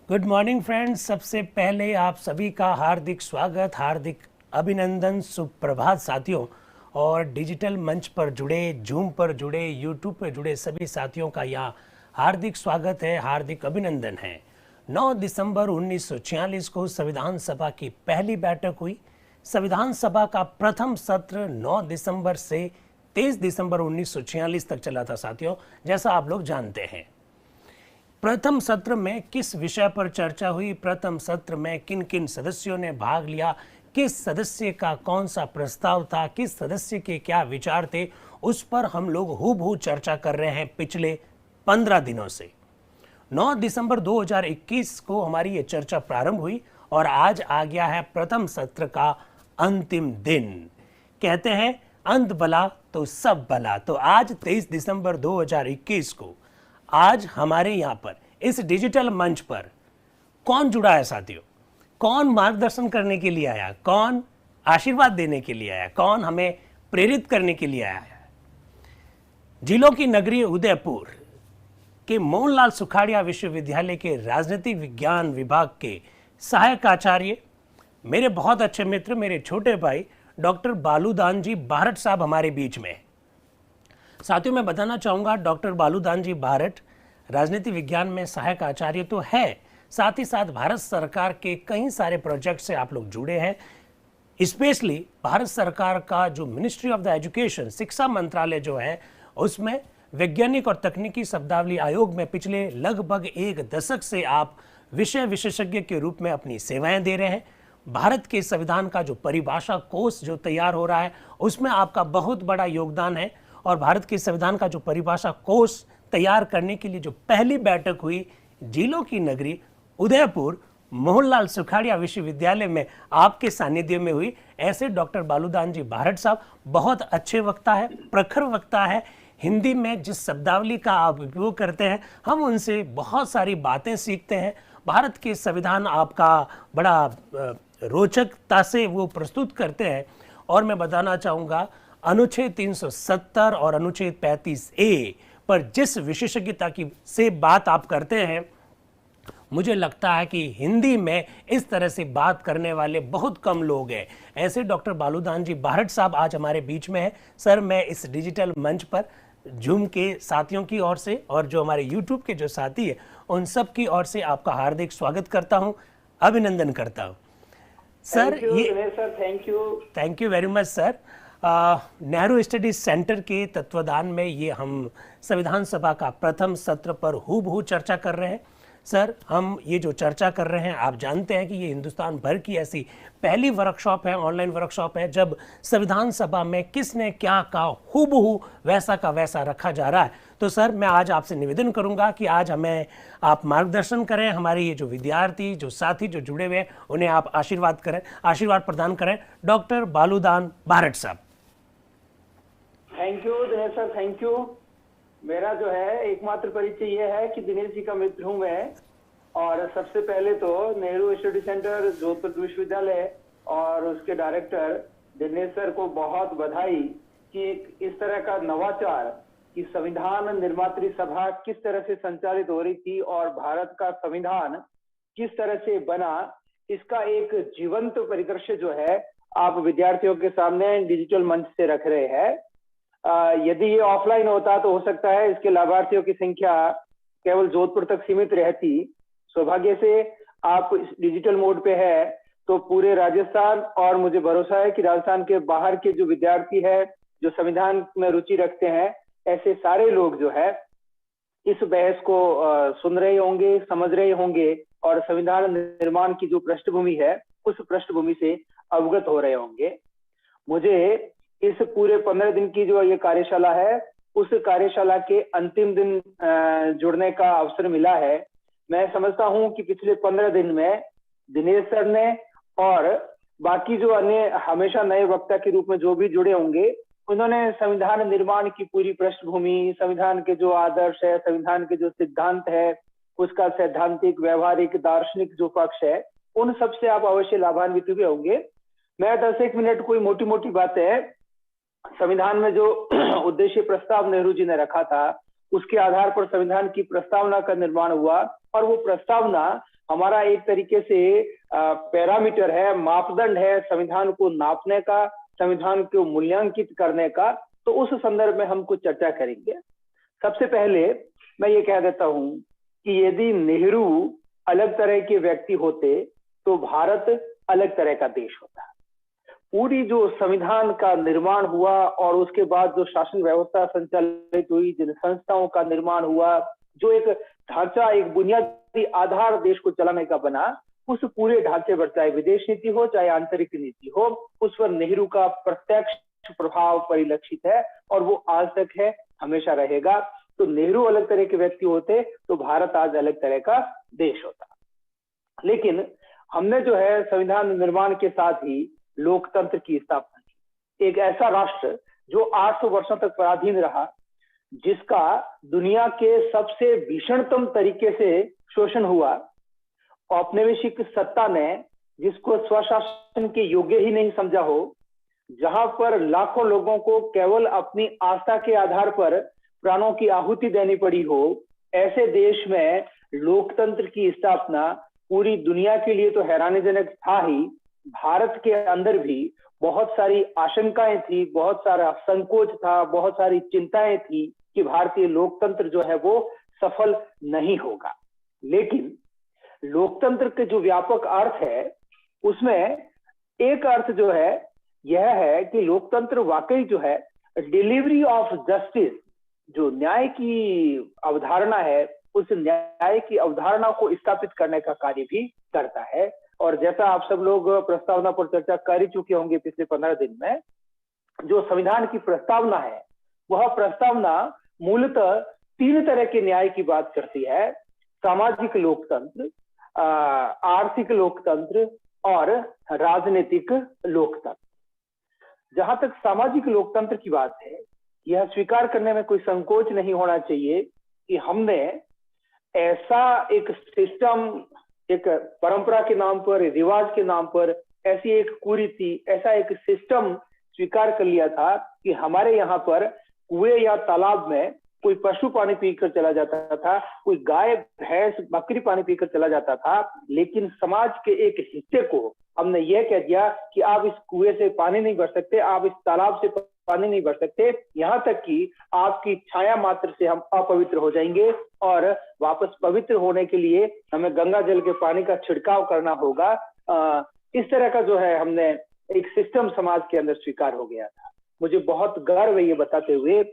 Good morning friends. सबसे पहले आप सभी का हार्दिक स्वागत, हार्दिक अभिनंदन, सुप्रभात साथियों। और डिजिटल मंच पर जुड़े, जूम पर जुड़े, यूट्यूब पर जुड़े सभी साथियों का यहाँ हार्दिक स्वागत है, हार्दिक अभिनंदन है। 9 दिसंबर 1946 को संविधान सभा की पहली बैठक हुई। संविधान सभा का प्रथम सत्र 9 दिसंबर से 23 दिसंबर 1946 तक चला था साथियों, जैसा आप लोग जानते हैं। प्रथम सत्र में किस विषय पर चर्चा हुई, प्रथम सत्र में किन किन सदस्यों ने भाग लिया, किस सदस्य का कौन सा प्रस्ताव था, किस सदस्य के क्या विचार थे, उस पर हम लोग हूबहू चर्चा कर रहे हैं पिछले 15 दिनों से। 9 दिसंबर 2021 को हमारी ये चर्चा प्रारंभ हुई और आज आ गया है प्रथम सत्र का अंतिम दिन। कहते हैं अंत भला तो सब भला। तो आज 23 दिसंबर 2021 को आज हमारे यहाँ पर इस डिजिटल मंच पर कौन जुड़ा है साथियों? कौन मार्गदर्शन करने के लिए आया, कौन आशीर्वाद देने के लिए आया, कौन हमें प्रेरित करने के लिए आया है? जिलों की नगरी उदयपुर के मोहनलाल सुखाड़िया विश्वविद्यालय के राजनीतिक विज्ञान विभाग के सहायक आचार्य, मेरे बहुत अच्छे मित्र, मेरे छोटे भाई डॉक्टर बालूदान जी बारट साहब हमारे बीच में है। साथियों, मैं बताना चाहूँगा डॉक्टर बालूदान जी बारट राजनीति विज्ञान में सहायक आचार्य तो है, साथ ही साथ भारत सरकार के कई सारे प्रोजेक्ट से आप लोग जुड़े हैं। स्पेशली भारत सरकार का जो मिनिस्ट्री ऑफ द एजुकेशन, शिक्षा मंत्रालय जो है, उसमें वैज्ञानिक और तकनीकी शब्दावली आयोग में पिछले लगभग एक दशक से आप विषय विशेषज्ञ के रूप में अपनी सेवाएं दे रहे हैं। भारत के संविधान का जो परिभाषा कोष जो तैयार हो रहा है, उसमें आपका बहुत बड़ा योगदान है। और भारत के संविधान का जो परिभाषा कोष तैयार करने के लिए जो पहली बैठक हुई जिलों की नगरी उदयपुर मोहनलाल सुखाड़िया विश्वविद्यालय में आपके सानिध्य में हुई। ऐसे डॉक्टर बालूदान जी बारट साहब बहुत अच्छे वक्ता है, प्रखर वक्ता है। हिंदी में जिस शब्दावली का आप उपयोग करते हैं, हम उनसे बहुत सारी बातें सीखते हैं। भारत के संविधान आपका बड़ा रोचकता से वो प्रस्तुत करते हैं। और मैं बताना चाहूँगा अनुच्छेद 370 और अनुच्छेद 35A पर जिस विशेषज्ञता की से बात आप करते हैं, मुझे लगता है कि हिंदी में इस तरह से बात करने वाले बहुत कम लोग हैं। ऐसे डॉक्टर बालूदान जी बारट साहब आज हमारे बीच में हैं। सर, मैं इस डिजिटल मंच पर जूम के साथियों की ओर से और जो हमारे यूट्यूब के जो साथी हैं, उन सब की ओर से आपका हार्दिक स्वागत करता हूं, अभिनंदन करता हूं। Sir, thank you very much sir. Nehru studies centre के तत्वाधान में ये हम संविधान सभा का प्रथम सत्र पर हूबहू चर्चा कर रहे हैं। सर, हम ये जो चर्चा कर रहे हैं, आप जानते हैं कि ये हिंदुस्तान भर की ऐसी पहली वर्कशॉप है, ऑनलाइन वर्कशॉप है, जब संविधान सभा में किसने क्या कहा हूबहू वैसा का वैसा रखा जा रहा है। तो सर, मैं आज आपसे निवेदन करूंगा कि आज हमें आप मार्गदर्शन करें, हमारे ये जो विद्यार्थी, जो साथी जो जुड़े हुए हैं, उन्हें आप आशीर्वाद करें, आशीर्वाद प्रदान करें। डॉक्टर बालूदान बारट साहब। Thank you Dinesh sir, thank you. मेरा जो है एकमात्र परिचय ये है कि दिनेश जी का मित्र हूं मैं। और सबसे पहले तो नेहरू स्टडी सेंटर जोधपुर विश्वविद्यालय और उसके डायरेक्टर दिनेश सर को बहुत बधाई कि इस तरह का नवाचार कि संविधान निर्मात्री सभा किस तरह से संचालित हो रही थी और भारत का संविधान किस तरह से बना, इसका एक जीवंत परिदृश्य जो है आप विद्यार्थियों के सामने डिजिटल मंच से रख रहे हैं। यदि ये ऑफलाइन होता तो हो सकता है इसके लाभार्थियों की संख्या केवल जोधपुर तक सीमित रहती। सौभाग्य से आप इस डिजिटल मोड पे है तो पूरे राजस्थान, और मुझे भरोसा है कि राजस्थान के बाहर के जो विद्यार्थी है जो संविधान में रुचि रखते हैं, ऐसे सारे लोग जो है इस बहस को सुन रहे होंगे, समझ रहे होंगे और संविधान निर्माण की जो पृष्ठभूमि है उस पृष्ठभूमि से अवगत हो रहे होंगे। मुझे इस पूरे 15 दिन की जो ये कार्यशाला है, उस कार्यशाला के अंतिम दिन जुड़ने का अवसर मिला है। मैं समझता हूं कि पिछले 15 दिन में दिनेश सर ने और बाकी जो अन्य हमेशा नए वक्ता के रूप में जो भी जुड़े होंगे, उन्होंने संविधान निर्माण की पूरी पृष्ठभूमि, संविधान के जो आदर्श है, संविधान के जो सिद्धांत है, उसका सैद्धांतिक, व्यवहारिक, दार्शनिक जो पक्ष है, उन सब से आप अवश्य लाभान्वित हुए होंगे। मैं 10-1 मिनट कोई मोटी मोटी बातें संविधान में जो उद्देश्य प्रस्ताव नेहरू जी ने रखा था, उसके आधार पर संविधान की प्रस्तावना का निर्माण हुआ और वो प्रस्तावना हमारा एक तरीके से पैरामीटर है, मापदंड है संविधान को नापने का, संविधान को मूल्यांकित करने का। तो उस संदर्भ में हम कुछ चर्चा करेंगे। सबसे पहले मैं ये कह देता हूं कि यदि नेहरू अलग तरह के व्यक्ति होते तो भारत अलग तरह का देश होता। पूरी जो संविधान का निर्माण हुआ और उसके बाद जो शासन व्यवस्था संचालित हुई, जिन संस्थाओं का निर्माण हुआ, जो एक ढांचा, एक बुनियादी आधार देश को चलाने का बना, उस पूरे ढांचे पर चाहे विदेश नीति हो चाहे आंतरिक नीति हो, उस पर नेहरू का प्रत्यक्ष प्रभाव परिलक्षित है और वो आज तक है, हमेशा रहेगा। तो नेहरू अलग तरह के व्यक्ति होते तो भारत आज अलग तरह का देश होता। लेकिन हमने जो है संविधान निर्माण के साथ ही लोकतंत्र की स्थापना की। एक ऐसा राष्ट्र जो 800 वर्षों तक पराधीन रहा, जिसका दुनिया के सबसे भीषणतम तरीके से शोषण हुआ, औपनिवेशिक सत्ता ने जिसको स्वशासन के योग्य ही नहीं समझा हो, जहां पर लाखों लोगों को केवल अपनी आस्था के आधार पर प्राणों की आहुति देनी पड़ी हो, ऐसे देश में लोकतंत्र की स्थापना पूरी दुनिया के लिए तो हैरानीजनक था ही, भारत के अंदर भी बहुत सारी आशंकाएं थी, बहुत सारा संकोच था, बहुत सारी चिंताएं थी कि भारतीय लोकतंत्र जो है वो सफल नहीं होगा। लेकिन लोकतंत्र के जो व्यापक अर्थ है, उसमें एक अर्थ जो है यह है कि लोकतंत्र वाकई जो है डिलीवरी ऑफ जस्टिस, जो न्याय की अवधारणा है, उस न्याय की अवधारणा को स्थापित करने का कार्य भी करता है। और जैसा आप सब लोग प्रस्तावना पर चर्चा कर ही चुके होंगे पिछले 15 दिन में, जो संविधान की प्रस्तावना है, वह प्रस्तावना मूलतः 3 तरह के न्याय की बात करती है: सामाजिक लोकतंत्र, आर्थिक लोकतंत्र और राजनीतिक लोकतंत्र। जहां तक सामाजिक लोकतंत्र की बात है, यह स्वीकार करने में कोई संकोच नहीं होना चाहिए कि हमने ऐसा एक सिस्टम, एक परंपरा के नाम पर, रिवाज के नाम पर ऐसी एक कुरीति, ऐसा एक सिस्टम स्वीकार कर लिया था कि हमारे यहाँ पर कुएं या तालाब में कोई पशु पानी पीकर चला जाता था, कोई गाय भैंस बकरी पानी पीकर चला जाता था, लेकिन समाज के एक हिस्से को हमने यह कह दिया कि आप इस कुएं से पानी नहीं भर सकते, आप इस तालाब से पानी नहीं भर सकते, यहाँ तक कि आपकी छाया मात्र से हम अपवित्र हो जाएंगे और वापस पवित्र होने के लिए हमें गंगा जल के पानी का छिड़काव करना होगा। इस तरह का जो है हमने एक सिस्टम समाज के अंदर स्वीकार हो गया था। मुझे बहुत गर्व है ये बताते हुए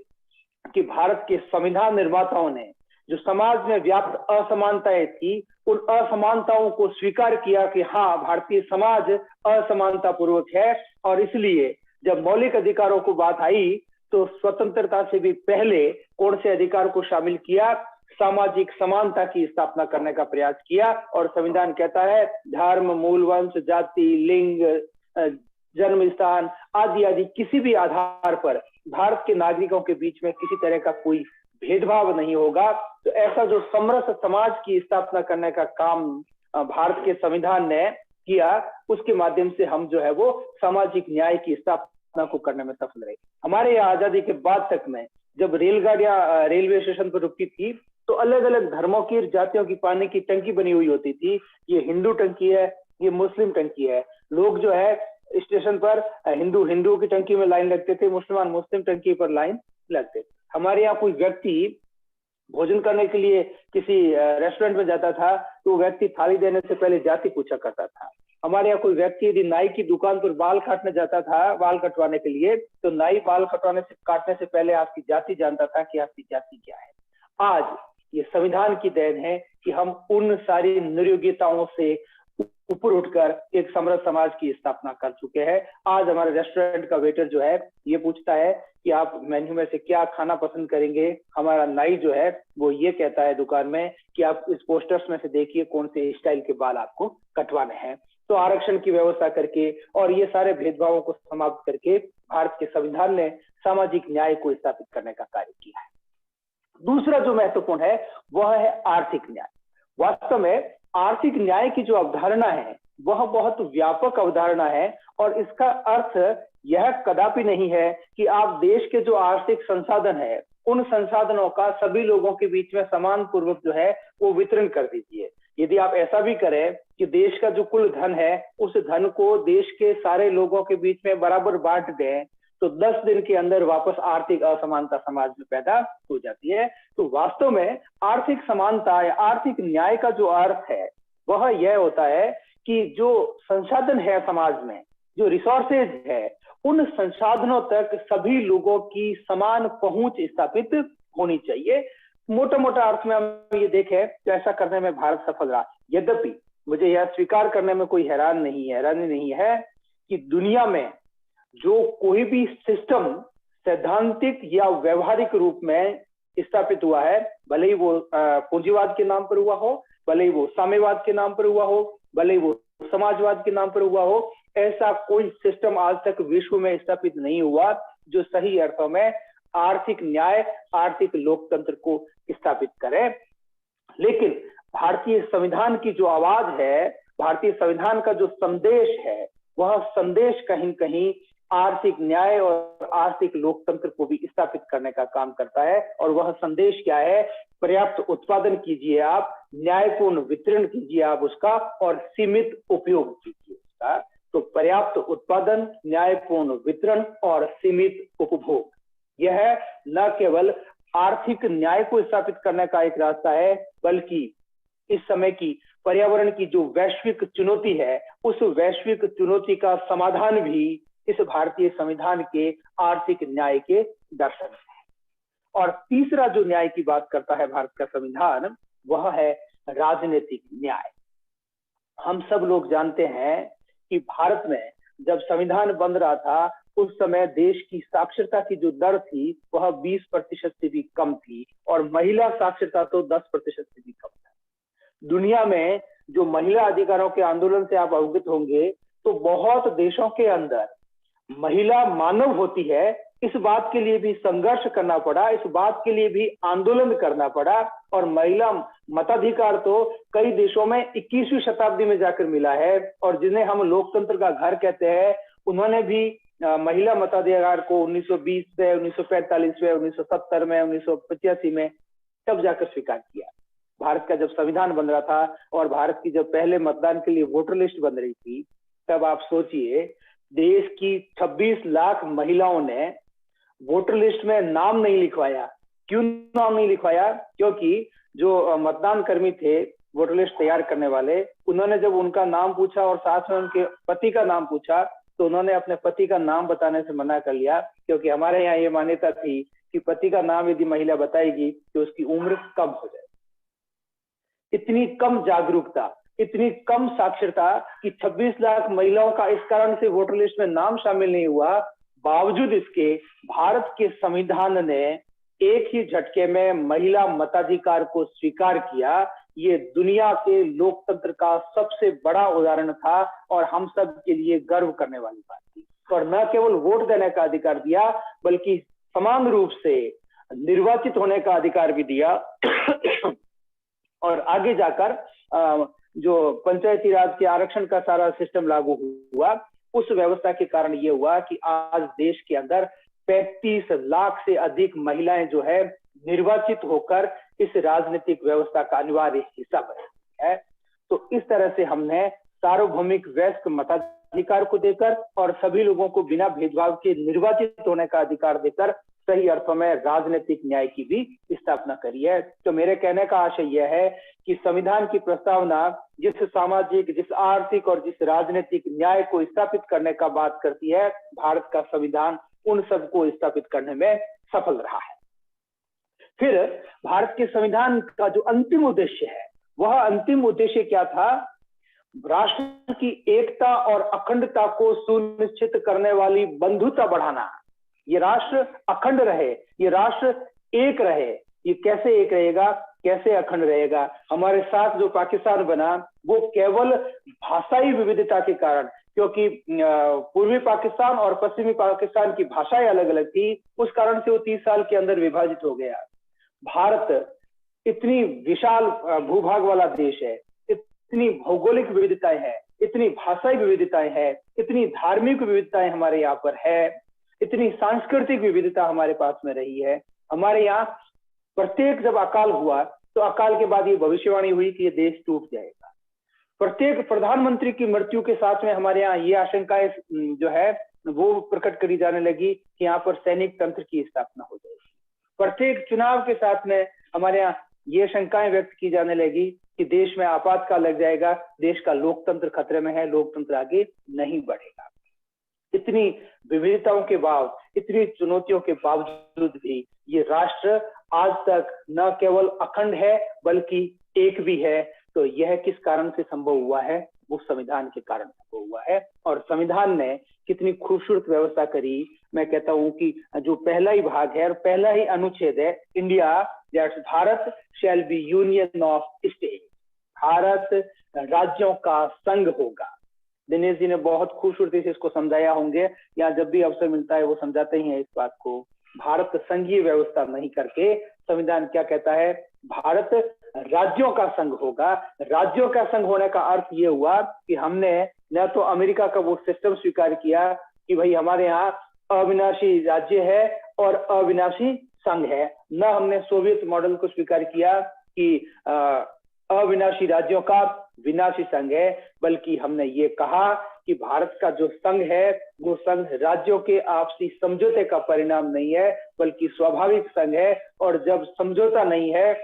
कि भारत के संविधान निर्माताओं ने जो समाज में व्याप्त असमानताएं थी, उन असमानताओं को स्वीकार किया कि हाँ, भारतीय समाज असमानता पूर्वक है, और इसलिए जब मौलिक अधिकारों को बात आई तो स्वतंत्रता से भी पहले कौन से अधिकार को शामिल किया? सामाजिक समानता की स्थापना करने का प्रयास किया। और संविधान कहता है धर्म, मूल वंश, जाति, लिंग, जन्म स्थान आदि आदि किसी भी आधार पर भारत के नागरिकों के बीच में किसी तरह का कोई भेदभाव नहीं होगा। तो ऐसा जो समरस समाज की स्थापना करने का काम भारत के संविधान ने किया, उसके माध्यम से हम जो है वो सामाजिक न्याय की स्थापना को करने में सफल रहे। हमारे यहाँ आजादी के बाद तक में जब रेलगाड़ियां रेलवे स्टेशन पर रुकती थी तो अलग अलग धर्मों की, जातियों की पानी की टंकी बनी हुई होती थी। ये हिंदू टंकी है, ये मुस्लिम टंकी है। लोग जो है स्टेशन पर हिंदू की टंकी में लाइन लगते थे, मुसलमान मुस्लिम टंकी पर लाइन लगते थे। हमारे यहाँ कोई व्यक्ति भोजन करने के लिए किसी रेस्टोरेंट में जाता था तो व्यक्ति थाली देने से पहले जाति पूछा करता था। हमारे यहाँ कोई व्यक्ति यदि नाई की दुकान पर बाल काटने जाता था, बाल कटवाने के लिए, तो नाई बाल काटने से पहले आपकी जाति जानता था कि आपकी जाति क्या है। आज ये संविधान की देन है कि हम उन सारी निर्योग्यताओं से ऊपर उठकर एक समृद्ध समाज की स्थापना कर चुके हैं। आज हमारे रेस्टोरेंट का वेटर जो है ये पूछता है कि आप मेन्यू में से क्या खाना पसंद करेंगे। हमारा नाई जो है वो ये कहता है दुकान में कि आप इस पोस्टर्स में से देखिए कौन से स्टाइल के बाल आपको कटवाने हैं। तो आरक्षण की व्यवस्था करके और ये सारे भेदभावों को समाप्त करके भारत के संविधान ने सामाजिक न्याय को स्थापित करने का कार्य किया है। दूसरा जो महत्वपूर्ण है वह है आर्थिक न्याय। वास्तव में आर्थिक न्याय की जो अवधारणा है वह बहुत व्यापक अवधारणा है और इसका अर्थ यह कदापि नहीं है कि आप देश के जो आर्थिक संसाधन है उन संसाधनों का सभी लोगों के बीच में समान पूर्वक जो है वो वितरण कर दीजिए। यदि आप ऐसा भी करें कि देश का जो कुल धन है उस धन को देश के सारे लोगों के बीच में बराबर बांट दें, तो 10 दिन के अंदर वापस आर्थिक असमानता समाज में पैदा हो जाती है। तो वास्तव में आर्थिक समानता या आर्थिक न्याय का जो अर्थ है वह यह होता है कि जो संसाधन है समाज में, जो रिसोर्सेज है, उन संसाधनों तक सभी लोगों की समान पहुंच स्थापित होनी चाहिए। मोटा मोटा अर्थ में हम ये देखें तो ऐसा करने में भारत सफल रहा। यद्यपि मुझे यह स्वीकार करने में कोई हैरानी नहीं है कि दुनिया में जो कोई भी सिस्टम सैद्धांतिक या व्यवहारिक रूप में स्थापित हुआ है, भले ही वो पूंजीवाद के नाम पर हुआ हो, भले ही वो साम्यवाद के नाम पर हुआ हो, भले ही वो समाजवाद के नाम पर हुआ हो, ऐसा कोई सिस्टम आज तक विश्व में स्थापित नहीं हुआ जो सही अर्थों में आर्थिक न्याय, आर्थिक लोकतंत्र को स्थापित करे। लेकिन भारतीय संविधान की जो आवाज है, भारतीय संविधान का जो संदेश है, वह संदेश कहीं कहीं आर्थिक न्याय और आर्थिक लोकतंत्र को भी स्थापित करने का काम करता है। और वह संदेश क्या है? पर्याप्त उत्पादन कीजिए आप, न्यायपूर्ण वितरण कीजिए आप उसका, और सीमित उपयोग कीजिए उसका। तो पर्याप्त उत्पादन, न्यायपूर्ण वितरण और सीमित उपभोग, यह न केवल आर्थिक न्याय को स्थापित करने का एक रास्ता है, बल्कि इस समय की पर्यावरण की जो वैश्विक चुनौती है, उस वैश्विक चुनौती का समाधान भी इस भारतीय संविधान के आर्थिक न्याय के दर्शन है। और तीसरा जो न्याय की बात करता है भारत का संविधान, वह है राजनीतिक न्याय। हम सब लोग जानते हैं कि भारत में जब संविधान बन रहा था उस समय देश की साक्षरता की जो दर थी वह 20% से भी कम थी, और महिला साक्षरता तो 10% से भी कम था। दुनिया में जो महिला अधिकारों के आंदोलन से आप अवगत होंगे तो बहुत देशों के अंदर महिला मानव होती है, इस बात के लिए भी संघर्ष करना पड़ा, इस बात के लिए भी आंदोलन करना पड़ा। और महिला मताधिकार तो कई देशों में 21वीं शताब्दी में जाकर मिला है, और जिन्हें हम लोकतंत्र का घर कहते हैं, उन्होंने भी महिला मताधिकार को 1920 में, 1945 में, 1970 में, 1985 में तब जाकर स्वीकार किया। भारत का जब संविधान बन रहा था और भारत की जब पहले मतदान के लिए वोटर लिस्ट बन रही थी, तब आप सोचिए देश की 26 लाख महिलाओं ने वोटर लिस्ट में नाम नहीं लिखवाया। क्यों नाम नहीं लिखवाया? क्योंकि जो मतदान कर्मी थे, वोटर लिस्ट तैयार करने वाले, उन्होंने जब उनका नाम पूछा और साथ में उनके पति का नाम पूछा तो उन्होंने अपने पति का नाम बताने से मना कर लिया, क्योंकि हमारे यहाँ ये मान्यता थी कि पति का नाम यदि महिला बताएगी तो उसकी उम्र कम हो जाए। इतनी कम जागरूकता, इतनी कम साक्षरता कि 26 लाख महिलाओं का इस कारण से वोटर लिस्ट में नाम शामिल नहीं हुआ। बावजूद इसके भारत के संविधान ने एक ही झटके में महिला मताधिकार को स्वीकार किया। ये दुनिया के लोकतंत्र का सबसे बड़ा उदाहरण था और हम सब के लिए गर्व करने वाली बात थी। और न केवल वोट देने का अधिकार दिया, बल्कि समान रूप से निर्वाचित होने का अधिकार भी दिया। और आगे जाकर जो पंचायती राज के आरक्षण का सारा सिस्टम लागू हुआ, उस व्यवस्था के कारण ये हुआ कि आज देश के अंदर 35 लाख से अधिक महिलाएं जो है निर्वाचित होकर इस राजनीतिक व्यवस्था का अनिवार्य हिस्सा बनी है। तो इस तरह से हमने सार्वभौमिक वयस्क मताधिकार को देकर और सभी लोगों को बिना भेदभाव के निर्वाचित होने का अधिकार देकर सही अर्थों में राजनीतिक न्याय की भी स्थापना करी है। तो मेरे कहने का आशय यह है कि संविधान की प्रस्तावना जिस सामाजिक, जिस आर्थिक और जिस राजनीतिक न्याय को स्थापित करने का बात करती है, भारत का संविधान उन सबको स्थापित करने में सफल रहा है। फिर भारत के संविधान का जो अंतिम उद्देश्य है, वह अंतिम उद्देश्य क्या था? राष्ट्र की एकता और अखंडता को सुनिश्चित करने वाली बंधुता बढ़ाना। ये राष्ट्र अखंड रहे, ये राष्ट्र एक रहे। ये कैसे एक रहेगा, कैसे अखंड रहेगा? हमारे साथ जो पाकिस्तान बना वो केवल भाषाई विविधता के कारण, क्योंकि पूर्वी पाकिस्तान और पश्चिमी पाकिस्तान की भाषाएं अलग अलग थी, उस कारण से वो 30 साल के अंदर विभाजित हो गया। भारत इतनी विशाल भूभाग वाला देश है, इतनी भौगोलिक विविधताएं हैं, इतनी भाषाई विविधताएं हैं, इतनी धार्मिक विविधताएं हमारे यहाँ पर है, इतनी सांस्कृतिक विविधता हमारे पास में रही है। हमारे यहाँ प्रत्येक जब अकाल हुआ तो अकाल के बाद ये भविष्यवाणी हुई कि ये देश टूट जाएगा। प्रत्येक प्रधानमंत्री की मृत्यु के साथ में हमारे यहाँ ये आशंकाएं जो है वो प्रकट करी जाने लगी कि यहाँ पर सैनिक तंत्र की स्थापना हो जाएगी। प्रत्येक चुनाव के साथ में हमारे यहाँ ये शंकाएं व्यक्त की जाने लगी कि देश में आपातकाल लग जाएगा, देश का लोकतंत्र खतरे में है, लोकतंत्र आगे नहीं बढ़ेगा। इतनी विविधताओं के बावजूद, इतनी चुनौतियों के बावजूद भी ये राष्ट्र आज तक न केवल अखंड है बल्कि एक भी है। तो यह किस कारण से संभव हुआ है? वो संविधान के कारण संभव हुआ है। और संविधान ने कितनी खूबसूरत व्यवस्था करी। मैं कहता हूं कि जो पहला ही भाग है और पहला ही अनुच्छेद है, India that's Bharat shall be union of state, Bharat राज्यों का संघ होगा। दिनेश जी ने बहुत खूबसूरती से इसको समझाया होंगे, या जब भी अवसर मिलता है वो समझाते ही है इस बात को। भारत संघीय व्यवस्था नहीं करके संविधान क्या कहता है? भारत राज्यों का संघ होगा। राज्यों का संघ होने का अर्थ ये हुआ कि हमने न तो अमेरिका का वो सिस्टम स्वीकार किया कि भाई हमारे यहाँ अविनाशी राज्य है और अविनाशी संघ है, न हमने सोवियत मॉडल को स्वीकार किया कि अविनाशी राज्यों का विनाशी संघ है, बल्कि हमने ये कहा कि भारत का जो संघ है वो संघ राज्यों के आपसी समझौते का परिणाम नहीं है बल्कि स्वाभाविक संघ है। और जब समझौता नहीं है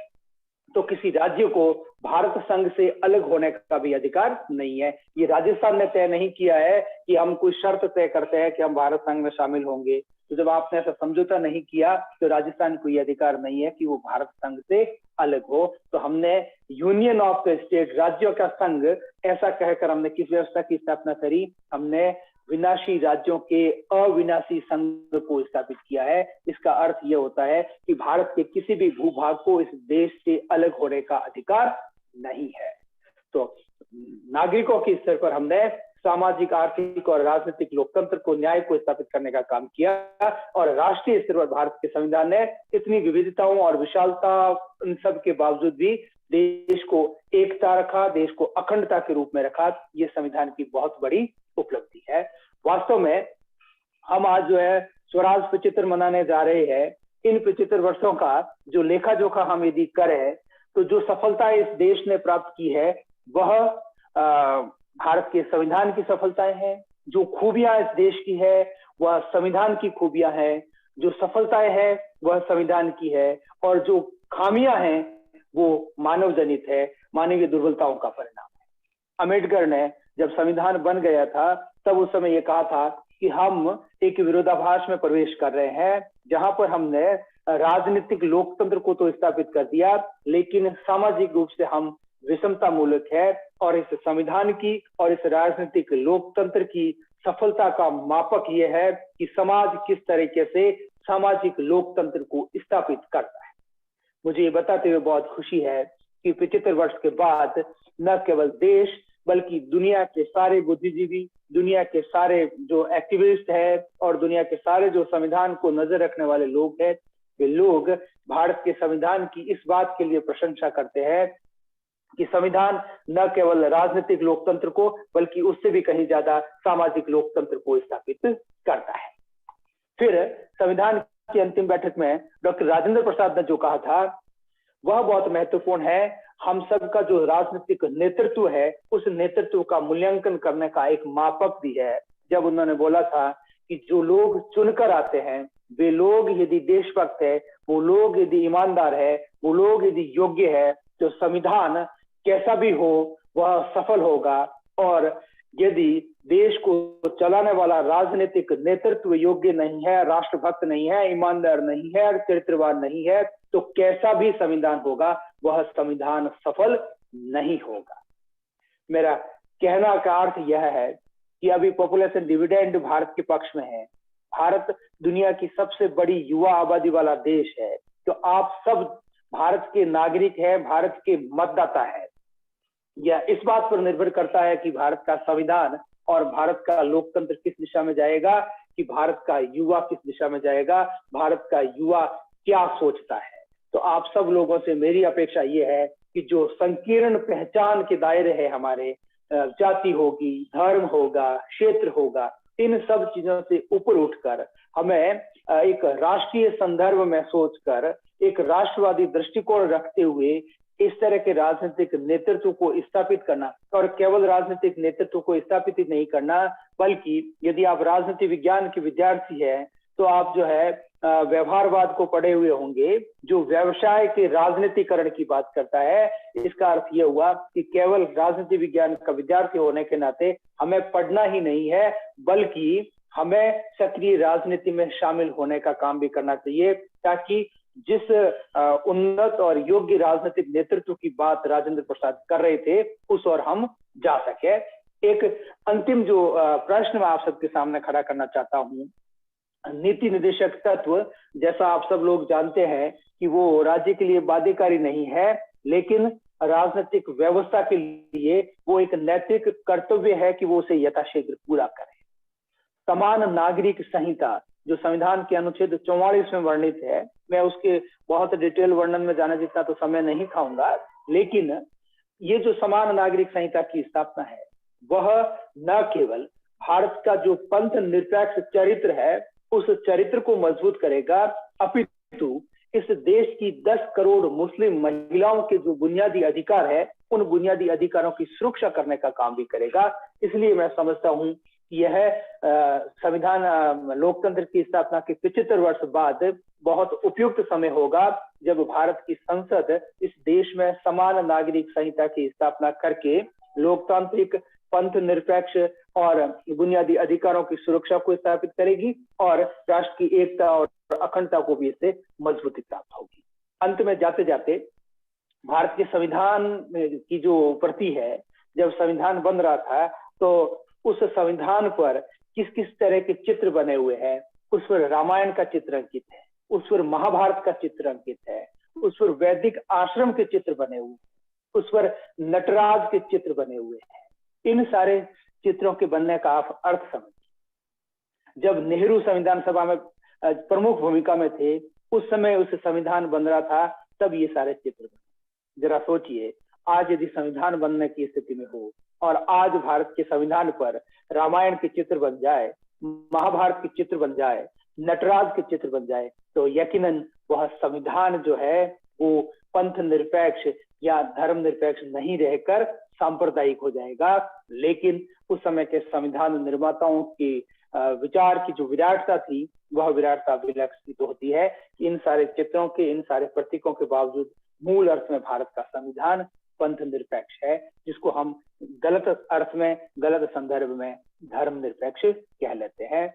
तो किसी राज्य को भारत संघ से अलग होने का भी अधिकार नहीं है। ये राजस्थान ने तय नहीं किया है कि हम कोई शर्त तय करते हैं कि हम भारत संघ में शामिल होंगे। तो जब आपने ऐसा समझौता नहीं किया तो राजस्थान को यह अधिकार नहीं है कि वो भारत संघ से अलग हो। तो हमने यूनियन ऑफ द स्टेट, राज्यों का संघ, ऐसा कहकर हमने किस व्यवस्था की स्थापना करी? हमने विनाशी राज्यों के अविनाशी संघ को स्थापित किया है। इसका अर्थ यह होता है कि भारत के किसी भी भूभाग को इस देश से अलग होने का अधिकार नहीं है। तो नागरिकों के स्तर पर हमने सामाजिक, आर्थिक और राजनीतिक लोकतंत्र को, न्याय को स्थापित करने का काम किया। और राष्ट्रीय स्तर पर भारत के संविधान ने इतनी विविधताओं और विशालता इन सब के बावजूद भी देश को एकता रखा, देश को अखंडता के रूप में रखा। ये संविधान की बहुत बड़ी उपलब्धि है। वास्तव में हम आज जो है स्वराज 75 मनाने जा रहे हैं। इन 75 वर्षों का जो लेखा जोखा हम यदि करें तो जो सफलता इस देश ने प्राप्त की है वह भारत के संविधान की सफलताएं हैं। जो खूबियां इस देश की है वह संविधान की खूबियां हैं। जो सफलताएं हैं वह संविधान की है और जो खामियां हैं वो मानव जनित है, मानवीय दुर्बलताओं का परिणाम है। अम्बेडकर ने जब संविधान बन गया था तब उस समय ये कहा था कि हम एक विरोधाभास में प्रवेश कर रहे हैं जहां पर हमने राजनीतिक लोकतंत्र को तो स्थापित कर दिया लेकिन सामाजिक रूप से हम विषमता मूलक है। और इस संविधान की और इस राजनीतिक लोकतंत्र की सफलता का मापक यह है कि समाज किस तरीके से सामाजिक लोकतंत्र को स्थापित करता है। मुझे ये बताते हुए बहुत खुशी है कि 75 वर्ष के बाद न केवल देश बल्कि दुनिया के सारे बुद्धिजीवी, दुनिया के सारे जो एक्टिविस्ट है और दुनिया के सारे जो संविधान को नजर रखने वाले लोग हैं, वे लोग भारत के संविधान की इस बात के लिए प्रशंसा करते हैं कि संविधान न केवल राजनीतिक लोकतंत्र को बल्कि उससे भी कहीं ज्यादा सामाजिक लोकतंत्र को स्थापित करता है। फिर संविधान की अंतिम बैठक में डॉक्टर राजेंद्र प्रसाद ने जो कहा था वह बहुत महत्वपूर्ण है। हम सबका जो राजनीतिक नेतृत्व है उस नेतृत्व का मूल्यांकन करने का एक मापक भी है। जब उन्होंने बोला था कि जो लोग चुनकर आते हैं वे लोग यदि देशभक्त है, वो लोग यदि ईमानदार है, वो लोग यदि योग्य है तो संविधान कैसा भी हो वह सफल होगा। और यदि देश को चलाने वाला राजनीतिक नेतृत्व योग्य नहीं है, राष्ट्रभक्त नहीं है, ईमानदार नहीं है, चरित्रवान नहीं है तो कैसा भी संविधान होगा वह संविधान सफल नहीं होगा। मेरा कहना का अर्थ यह है कि अभी पॉपुलेशन डिविडेंड भारत के पक्ष में है। भारत दुनिया की सबसे बड़ी युवा आबादी वाला देश है। तो आप सब भारत के नागरिक हैं, भारत के मतदाता हैं। यह इस बात पर निर्भर करता है कि भारत का संविधान और भारत का लोकतंत्र किस दिशा में जाएगा, कि भारत का युवा किस दिशा में जाएगा, भारत का युवा क्या सोचता है। तो आप सब लोगों से मेरी अपेक्षा ये है कि जो संकीर्ण पहचान के दायरे है हमारे, जाति होगी, धर्म होगा, क्षेत्र होगा, इन सब चीजों से ऊपर उठकर हमें एक राष्ट्रीय संदर्भ में सोचकर, एक राष्ट्रवादी दृष्टिकोण रखते हुए इस तरह के राजनीतिक नेतृत्व को स्थापित करना, और केवल राजनीतिक नेतृत्व को स्थापित ही नहीं करना, बल्कि यदि आप राजनीति विज्ञान के विद्यार्थी हैं तो आप जो है व्यवहारवाद को पढ़े हुए होंगे, जो व्यवसाय के राजनीतिकरण की बात करता है। इसका अर्थ यह हुआ कि केवल राजनीति विज्ञान का विद्यार्थी होने के नाते हमें पढ़ना ही नहीं है, बल्कि हमें सक्रिय राजनीति में शामिल होने का काम भी करना चाहिए, ताकि जिस उन्नत और योग्य राजनीतिक नेतृत्व की बात राजेंद्र प्रसाद कर रहे थे उस ओर हम जा सके। एक अंतिम जो प्रश्न मैं आप सबके सामने खड़ा करना चाहता हूं, नीति निर्देशक तत्व, जैसा आप सब लोग जानते हैं कि वो राज्य के लिए बाध्यकारी नहीं है, लेकिन राजनीतिक व्यवस्था के लिए वो एक नैतिक कर्तव्य है कि वो उसे यथाशीघ्र पूरा करे। समान नागरिक संहिता जो संविधान के अनुच्छेद 44 में वर्णित है, मैं उसके बहुत डिटेल वर्णन में जाने जितना तो समय नहीं खाऊंगा, लेकिन ये जो समान नागरिक संहिता की स्थापना है वह न केवल भारत का जो पंथ निरपेक्ष चरित्र है उस चरित्र को मजबूत करेगा, अपितु इस देश की 10 करोड़ मुस्लिम महिलाओं के जो बुनियादी अधिकार है उन बुनियादी अधिकारों की सुरक्षा करने का काम भी करेगा। इसलिए मैं समझता हूं कि यह संविधान लोकतंत्र की स्थापना के 75 वर्ष बाद बहुत उपयुक्त समय होगा जब भारत की संसद इस देश में समान नागरिक संहिता की स्थापना करके लोकतांत्रिक पंथ निरपेक्ष और बुनियादी अधिकारों की सुरक्षा को स्थापित करेगी और राष्ट्र की एकता और अखंडता को भी इससे मजबूती प्राप्त होगी। अंत में जाते जाते भारत के संविधान की जो प्रति है, जब संविधान बन रहा था तो उस संविधान पर किस किस तरह के चित्र बने हुए हैं, उस पर रामायण का चित्र अंकित है, उस पर महाभारत का चित्र अंकित है, उस पर वैदिक आश्रम के चित्र बने हुए, उस पर नटराज के चित्र बने हुए हैं। इन सारे चित्रों के बनने का आप अर्थ समझिए। जब नेहरू संविधान सभा में प्रमुख भूमिका में थे, उस समय उस संविधान बन रहा था, तब ये सारे चित्र बने। जरा सोचिए, आज यदि संविधान बनने की स्थिति में हो और आज भारत के संविधान पर रामायण के चित्र बन जाए, महाभारत के चित्र बन जाए, नटराज के चित्र बन जाए, तो यकीनन वह संविधान जो है वो पंथ निरपेक्ष या धर्म निरपेक्ष नहीं रहकर सांप्रदायिक हो जाएगा। लेकिन उस समय के संविधान निर्माताओं की विचार की जो विराटता थी वह विराटता विलक्षित होती है कि इन सारे चित्रों के, इन सारे प्रतीकों के बावजूद मूल अर्थ में भारत का संविधान पंथ निरपेक्ष है, जिसको हम गलत अर्थ में, गलत संदर्भ में धर्म निरपेक्ष कह लेते हैं।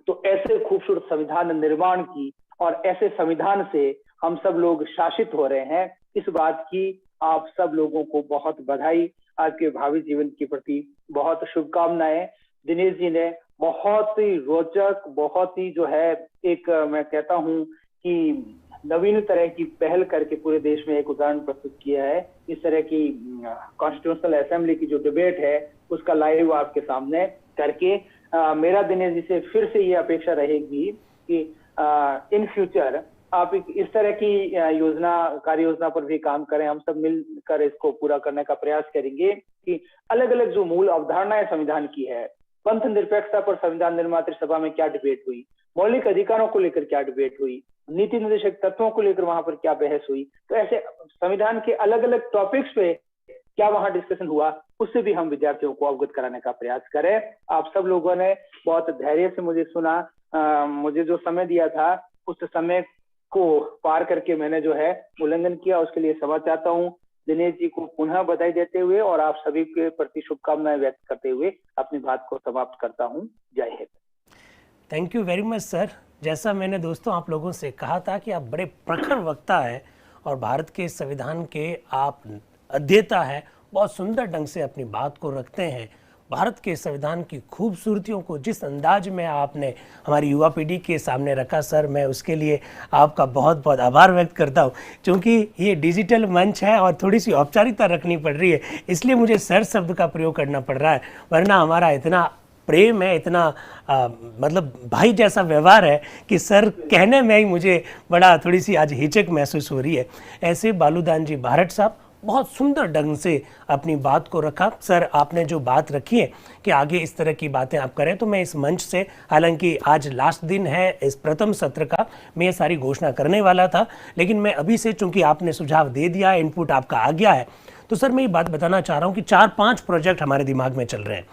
तो ऐसे खूबसूरत संविधान निर्माण की और ऐसे संविधान से हम सब लोग शासित हो रहे हैं, इस बात की आप सब लोगों को बहुत बधाई, आपके भावी जीवन के प्रति बहुत शुभकामनाएं। दिनेश जी ने बहुत ही रोचक, बहुत ही जो है एक मैं कहता हूं कि नवीन तरह की पहल करके पूरे देश में एक उदाहरण प्रस्तुत किया है। इस तरह की कॉन्स्टिट्यूशनल असेंबली की जो डिबेट है उसका लाइव आपके सामने करके मेरा दिनेश जी से फिर से ये अपेक्षा रहेगी कि इन फ्यूचर आप इस तरह की योजना, कार्य योजना पर भी काम करें। हम सब मिलकर इसको पूरा करने का प्रयास करेंगे कि अलग अलग जो मूल अवधारणाएं संविधान की है, पंथ निरपेक्षता पर संविधान निर्माता सभा में क्या डिबेट हुई, मौलिक अधिकारों को लेकर क्या डिबेट हुई, नीति निर्देशक तत्वों को लेकर वहां पर क्या बहस हुई, तो ऐसे संविधान के अलग अलग टॉपिक्स पे क्या वहां डिस्कशन हुआ, उससे भी हम विद्यार्थियों को अवगत कराने का प्रयास करें। आप सब लोगों ने बहुत धैर्य से मुझे सुना, मुझे जो समय दिया था उस समय को पार करके मैंने जो है उल्लंघन किया, उसके लिए क्षमा चाहता हूँ। दिनेश जी को पुनः बधाई देते हुए और आप सभी के प्रति शुभकामनाएं व्यक्त करते हुए अपनी बात को समाप्त करता हूँ। जय Hind. Thank you very much sir. जैसा मैंने दोस्तों आप लोगों से कहा था कि आप बड़े प्रखर वक्ता है और भारत के संविधान के आप अध्येता है, बहुत सुंदर ढंग से अपनी बात को रखते हैं। भारत के संविधान की खूबसूरतियों को जिस अंदाज में आपने हमारी युवा पीढ़ी के सामने रखा सर, मैं उसके लिए आपका बहुत बहुत आभार व्यक्त करता हूँ। क्योंकि ये डिजिटल मंच है और थोड़ी सी औपचारिकता रखनी पड़ रही है, इसलिए मुझे सर शब्द का प्रयोग करना पड़ रहा है, वरना हमारा इतना प्रेम है, इतना मतलब भाई जैसा व्यवहार है कि सर कहने में ही मुझे बड़ा थोड़ी सी आज हिचक महसूस हो रही है। ऐसे बालूदान जी भारट साहब बहुत सुंदर ढंग से अपनी बात को रखा। सर, आपने जो बात रखी है कि आगे इस तरह की बातें आप करें, तो मैं इस मंच से, हालांकि आज लास्ट दिन है इस प्रथम सत्र का, मैं ये सारी घोषणा करने वाला था, लेकिन मैं अभी से, चूंकि आपने सुझाव दे दिया, इनपुट आपका आ गया है, तो सर मैं ये बात बताना चाह रहा हूँ कि 4-5 प्रोजेक्ट हमारे दिमाग में चल रहे हैं।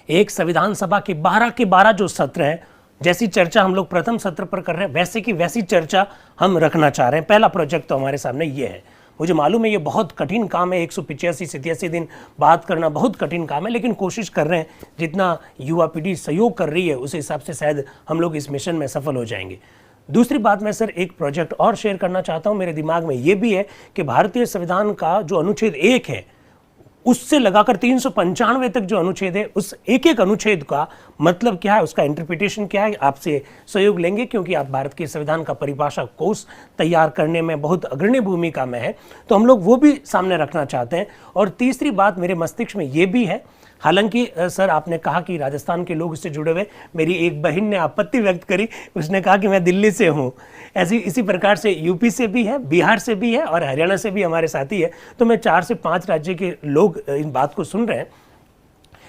एक, संविधान सभा के 12 के 12 जो सत्र हैं, जैसी चर्चा हम लोग प्रथम सत्र पर कर रहे हैं, वैसे की वैसी चर्चा हम रखना चाह रहे हैं। पहला प्रोजेक्ट तो हमारे सामने ये है। मुझे मालूम है ये बहुत कठिन काम है, 185-87 दिन बात करना बहुत कठिन काम है, लेकिन कोशिश कर रहे हैं, जितना युवा पीढ़ी सहयोग कर रही है उस हिसाब से शायद हम लोग इस मिशन में सफल हो जाएंगे। दूसरी बात, मैं सर एक प्रोजेक्ट और शेयर करना चाहता हूँ। मेरे दिमाग में ये भी है कि भारतीय संविधान का जो अनुच्छेद 1 है, उससे लगाकर 395 तक जो अनुच्छेद है, उस एक एक अनुच्छेद का मतलब क्या है, उसका इंटरप्रिटेशन क्या है, आपसे सहयोग लेंगे, क्योंकि आप भारत के संविधान का परिभाषा कोष तैयार करने में बहुत अग्रणी भूमिका में है, तो हम लोग वो भी सामने रखना चाहते हैं। और तीसरी बात मेरे मस्तिष्क में ये भी है, हालांकि सर आपने कहा कि राजस्थान के लोग इससे जुड़े हुए, मेरी एक बहन ने आपत्ति व्यक्त करी, उसने कहा कि मैं दिल्ली से हूँ। इसी प्रकार से यूपी से भी है, बिहार से भी है और हरियाणा से भी हमारे साथी है। तो मैं 4 से 5 राज्य के लोग इन बात को सुन रहे हैं,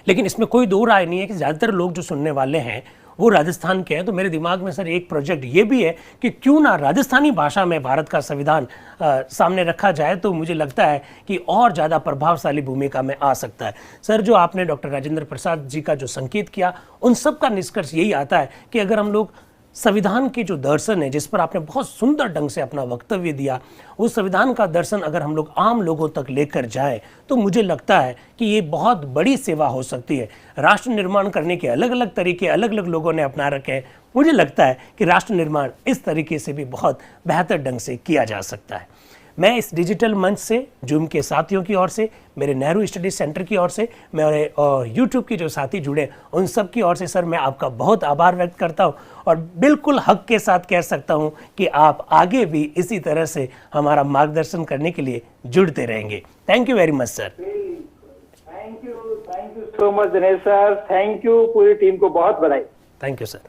लेकिन इसमें कोई दो राय नहीं है कि ज़्यादातर लोग जो सुनने वाले हैं वो राजस्थान के हैं। तो मेरे दिमाग में सर एक प्रोजेक्ट ये भी है कि क्यों ना राजस्थानी भाषा में भारत का संविधान सामने रखा जाए, तो मुझे लगता है कि और ज़्यादा प्रभावशाली भूमिका में आ सकता है। सर, जो आपने डॉक्टर राजेंद्र प्रसाद जी का जो संकेत किया, उन सब का निष्कर्ष यही आता है कि अगर हम लोग संविधान के जो दर्शन है, जिस पर आपने बहुत सुंदर ढंग से अपना वक्तव्य दिया, उस संविधान का दर्शन अगर हम लोग आम लोगों तक लेकर जाए, तो मुझे लगता है कि ये बहुत बड़ी सेवा हो सकती है। राष्ट्र निर्माण करने के अलग अलग तरीके अलग अलग लोगों ने अपना रखे हैं। मुझे लगता है कि राष्ट्र निर्माण इस तरीके से भी बहुत बेहतर ढंग से किया जा सकता है। मैं इस डिजिटल मंच से, जूम के साथियों की ओर से, मेरे नेहरू स्टडी सेंटर की ओर से, मेरे यूट्यूब के जो साथी जुड़े उन सब की ओर से सर मैं आपका बहुत आभार व्यक्त करता हूं, और बिल्कुल हक के साथ कह सकता हूं कि आप आगे भी इसी तरह से हमारा मार्गदर्शन करने के लिए जुड़ते रहेंगे। Thank you very much sir. Thank you so much Dinesh sir, thank you, पूरी टीम को बहुत बधाई। Thank you sir.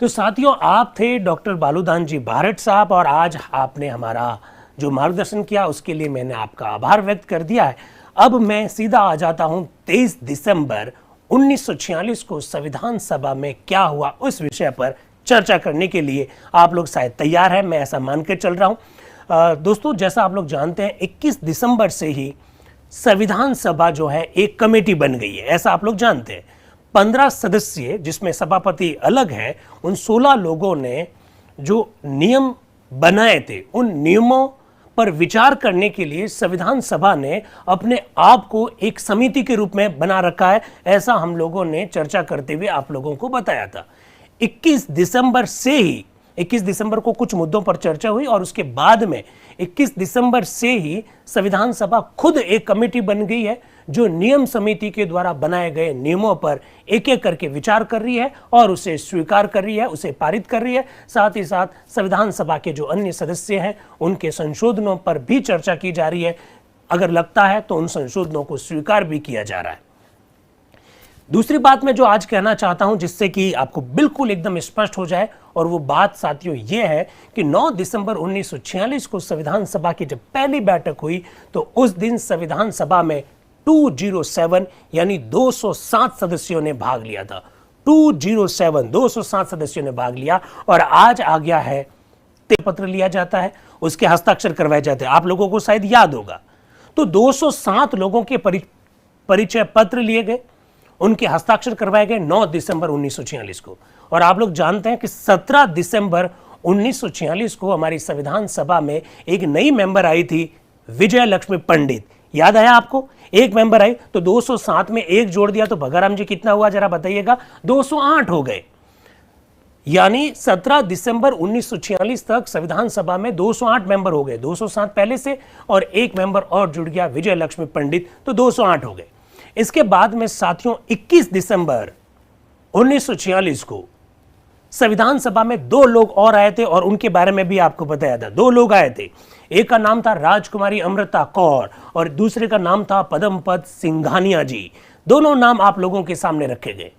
तो साथियों, आप थे डॉक्टर बालूदान जी भारट साहब, और आज आपने हमारा जो मार्गदर्शन किया उसके लिए मैंने आपका आभार व्यक्त कर दिया है। अब मैं सीधा आ जाता हूं 23 दिसंबर 1946 को संविधान सभा में क्या हुआ उस विषय पर चर्चा करने के लिए। आप लोग शायद तैयार हैं, मैं ऐसा मान के चल रहा हूं। दोस्तों, जैसा आप लोग जानते हैं, 21 दिसंबर से ही संविधान सभा जो है एक कमेटी बन गई है, ऐसा आप लोग जानते हैं। 15 सदस्य, जिसमें सभापति अलग है, उन 16 लोगों ने जो नियम बनाए थे, उन नियमों पर विचार करने के लिए संविधान सभा ने अपने आप को एक समिति के रूप में बना रखा है। ऐसा हम लोगों ने चर्चा करते हुए आप लोगों को बताया था। 21 दिसंबर से ही, 21 दिसंबर को कुछ मुद्दों पर चर्चा हुई, और उसके बाद में 21 दिसंबर से ही संविधान सभा खुद एक कमेटी बन गई है, जो नियम समिति के द्वारा बनाए गए नियमों पर एक एक करके विचार कर रही है और उसे स्वीकार कर रही है, उसे पारित कर रही है। साथ ही साथ संविधान सभा के जो अन्य सदस्य हैं उनके संशोधनों पर भी चर्चा की जा रही है। अगर लगता है तो उन संशोधनों को स्वीकार भी किया जा रहा है। दूसरी बात मैं जो आज कहना चाहता हूं, जिससे कि आपको बिल्कुल एकदम स्पष्ट हो जाए, और वो बात साथियों ये है कि 9 दिसंबर 1946 को संविधान सभा की जब पहली बैठक हुई, तो उस दिन संविधान सभा में 207 यानी 207 सदस्यों ने भाग लिया था। 207 सदस्यों ने भाग लिया, और आज आ गया है पत्र लिया जाता है, उसके हस्ताक्षर करवाए जाते हैं। आप लोगों को शायद याद होगा, तो 207 लोगों के परिचय पत्र लिए गए, उनके हस्ताक्षर करवाए गए 9 दिसंबर 1946 को। और आप लोग जानते हैं कि 17 दिसंबर 1946 को हमारी संविधान सभा में एक नई मेंबर आई थी, विजय लक्ष्मी पंडित। याद आया आपको? एक मेंबर आई, तो 207 में एक जोड़ दिया तो भगाराम जी कितना हुआ जरा बताइएगा? 208 हो गए। यानी 17 दिसंबर 1946 तक संविधान सभा में 208 मेंबर हो गए। 207 पहले से और एक मेंबर और जुड़ गया, विजय लक्ष्मी पंडित, तो 208 हो गए। इसके बाद में साथियों 21 दिसंबर 1946 को संविधान सभा में 2 लोग और आए थे, और उनके बारे में भी आपको बताया था। 2 लोग आए थे, एक का नाम था राजकुमारी अमृता कौर और दूसरे का नाम था पद्मपत सिंघानिया जी। दोनों नाम आप लोगों के सामने रखे गए।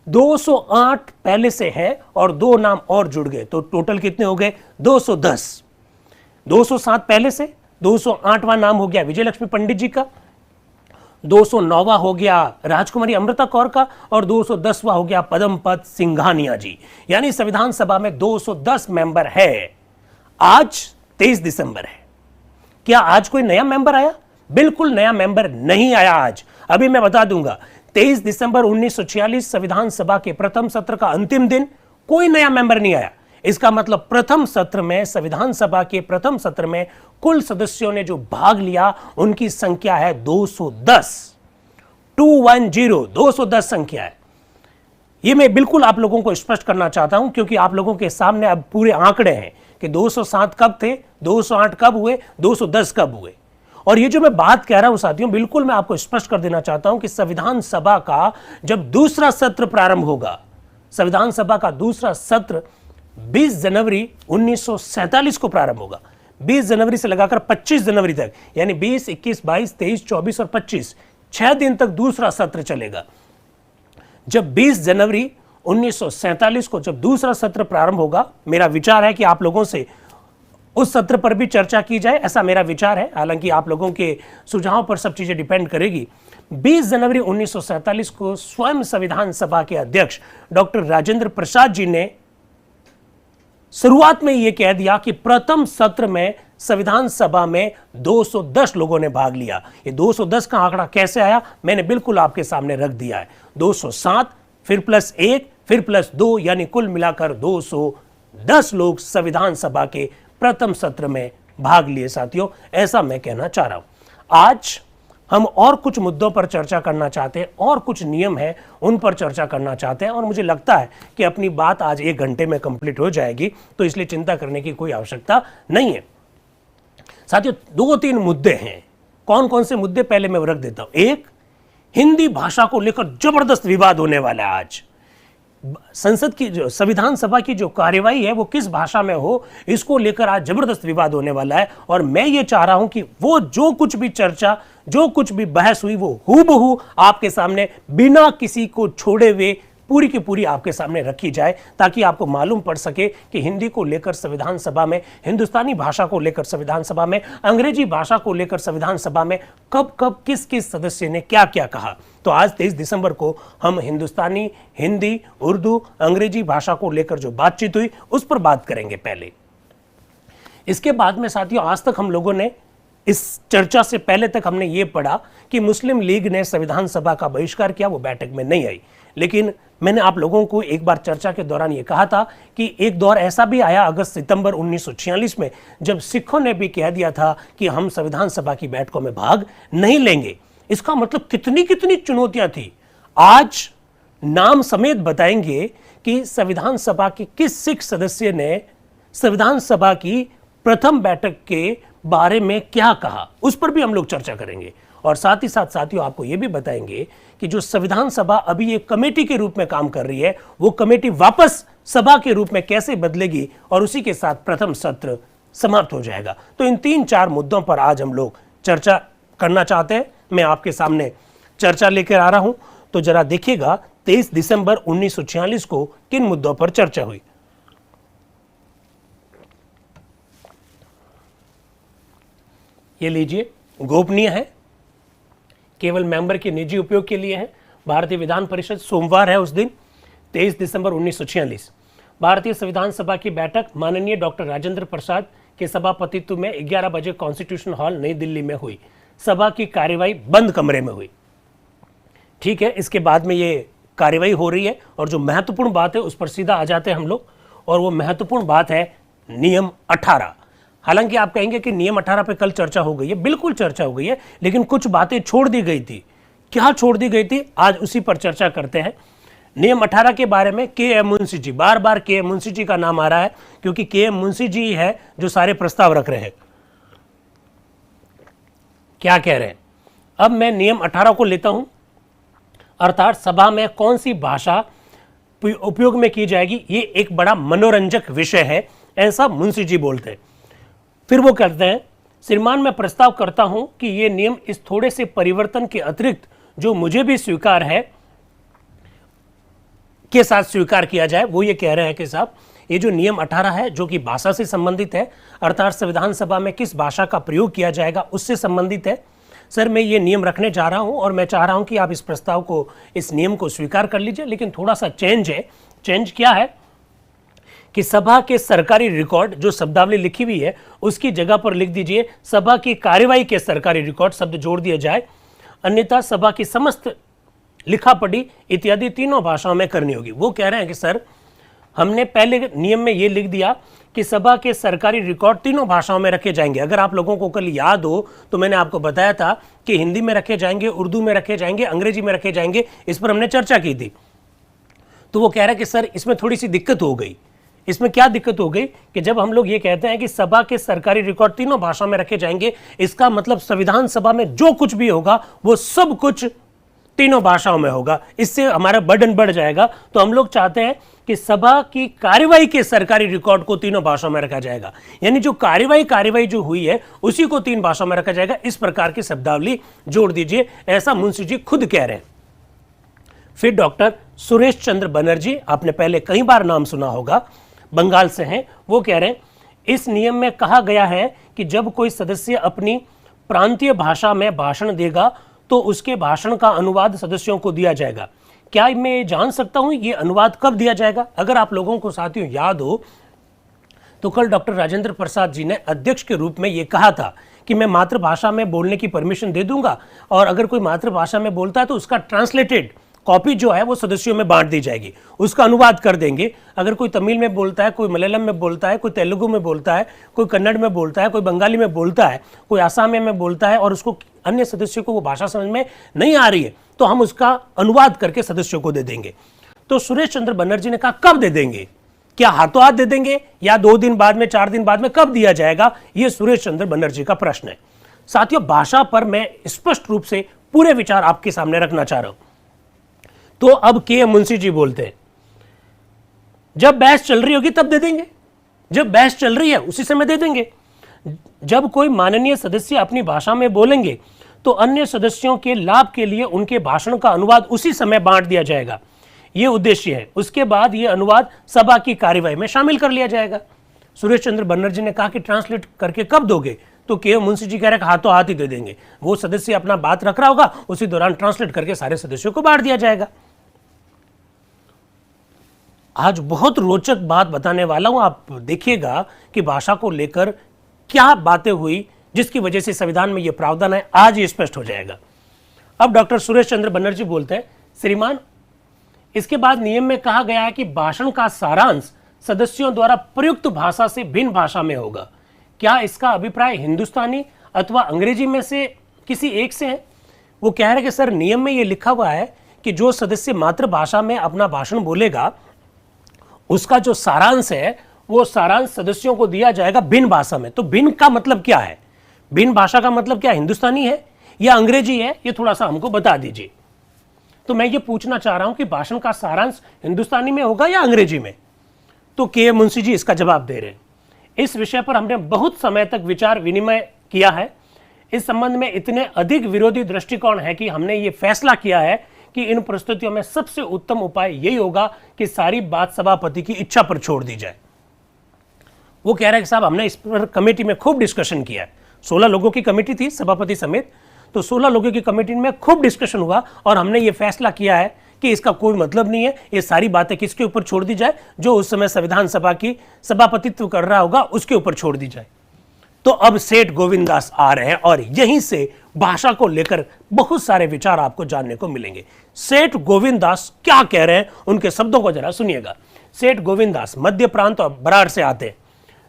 208 पहले से है और 2 नाम और जुड़ गए, तो टोटल कितने हो गए? 210। 207 पहले से, 208वां नाम हो गया विजय लक्ष्मी पंडित जी का, 209वां हो गया राजकुमारी अमृता कौर का, और 210वां हो गया पद्मपत सिंघानिया जी। यानी संविधान सभा में 210 मेंबर है। आज 23 दिसंबर है। क्या आज कोई नया मेंबर आया? बिल्कुल नया मेंबर नहीं आया आज। अभी मैं बता दूंगा, 23 दिसंबर 1946 संविधान सभा के प्रथम सत्र का अंतिम दिन, कोई नया मेंबर नहीं आया। इसका मतलब प्रथम सत्र में, संविधान सभा के प्रथम सत्र में कुल सदस्यों ने जो भाग लिया उनकी संख्या है 210। 210 संख्या है। ये मैं बिल्कुल आप लोगों को स्पष्ट करना चाहता हूं, क्योंकि आप लोगों के सामने अब पूरे आंकड़े हैं कि 207 कब थे, 208 कब हुए, 210 कब हुए। और ये जो मैं बात कह रहा हूं साथियों, बिल्कुल मैं आपको स्पष्ट कर देना चाहता हूं कि संविधान सभा का जब दूसरा सत्र प्रारंभ होगा, संविधान सभा का दूसरा सत्र 20 जनवरी 1947 को प्रारंभ होगा। 20 जनवरी से लगाकर 25 जनवरी तक, यानी 20, 21, 22, 23, 24 और 25, 6 दिन तक दूसरा सत्र चलेगा। जब 20 जनवरी 1947 को जब दूसरा सत्र प्रारंभ होगा, मेरा विचार है कि आप लोगों से उस सत्र पर भी चर्चा की जाए, ऐसा मेरा विचार है। हालांकि आप लोगों के सुझाव पर सब चीजें डिपेंड करेगी। 20 जनवरी 1947 को स्वयं संविधान सभा के अध्यक्ष डॉक्टर राजेंद्र प्रसाद जी ने शुरुआत में यह कह दिया कि प्रथम सत्र में संविधान सभा में 210 लोगों ने भाग लिया। ये 210 का आंकड़ा कैसे आया, मैंने बिल्कुल आपके सामने रख दिया है। 207 फिर +1 फिर +2, यानी कुल मिलाकर 210 लोग संविधान सभा के प्रथम सत्र में भाग लिए। साथियों, ऐसा मैं कहना चाह रहा हूं। आज हम और कुछ मुद्दों पर चर्चा करना चाहते हैं, और कुछ नियम हैं उन पर चर्चा करना चाहते हैं, और मुझे लगता है कि अपनी बात आज 1 घंटे में कंप्लीट हो जाएगी, तो इसलिए चिंता करने की कोई आवश्यकता नहीं है। साथियों, 2-3 मुद्दे हैं। कौन कौन से मुद्दे, पहले मैं रख देता हूं। एक, हिंदी भाषा को लेकर जबरदस्त विवाद होने वाला है आज। संसद की जो संविधान सभा की जो कार्यवाही है वो किस भाषा में हो, इसको लेकर आज जबरदस्त विवाद होने वाला है। और मैं ये चाह रहा हूं कि वो जो कुछ भी चर्चा, जो कुछ भी बहस हुई, वो हूबहू आपके सामने बिना किसी को छोड़े हुए पूरी की पूरी आपके सामने रखी जाए, ताकि आपको मालूम पड़ सके कि हिंदी को लेकर संविधान सभा में, हिंदुस्तानी भाषा को लेकर संविधान सभा में, अंग्रेजी भाषा को लेकर संविधान सभा में कब कब किस किस सदस्य ने क्या क्या कहा। तो आज 23 दिसंबर को हम हिंदुस्तानी, हिंदी, उर्दू, अंग्रेजी भाषा को लेकर जो बातचीत हुई उस पर बात करेंगे पहले। इसके बाद में साथियों, आज तक हम लोगों ने इस चर्चा से पहले तक हमने ये पढ़ा कि मुस्लिम लीग ने संविधान सभा का बहिष्कार किया, वो बैठक में नहीं आई। लेकिन मैंने आप लोगों को एक बार चर्चा के दौरान ये कहा था कि एक दौर ऐसा भी आया अगस्त सितंबर 1946 में, जब सिखों ने भी कह दिया था कि हम संविधान सभा की बैठकों में भाग नहीं लेंगे। इसका मतलब कितनी कितनी चुनौतियां थी। आज नाम समेत बताएंगे कि संविधान सभा के किस सिख सदस्य ने संविधान सभा की प्रथम बैठक के बारे में क्या कहा, उस पर भी हम लोग चर्चा करेंगे। और साथ ही साथ साथियों, आपको यह भी बताएंगे कि जो संविधान सभा अभी एक कमेटी के रूप में काम कर रही है, वो कमेटी वापस सभा के रूप में कैसे बदलेगी, और उसी के साथ प्रथम सत्र समाप्त हो जाएगा। तो इन 3-4 मुद्दों पर आज हम लोग चर्चा करना चाहते हैं। मैं आपके सामने चर्चा लेकर आ रहा हूं, तो जरा देखिएगा 23 दिसंबर 1946 को किन मुद्दों पर चर्चा हुई। ये लीजिए, गोपनीय है, केवल मेंबर के निजी उपयोग के लिए है। भारतीय विधान परिषद, सोमवार है उस दिन 23 दिसंबर 1946। भारतीय संविधान सभा की बैठक माननीय डॉक्टर राजेंद्र प्रसाद के सभापतित्व में 11 बजे कॉन्स्टिट्यूशन हॉल नई दिल्ली में हुई। सभा की कार्यवाही बंद कमरे में हुई। ठीक है, इसके बाद में ये कार्यवाही हो रही है, और जो महत्वपूर्ण बात है उस पर सीधा आ जाते हैं हम लोग, और वो महत्वपूर्ण बात है नियम 18। हालांकि आप कहेंगे कि नियम 18 पे कल चर्चा हो गई है, बिल्कुल चर्चा हो गई है, लेकिन कुछ बातें छोड़ दी गई थी। क्या छोड़ दी गई थी, आज उसी पर चर्चा करते हैं। नियम 18 के बारे में के.एम. मुंशी जी, बार बार के.एम. मुंशी जी का नाम आ रहा है, क्योंकि के.एम. मुंशी जी है जो सारे प्रस्ताव रख रहे हैं। क्या कह रहे हैं, अब मैं नियम 18 को लेता हूं, अर्थात सभा में कौन सी भाषा उपयोग में की जाएगी, ये एक बड़ा मनोरंजक विषय है, ऐसा मुंशी जी बोलते हैं। फिर वो कहते हैं, श्रीमान मैं प्रस्ताव करता हूं कि ये नियम इस थोड़े से परिवर्तन के अतिरिक्त जो मुझे भी स्वीकार है के साथ स्वीकार किया जाए। वो ये कह रहे हैं कि साहब, ये जो नियम 18 है जो कि भाषा से संबंधित है, अर्थात संविधान सभा में किस भाषा का प्रयोग किया जाएगा उससे संबंधित है। सर मैं ये नियम रखने जा रहा हूँ और मैं चाह रहा हूँ कि आप इस प्रस्ताव को, इस नियम को स्वीकार कर लीजिए, लेकिन थोड़ा सा चेंज है। चेंज क्या है कि सभा के सरकारी रिकॉर्ड, जो शब्दावली लिखी हुई है उसकी जगह पर लिख दीजिए सभा की कार्यवाही के सरकारी रिकॉर्ड, शब्द जोड़ दिया जाए। अन्यथा सभा की समस्त लिखा पढ़ी इत्यादि तीनों भाषाओं में करनी होगी। वो कह रहे हैं कि सर हमने पहले नियम में ये लिख दिया कि सभा के सरकारी रिकॉर्ड तीनों भाषाओं में रखे जाएंगे। अगर आप लोगों को कल याद हो तो मैंने आपको बताया था कि हिंदी में रखे जाएंगे, उर्दू में रखे जाएंगे, अंग्रेजी में रखे जाएंगे, इस पर हमने चर्चा की थी। तो वो कह रहा है कि सर इसमें थोड़ी सी दिक्कत हो गई। इसमें क्या दिक्कत हो गई कि जब हम लोग ये कहते हैं कि सभा के सरकारी रिकॉर्ड तीनों भाषा में रखे जाएंगे, इसका मतलब संविधान सभा में जो कुछ भी होगा वो सब कुछ तीनों भाषाओं में होगा। इससे हमारा बर्डन बढ़ जाएगा। तो हम लोग चाहते हैं कि सभा की कार्यवाही के सरकारी रिकॉर्ड को तीनों भाषाओं में रखा जाएगा, यानी जो कार्यवाही जो हुई है उसी को 3 भाषाओं में रखा जाएगा। इस प्रकार की शब्दावली जोड़ दीजिए, ऐसा मुंशी जी खुद कह रहे हैं। फिर डॉक्टर सुरेश चंद्र बनर्जी, आपने पहले कई बार नाम सुना होगा, बंगाल से हैं। वो कह रहे हैं इस नियम में कहा गया है कि जब कोई सदस्य अपनी प्रांतीय भाषा में भाषण देगा तो उसके भाषण का अनुवाद सदस्यों को दिया जाएगा। क्या मैं जान सकता हूं ये अनुवाद कब दिया जाएगा? अगर आप लोगों को साथियों याद हो तो कल डॉक्टर राजेंद्र प्रसाद जी ने अध्यक्ष के रूप में ये कहा था कि मैं मातृभाषा में बोलने की परमिशन दे दूंगा और अगर कोई मातृभाषा में बोलता है तो उसका ट्रांसलेटेड कॉपी जो है वो सदस्यों में बांट दी जाएगी, उसका अनुवाद कर देंगे। अगर कोई तमिल में बोलता है, कोई मलयालम में बोलता है, कोई तेलुगु में बोलता है, कोई कन्नड़ में बोलता है, कोई बंगाली में बोलता है, कोई आसामी में बोलता है और उसको अन्य सदस्यों को वो भाषा समझ में नहीं आ रही है तो हम उसका अनुवाद करके सदस्यों को दे देंगे। तो सुरेश चंद्र बनर्जी ने कहा कब दे देंगे? क्या हाथों हाथ दे देंगे या 2 दिन बाद में, 4 दिन बाद में, कब दिया जाएगा? ये सुरेश चंद्र बनर्जी का प्रश्न है। साथियों भाषा पर मैं स्पष्ट रूप से पूरे विचार आपके सामने रखना चाह रहा हूं। तो अब के मुंशी जी बोलते हैं जब बहस चल रही होगी तब दे देंगे, जब बहस चल रही है उसी समय दे देंगे। जब कोई माननीय सदस्य अपनी भाषा में बोलेंगे तो अन्य सदस्यों के लाभ के लिए उनके भाषण का अनुवाद उसी समय बांट दिया जाएगा, यह उद्देश्य है। उसके बाद यह अनुवाद सभा की कार्यवाही में शामिल कर लिया जाएगा। सुरेश चंद्र बनर्जी ने कहा कि ट्रांसलेट करके कब दोगे? तो के मुंशी जी कह रहे हैं हाथों हाथ ही दे देंगे। वो सदस्य अपना बात रख रहा होगा, उसी दौरान ट्रांसलेट करके सारे सदस्यों को बांट दिया जाएगा। आज बहुत रोचक बात बताने वाला हूं, आप देखिएगा कि भाषा को लेकर क्या बातें हुई जिसकी वजह से संविधान में यह प्रावधान है, आज ये स्पष्ट हो जाएगा। अब डॉक्टर सुरेश चंद्र बनर्जी बोलते हैं श्रीमान, इसके बाद नियम में कहा गया है कि भाषण का सारांश सदस्यों द्वारा प्रयुक्त भाषा से भिन्न भाषा में होगा। क्या इसका अभिप्राय हिंदुस्तानी अथवा अंग्रेजी में से किसी एक से है? वो कह रहे हैं कि सर नियम में यह लिखा हुआ है कि जो सदस्य मातृभाषा में अपना भाषण बोलेगा उसका जो सारांश है वो सारांश सदस्यों को दिया जाएगा भिन्न भाषा में। तो भिन्न का मतलब क्या है? भिन्न भाषा का मतलब क्या, हिंदुस्तानी है या अंग्रेजी है? ये थोड़ा सा हमको बता दीजिए। तो मैं ये पूछना चाह रहा हूं कि भाषण का सारांश हिंदुस्तानी में होगा या अंग्रेजी में? तो के मुंशी जी इसका जवाब दे रहे हैं। इस विषय पर हमने बहुत समय तक विचार विनिमय किया है। इस संबंध में इतने अधिक विरोधी दृष्टिकोण है कि हमने ये फैसला किया है कि इन परिस्थितियों में सबसे उत्तम उपाय यही होगा कि सारी बात सभापति की इच्छा पर छोड़ दी जाए। वो कह रहे हैं कि साहब हमने इस पर कमेटी में खूब डिस्कशन किया है। 16 लोगों की कमेटी थी सभापति समेत, तो 16 लोगों की कमेटी में खूब डिस्कशन हुआ और हमने ये फैसला किया है कि इसका कोई मतलब नहीं है, ये सारी बातें किसके ऊपर छोड़ दी जाए, जो उस समय संविधान सभा की सभापतित्व कर रहा होगा उसके ऊपर छोड़ दी जाए। तो अब सेठ गोविंद दास आ रहे हैं और यहीं से भाषा को लेकर बहुत सारे विचार आपको जानने को मिलेंगे। सेठ गोविंद दास क्या कह रहे हैं, उनके शब्दों को जरा सुनिएगा। सेठ गोविंद दास मध्य प्रांत और बराड़ से आते हैं।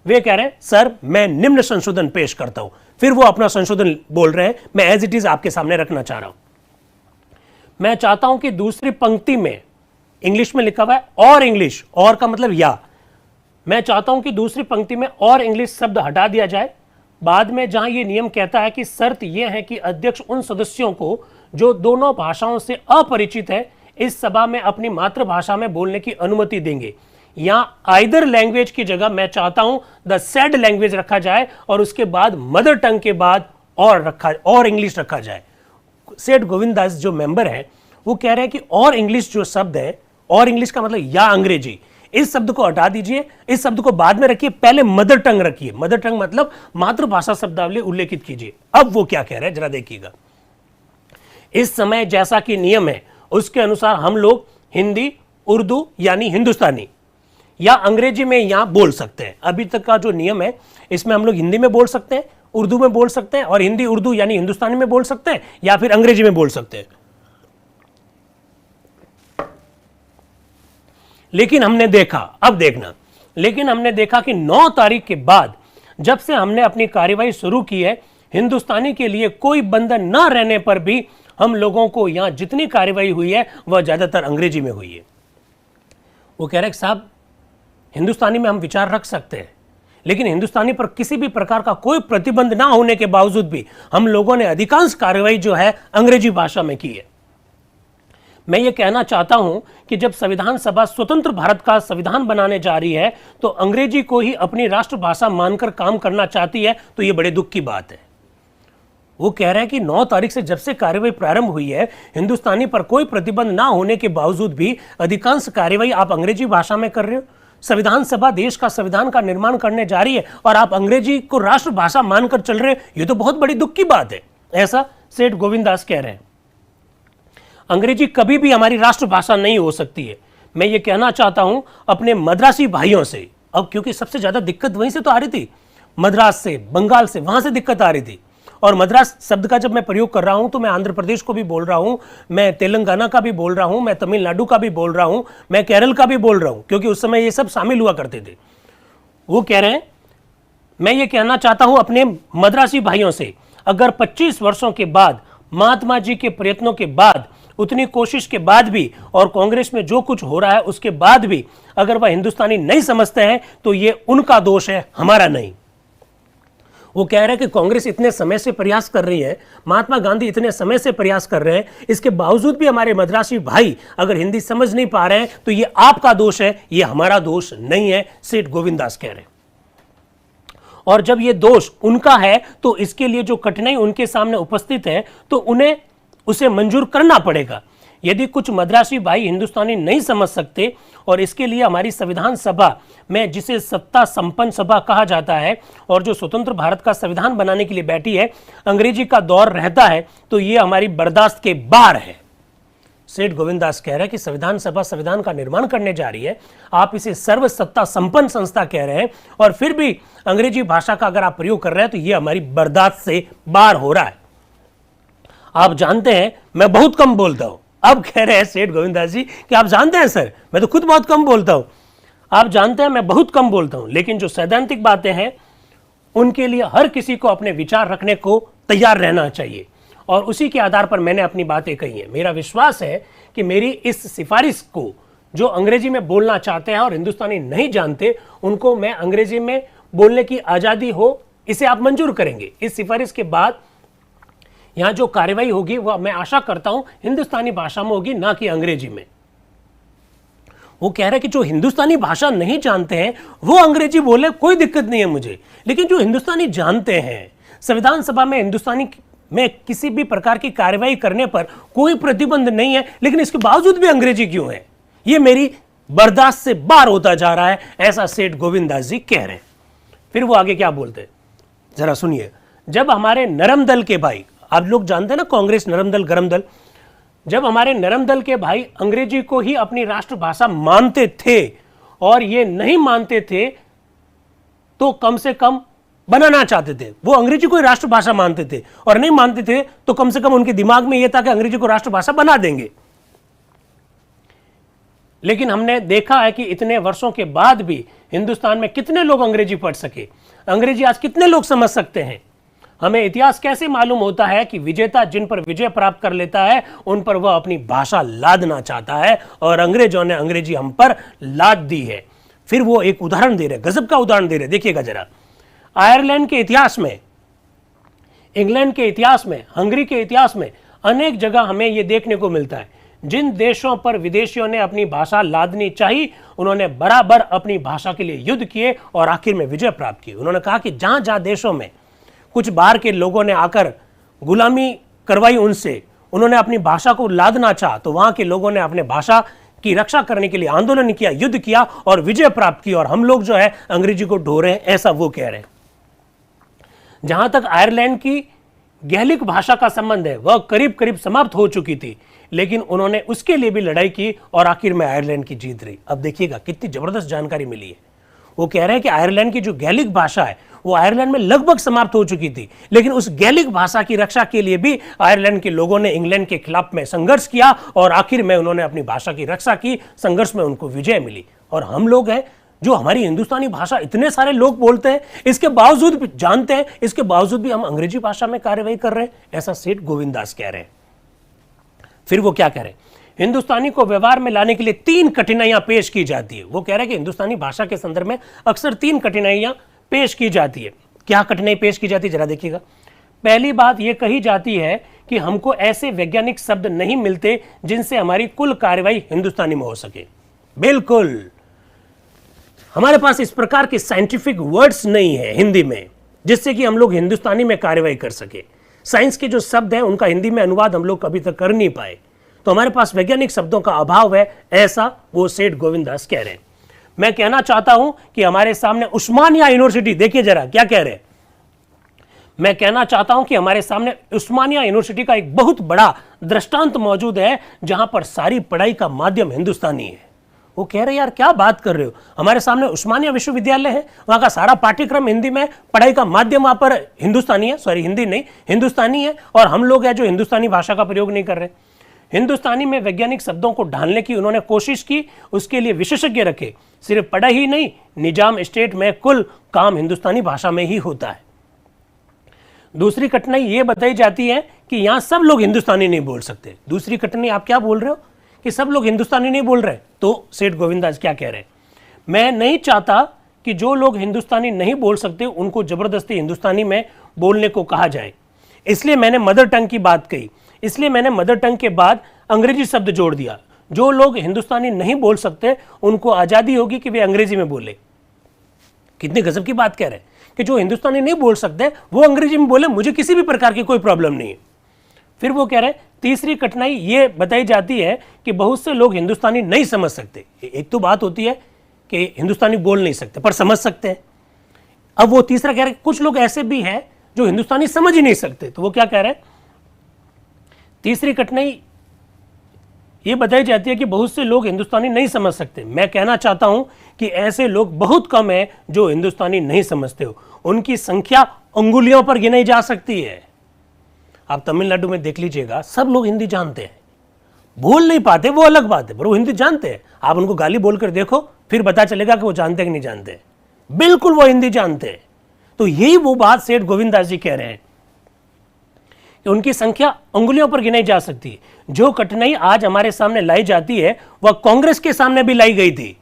वे कह रहे हैं सर मैं निम्न संशोधन पेश करता हूं। फिर वो अपना संशोधन बोल रहे हैं, मैं एज इट इज आपके सामने रखना चाह रहा हूं। मैं चाहता हूं कि दूसरी पंक्ति में इंग्लिश में लिखा हुआ है और इंग्लिश, और का मतलब या, मैं चाहता हूं कि दूसरी पंक्ति में और इंग्लिश शब्द हटा दिया जाए। बाद में जहां ये नियम कहता है कि शर्त यह है कि अध्यक्ष उन सदस्यों को जो दोनों भाषाओं से अपरिचित है इस सभा में अपनी मातृभाषा में बोलने की अनुमति देंगे। यहां आइदर लैंग्वेज की जगह मैं चाहता हूं द सेड लैंग्वेज रखा जाए और उसके बाद मदर टंग के बाद और इंग्लिश रखा जाए। सेठ गोविंद दास जो मेंबर है वो कह रहे हैं कि और इंग्लिश जो शब्द है, और इंग्लिश का मतलब या अंग्रेजी, इस शब्द को हटा दीजिए, इस शब्द को बाद में रखिए, पहले मदर टंग रखिए। मदर टंग मतलब मातृभाषा शब्दावली उल्लेखित कीजिए। अब वो क्या कह रहे हैं जरा देखिएगा। इस समय जैसा कि नियम है उसके अनुसार हम लोग हिंदी, उर्दू यानी हिंदुस्तानी या अंग्रेजी में यहां बोल सकते हैं। अभी तक का जो नियम है इसमें हम लोग हिंदी में बोल सकते हैं, उर्दू में बोल सकते हैं, और हिंदी उर्दू यानी हिंदुस्तानी में बोल सकते हैं या फिर अंग्रेजी में बोल सकते हैं। लेकिन हमने देखा, अब देखना, लेकिन हमने देखा कि 9 तारीख के बाद जब से हमने अपनी कार्यवाही शुरू की है, हिंदुस्तानी के लिए कोई बंधन न रहने पर भी हम लोगों को यहां जितनी कार्यवाही हुई है वह ज्यादातर अंग्रेजी में हुई है। वो कह रहे साहब हिंदुस्तानी में हम विचार रख सकते हैं, लेकिन हिंदुस्तानी पर किसी भी प्रकार का कोई प्रतिबंध ना होने के बावजूद भी हम लोगों ने अधिकांश कार्रवाई जो है अंग्रेजी भाषा में की है। मैं ये कहना चाहता हूं कि जब संविधान सभा स्वतंत्र भारत का संविधान बनाने जा रही है तो अंग्रेजी को ही अपनी राष्ट्रभाषा मानकर काम करना चाहती है, तो ये बड़े दुख की बात है। वो कह रहे हैं कि 9 तारीख से जब से कार्यवाही प्रारंभ हुई है, हिंदुस्तानी पर कोई प्रतिबंध ना होने के बावजूद भी अधिकांश कार्यवाही आप अंग्रेजी भाषा में कर रहे हो। संविधान सभा देश का संविधान का निर्माण करने जा रही है और आप अंग्रेजी को राष्ट्रभाषा मानकर चल रहे हो, ये तो बहुत बड़ी दुख की बात है। ऐसा सेठ गोविंद दास कह रहे हैं। अंग्रेजी कभी भी हमारी राष्ट्रभाषा नहीं हो सकती है। मैं ये कहना चाहता हूं अपने मद्रासी भाइयों से, अब क्योंकि सबसे ज्यादा दिक्कत वहीं से तो आ रही थी, मद्रास से, बंगाल से, वहां से दिक्कत आ रही थी। और मद्रास शब्द का जब मैं प्रयोग कर रहा हूं तो मैं आंध्र प्रदेश को भी बोल रहा हूं, मैं तेलंगाना का भी बोल रहा हूं, मैं तमिलनाडु का भी बोल रहा हूं, मैं केरल का भी बोल रहा हूं, क्योंकि उस समय ये सब शामिल हुआ करते थे। वो कह रहे हैं, मैं ये कहना चाहता हूं अपने मद्रासी भाइयों से, अगर 25 वर्षों के बाद, महात्मा जी के प्रयत्नों के बाद, उतनी कोशिश के बाद भी, और कांग्रेस में जो कुछ हो रहा है उसके बाद भी अगर वह हिंदुस्तानी नहीं समझते हैं तो ये उनका दोष है, हमारा नहीं। वो कह रहे हैं कि कांग्रेस इतने समय से प्रयास कर रही है, महात्मा गांधी इतने समय से प्रयास कर रहे हैं, इसके बावजूद भी हमारे मद्रासी भाई अगर हिंदी समझ नहीं पा रहे हैं तो ये आपका दोष है, ये हमारा दोष नहीं है, सेठ गोविंद दास कह रहे हैं। और जब ये दोष उनका है तो इसके लिए जो कठिनाई उनके सामने उपस्थित है तो उन्हें उसे मंजूर करना पड़ेगा। यदि कुछ मद्रासी भाई हिंदुस्तानी नहीं समझ सकते, और इसके लिए हमारी संविधान सभा में, जिसे सत्ता संपन्न सभा कहा जाता है और जो स्वतंत्र भारत का संविधान बनाने के लिए बैठी है, अंग्रेजी का दौर रहता है तो ये हमारी बर्दाश्त के बाहर है। सेठ गोविंद दास कह रहे हैं कि संविधान सभा संविधान का निर्माण करने जा रही है, आप इसे सर्व सत्ता संपन्न संस्था कह रहे हैं, और फिर भी अंग्रेजी भाषा का अगर आप प्रयोग कर रहे हैं तो ये हमारी बर्दाश्त से बाहर हो रहा है। आप जानते हैं मैं बहुत कम बोलता हूं। अब कह रहे हैं सेठ गोविंद दास जी कि आप जानते हैं सर, मैं तो खुद बहुत कम बोलता हूं। आप जानते हैं मैं बहुत कम बोलता हूं, लेकिन जो सैद्धांतिक बातें हैं उनके लिए हर किसी को अपने विचार रखने को तैयार रहना चाहिए, और उसी के आधार पर मैंने अपनी बातें कही हैं। मेरा विश्वास है कि मेरी इस सिफारिश को जो अंग्रेजी में बोलना चाहते हैं और हिंदुस्तानी नहीं जानते, उनको मैं अंग्रेजी में बोलने की आज़ादी हो, इसे आप मंजूर करेंगे। इस सिफारिश के बाद यहां जो कार्यवाही होगी वह मैं आशा करता हूं हिंदुस्तानी भाषा में होगी, ना कि अंग्रेजी में। वो कह रहे हैं कि जो हिंदुस्तानी भाषा नहीं जानते हैं वो अंग्रेजी बोले, कोई दिक्कत नहीं है मुझे, लेकिन जो हिंदुस्तानी जानते हैं, संविधान सभा में हिंदुस्तानी में किसी भी प्रकार की कार्यवाही करने पर कोई प्रतिबंध नहीं है, लेकिन इसके बावजूद भी अंग्रेजी क्यों है, ये मेरी बर्दाश्त से बाहर होता जा रहा है, ऐसा सेठ गोविंद दास जी कह रहे हैं। फिर वो आगे क्या बोलते हैं जरा सुनिए। जब हमारे नरम दल के भाई, आप लोग जानते हैं ना कांग्रेस नरम दल गरम दल, जब हमारे नरम दल के भाई अंग्रेजी को ही अपनी राष्ट्रभाषा मानते थे और ये नहीं मानते थे तो कम से कम बनाना चाहते थे, वो अंग्रेजी को ही राष्ट्रभाषा मानते थे, और नहीं मानते थे तो कम से कम उनके दिमाग में यह था कि अंग्रेजी को राष्ट्रभाषा बना देंगे। लेकिन हमने देखा है कि इतने वर्षों के बाद भी हिंदुस्तान में कितने लोग अंग्रेजी पढ़ सके, अंग्रेजी आज कितने लोग समझ सकते हैं। हमें इतिहास कैसे मालूम होता है कि विजेता जिन पर विजय प्राप्त कर लेता है उन पर वह अपनी भाषा लादना चाहता है, और अंग्रेजों ने अंग्रेजी हम पर लाद दी है। फिर वो एक उदाहरण दे रहे, गजब का उदाहरण दे रहे, देखिएगा जरा। आयरलैंड के इतिहास में, इंग्लैंड के इतिहास में, हंगरी के इतिहास में अनेक जगह हमें यह देखने को मिलता है, जिन देशों पर विदेशियों ने अपनी भाषा लादनी चाहिए उन्होंने बराबर अपनी भाषा के लिए युद्ध किए और आखिर में विजय प्राप्त की। उन्होंने कहा कि जहां जहां देशों में कुछ बाहर के लोगों ने आकर गुलामी करवाई उनसे, उन्होंने अपनी भाषा को लादना चाहा तो वहां के लोगों ने अपने भाषा की रक्षा करने के लिए आंदोलन किया, युद्ध किया और विजय प्राप्त की, और हम लोग जो है अंग्रेजी को ढो रहे हैं, ऐसा वो कह रहे हैं। जहां तक आयरलैंड की गैलिक भाषा का संबंध है, वह करीब करीब समाप्त हो चुकी थी, लेकिन उन्होंने उसके लिए भी लड़ाई की और आखिर में आयरलैंड की जीत रही। अब देखिएगा कितनी जबरदस्त जानकारी मिली है। वो कह रहे हैं कि आयरलैंड की जो गैलिक भाषा है वो आयरलैंड में लगभग समाप्त हो चुकी थी, लेकिन उस गैलिक भाषा की रक्षा के लिए भी आयरलैंड के लोगों ने इंग्लैंड के खिलाफ में संघर्ष किया और आखिर में उन्होंने अपनी भाषा की रक्षा की, संघर्ष में उनको विजय मिली। और हम लोग हैं जो हमारी हिंदुस्तानी भाषा इतने सारे लोग बोलते हैं, इसके बावजूद भी जानते हैं, इसके बावजूद भी हम अंग्रेजी भाषा में कार्यवाही कर रहे हैं, ऐसा सेठ गोविंद दास कह रहे हैं। फिर वो क्या कह रहे हैं, हिंदुस्तानी को व्यवहार में लाने के लिए 3 कठिनाइयां पेश की जाती है। वो कह रहे हैं कि हिंदुस्तानी भाषा के संदर्भ में अक्सर 3 कठिनाइयां पेश की जाती है। क्या कठिनाई पेश की जाती है, जरा देखिएगा। पहली बात यह कही जाती है कि हमको ऐसे वैज्ञानिक शब्द नहीं मिलते जिनसे हमारी कुल कार्यवाही हिंदुस्तानी में हो सके। बिल्कुल, हमारे पास इस प्रकार के साइंटिफिक वर्ड्स नहीं है हिंदी में जिससे कि हम लोग हिंदुस्तानी में कार्यवाही कर सके। साइंस के जो शब्द हैं उनका हिंदी में अनुवाद हम लोग कभी तक कर नहीं पाए, तो हमारे पास वैज्ञानिक शब्दों का अभाव है, ऐसा वो सेठ गोविंद दास कह रहे हैं। मैं कहना चाहता हूं कि हमारे सामने उस्मानिया यूनिवर्सिटी, देखिए जरा क्या कह रहे हैं। मैं कहना चाहता हूं कि हमारे सामने उस्मानिया यूनिवर्सिटी का एक बहुत बड़ा दृष्टांत मौजूद है जहां पर सारी पढ़ाई का माध्यम हिंदुस्तानी है। वो कह रहे यार क्या बात कर रहे हो, हमारे सामने उस्मानिया विश्वविद्यालय है, वहां का सारा पाठ्यक्रम हिंदी में, पढ़ाई का माध्यम वहां पर हिंदुस्तानी है, सॉरी हिंदी नहीं हिंदुस्तानी है, और हम लोग हैं जो हिंदुस्तानी भाषा का प्रयोग नहीं कर रहे। हिंदुस्तानी में वैज्ञानिक शब्दों को ढालने की उन्होंने कोशिश की, उसके लिए विशेषज्ञ रखे। सिर्फ पढ़ाई ही नहीं, निजाम स्टेट में कुल काम हिंदुस्तानी भाषा में ही होता है। दूसरी कठिनाई यह बताई जाती है कि यहां सब लोग हिंदुस्तानी नहीं बोल सकते। दूसरी कठिनाई आप क्या बोल रहे हो कि सब लोग हिंदुस्तानी नहीं बोल रहे, तो सेठ गोविंद दास क्या कह रहे हैं, मैं नहीं चाहता कि जो लोग हिंदुस्तानी नहीं बोल सकते उनको जबरदस्ती हिंदुस्तानी में बोलने को कहा जाए, इसलिए मैंने मदर टंग की बात कही। इसलिए मैंने मदर टंग के बाद अंग्रेजी शब्द जोड़ दिया। जो लोग हिंदुस्तानी नहीं बोल सकते उनको आजादी होगी कि वे अंग्रेजी में बोले। कितने गजब की बात कह रहे हैं कि जो हिंदुस्तानी नहीं बोल सकते वो अंग्रेजी में बोले, मुझे किसी भी प्रकार की कोई प्रॉब्लम नहीं है। फिर वो कह रहे हैं तीसरी कठिनाई ये बताई जाती है कि बहुत से लोग हिंदुस्तानी नहीं समझ सकते। एक तो बात होती है कि हिंदुस्तानी बोल नहीं सकते पर समझ सकते हैं। अब वो तीसरा कह रहे हैं कुछ लोग ऐसे भी हैं जो हिंदुस्तानी समझ ही नहीं सकते, तो वो क्या कह रहे हैं, तीसरी कठिनाई ये बताई जाती है कि बहुत से लोग हिंदुस्तानी नहीं समझ सकते। मैं कहना चाहता हूं कि ऐसे लोग बहुत कम हैं जो हिंदुस्तानी नहीं समझते हो, उनकी संख्या अंगुलियों पर गिनाई जा सकती है। आप तमिलनाडु में देख लीजिएगा, सब लोग हिंदी जानते हैं, बोल नहीं पाते वो अलग बात है, पर वो हिंदी जानते हैं। आप उनको गाली बोलकर देखो, फिर पता चलेगा कि वो जानते कि नहीं जानते। बिल्कुल वो हिंदी जानते हैं। तो यही वो बात सेठ गोविंद दास जी कह रहे हैं कि उनकी संख्या अंगुलियों पर गिनाई जा सकती है। जो कठिनाई आज हमारे सामने लाई जाती है वह कांग्रेस के सामने भी लाई गई थी।